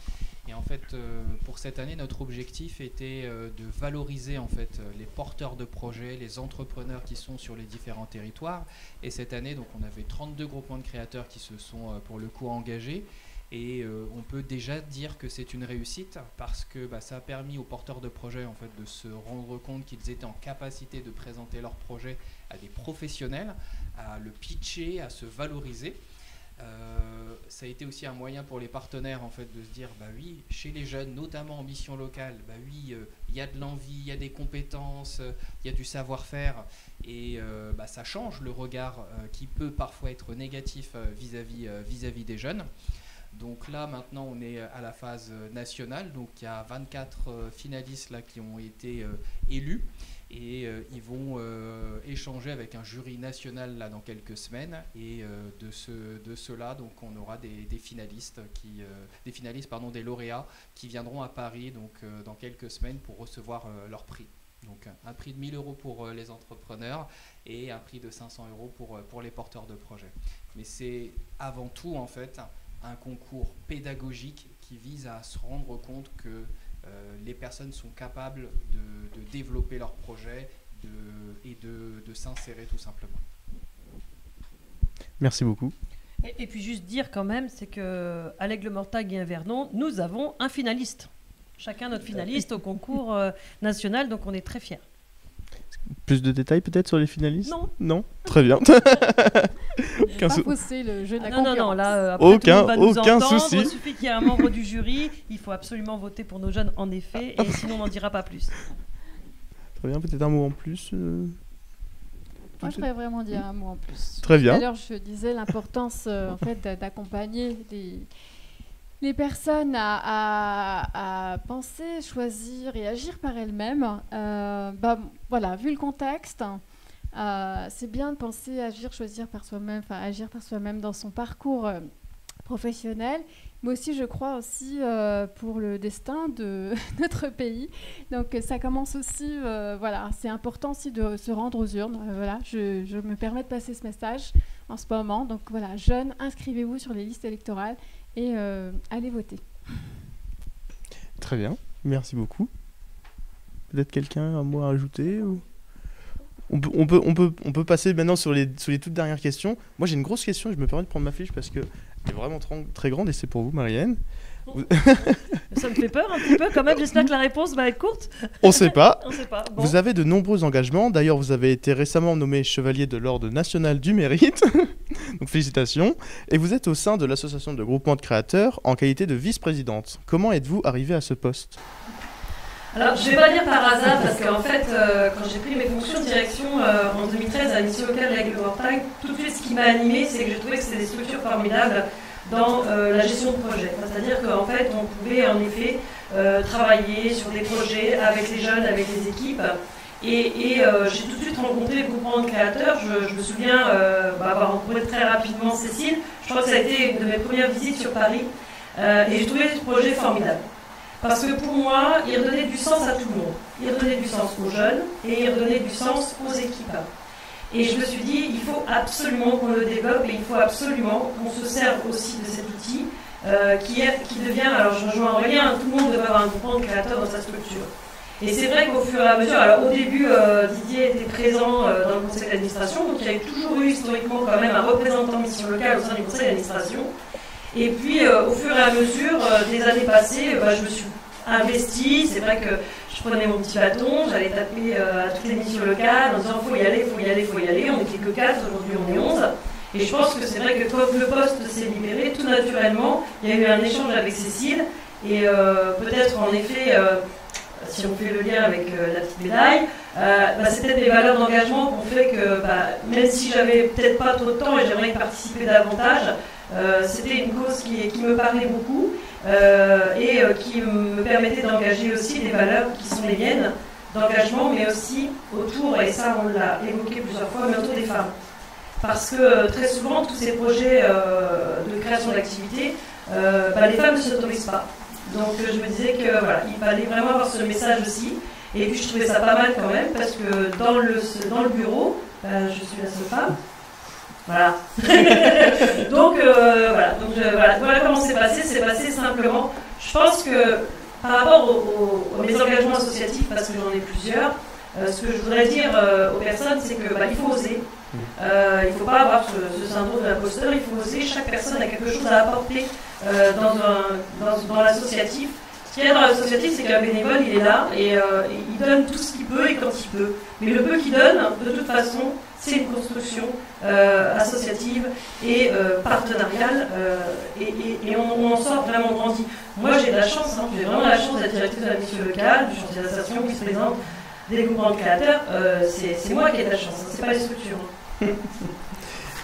Et en fait, pour cette année, notre objectif était de valoriser en fait les porteurs de projets, les entrepreneurs qui sont sur les différents territoires. Et cette année, donc, on avait 32 groupements de créateurs qui se sont pour le coup engagés. Et on peut déjà dire que c'est une réussite parce que ça a permis aux porteurs de projets en fait, de se rendre compte qu'ils étaient en capacité de présenter leur projet à des professionnels, à le pitcher, à se valoriser. Ça a été aussi un moyen pour les partenaires en fait, de se dire oui, chez les jeunes, notamment en mission locale, oui, il y a de l'envie, il y a des compétences, il y a du savoir-faire et ça change le regard qui peut parfois être négatif vis-à-vis des jeunes. Donc là, maintenant, on est à la phase nationale. Donc il y a 24 finalistes là, qui ont été élus. Et ils vont échanger avec un jury national là, dans quelques semaines. Et de ceux-là, donc, on aura des finalistes, des lauréats qui viendront à Paris donc, dans quelques semaines pour recevoir leur prix. Donc un prix de 1 000 € pour les entrepreneurs et un prix de 500 € pour les porteurs de projets. Mais c'est avant tout, en fait, un concours pédagogique qui vise à se rendre compte que les personnes sont capables de développer leurs projets, de s'insérer tout simplement. Merci beaucoup. Et puis juste dire quand même, c'est qu'à l'Aigle-Mortagne et à Vernon, nous avons un finaliste. Chacun notre finaliste au concours national, donc on est très fiers. Plus de détails peut-être sur les finalistes? Non. Non. Très bien. Pas pousser le jeu de la non, concurrence. là, après, tout le monde va nous entendre. Souci. Il suffit qu'il y ait un membre du jury. Il faut absolument voter pour nos jeunes, en effet, et sinon on n'en dira pas plus. Très bien, peut-être un mot en plus. Moi, je voudrais vraiment dire un mot en plus. Très bien. Tout à l'heure, je disais l'importance en fait, d'accompagner les personnes à penser, choisir et agir par elles-mêmes. Voilà, vu le contexte, c'est bien de penser, agir, choisir par soi-même, enfin agir par soi-même dans son parcours professionnel, mais aussi, je crois, aussi pour le destin de notre pays. Donc, ça commence aussi, voilà, c'est important aussi de se rendre aux urnes. Voilà, je me permets de passer ce message en ce moment. Donc, voilà, jeunes, inscrivez-vous sur les listes électorales et allez voter. Très bien, merci beaucoup. Peut-être quelqu'un, un mot à ajouter ou... On peut passer maintenant sur les toutes dernières questions. Moi, j'ai une grosse question, je me permets de prendre ma fiche parce qu'elle est vraiment très grande et c'est pour vous, Marianne. Ça me fait peur un petit peu quand même, j'espère que la réponse va être courte. On ne sait pas. On sait pas. Bon. Vous avez de nombreux engagements. D'ailleurs, vous avez été récemment nommé chevalier de l'Ordre national du mérite. Donc félicitations. Et vous êtes au sein de l'association de groupement de créateurs en qualité de vice-présidente. Comment êtes-vous arrivée à ce poste ? Alors, je ne vais pas dire par hasard, parce qu'en fait, quand j'ai pris mes fonctions de direction en 2013 à la mission locale de l'Aigle-Mortagne, tout de suite, ce qui m'a animée, c'est que je trouvais que c'était des structures formidables dans la gestion de projet. C'est-à-dire qu'en fait, on pouvait en effet travailler sur des projets avec les jeunes, avec les équipes. Et j'ai tout de suite rencontré le groupement de créateurs. Je me souviens avoir rencontré très rapidement Cécile. Je crois que ça a été une de mes premières visites sur Paris. Et j'ai trouvé ce projet formidable. Parce que pour moi, il redonnait du sens à tout le monde. Il redonnait du sens aux jeunes et il redonnait du sens aux équipes. Et je me suis dit, il faut absolument qu'on le développe et il faut absolument qu'on se serve aussi de cet outil qui devient, alors je rejoins Aurélien, tout le monde devrait avoir un groupement de créateurs dans sa structure. Et c'est vrai qu'au fur et à mesure, alors au début, Didier était présent dans le conseil d'administration, donc il y a toujours eu historiquement quand même un représentant de mission locale au sein du conseil d'administration. Et puis, au fur et à mesure des années passées, je me suis investie. C'est vrai que je prenais mon petit bâton, j'allais taper à toutes les missions locales en disant faut y aller, faut y aller, faut y aller. On n'était que 4, aujourd'hui on est 11. Et je pense que c'est vrai que quand le poste s'est libéré, tout naturellement, il y a eu un échange avec Cécile. Et peut-être en effet, si on fait le lien avec la petite médaille, c'est peut-être des valeurs d'engagement qu'on fait que même si j'avais peut-être pas trop de temps et j'aimerais y participer davantage, c'était une cause qui me parlait beaucoup et qui me permettait d'engager aussi des valeurs qui sont les miennes d'engagement, mais aussi autour, et ça on l'a évoqué plusieurs fois, mais autour des femmes. Parce que très souvent, tous ces projets de création d'activités, les femmes ne s'autorisent pas. Donc je me disais que voilà, il fallait vraiment avoir ce message aussi. Et puis je trouvais ça pas mal quand même, parce que dans le bureau, je suis la seule femme. Voilà. Donc voilà comment c'est passé. C'est passé simplement. Je pense que par rapport mes engagements associatifs, parce que j'en ai plusieurs, ce que je voudrais dire aux personnes, c'est que il faut oser. Il ne faut pas avoir ce syndrome de l'imposteur, il faut oser. Chaque personne a quelque chose à apporter dans l'associatif. Ce qu'il y a dans l'associatif, c'est qu'un bénévole, il est là et il donne tout ce qu'il peut et quand il peut. Mais le peu qu'il donne, de toute façon, c'est une construction associative et partenariale et on en sort vraiment grandi. Moi, j'ai de la chance, j'ai vraiment la chance d'être directrice de la mission locale, du chantier d'association, vice-présidente des groupements de créateurs. C'est moi qui ai de la chance, c'est pas les structures.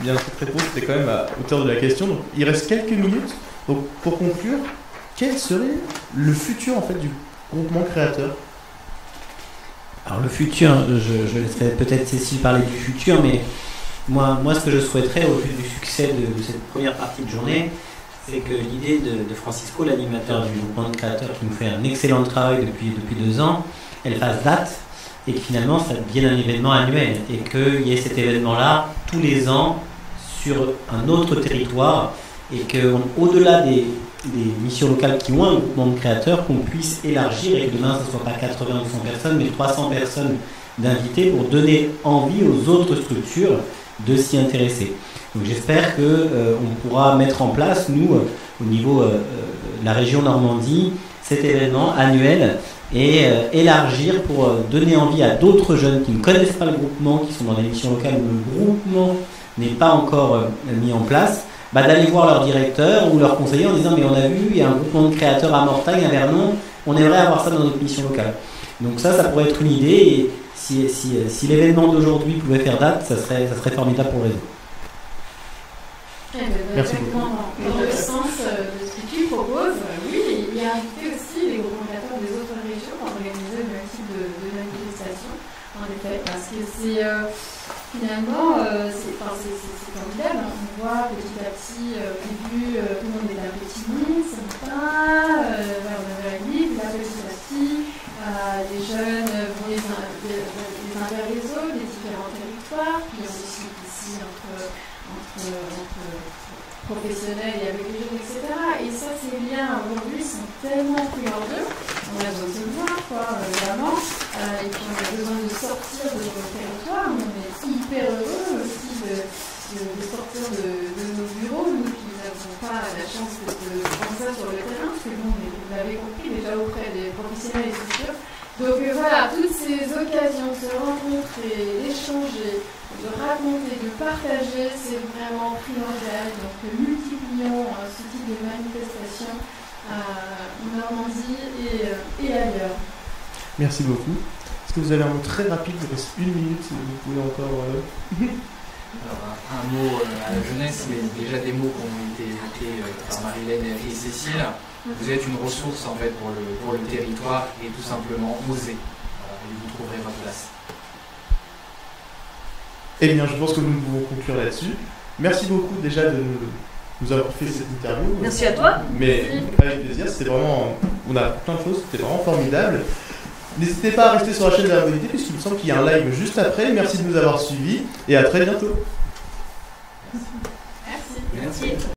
Bien, cette réponse était quand même à hauteur de la question. Donc, il reste quelques minutes. Donc, pour conclure, quel serait le futur en fait du groupement créateur ? Alors le futur, je laisserai peut-être Cécile parler du futur, mais moi ce que je souhaiterais au vu du succès de cette première partie de journée, c'est que l'idée de Francisco, l'animateur du groupement de créateurs qui nous fait un excellent travail depuis 2 ans, elle fasse date et que finalement ça devienne un événement annuel et qu'il y ait cet événement-là tous les ans sur un autre territoire et qu'au-delà des missions locales qui ont un groupement de créateurs, qu'on puisse élargir et que demain ce ne soit pas 80 ou 100 personnes, mais 300 personnes d'invités pour donner envie aux autres structures de s'y intéresser. Donc j'espère qu'on pourra mettre en place, nous, au niveau de la région Normandie, cet événement annuel et élargir pour donner envie à d'autres jeunes qui ne connaissent pas le groupement, qui sont dans des missions locales où le groupement n'est pas encore mis en place, d'aller voir leur directeur ou leur conseiller en disant mais on a vu, il y a un groupement de créateurs à Mortagne, à Vernon, on aimerait avoir ça dans notre mission locale. Donc ça pourrait être une idée et si l'événement d'aujourd'hui pouvait faire date, ça serait formidable pour le réseau. Merci beaucoup. Dans le sens de ce que tu proposes, oui, il y a invité aussi les groupements créateurs des autres régions à organiser le même type de manifestation, en effet, parce que c'est finalement, c'est formidable. On voit petit à petit, au début, tout le monde est un peu timide, sympa, vers 9h30, là petit à petit, les jeunes vont les uns vers les autres, les différents territoires, puis on discute ici entre professionnels et avec les jeunes, etc. Et ça, ces liens aujourd'hui sont tellement primordiaux. On a besoin de se voir, vraiment. Et puis on a besoin de sortir de nos territoires. On est hyper heureux aussi de sortir de nos bureaux, nous qui n'avons pas la chance de prendre ça sur le terrain, parce que bon, vous l'avez compris déjà auprès des professionnels et structures. Donc voilà, toutes ces occasions de se rencontrer, d'échanger, de raconter, de partager, c'est vraiment primordial. Donc multiplions ce type de manifestation en Normandie et ailleurs. Merci beaucoup. Est-ce que vous avez un mot très rapide? Il reste 1 minute, si vous pouvez encore... Alors, un mot à la jeunesse, mais déjà des mots qui ont été évoqués par Marilène et Cécile. Vous êtes une ressource en fait pour le territoire et tout simplement osez. Et vous trouverez votre place. Eh bien, je pense que nous pouvons conclure là-dessus. Merci beaucoup déjà de nous avoir fait cette interview. Merci à toi. Mais avec plaisir, c'était vraiment... On a plein de choses, c'était vraiment formidable. N'hésitez pas à rester sur la chaîne de la Mobilité puisqu'il me semble qu'il y a un live juste après. Merci de nous avoir suivis et à très bientôt. Merci.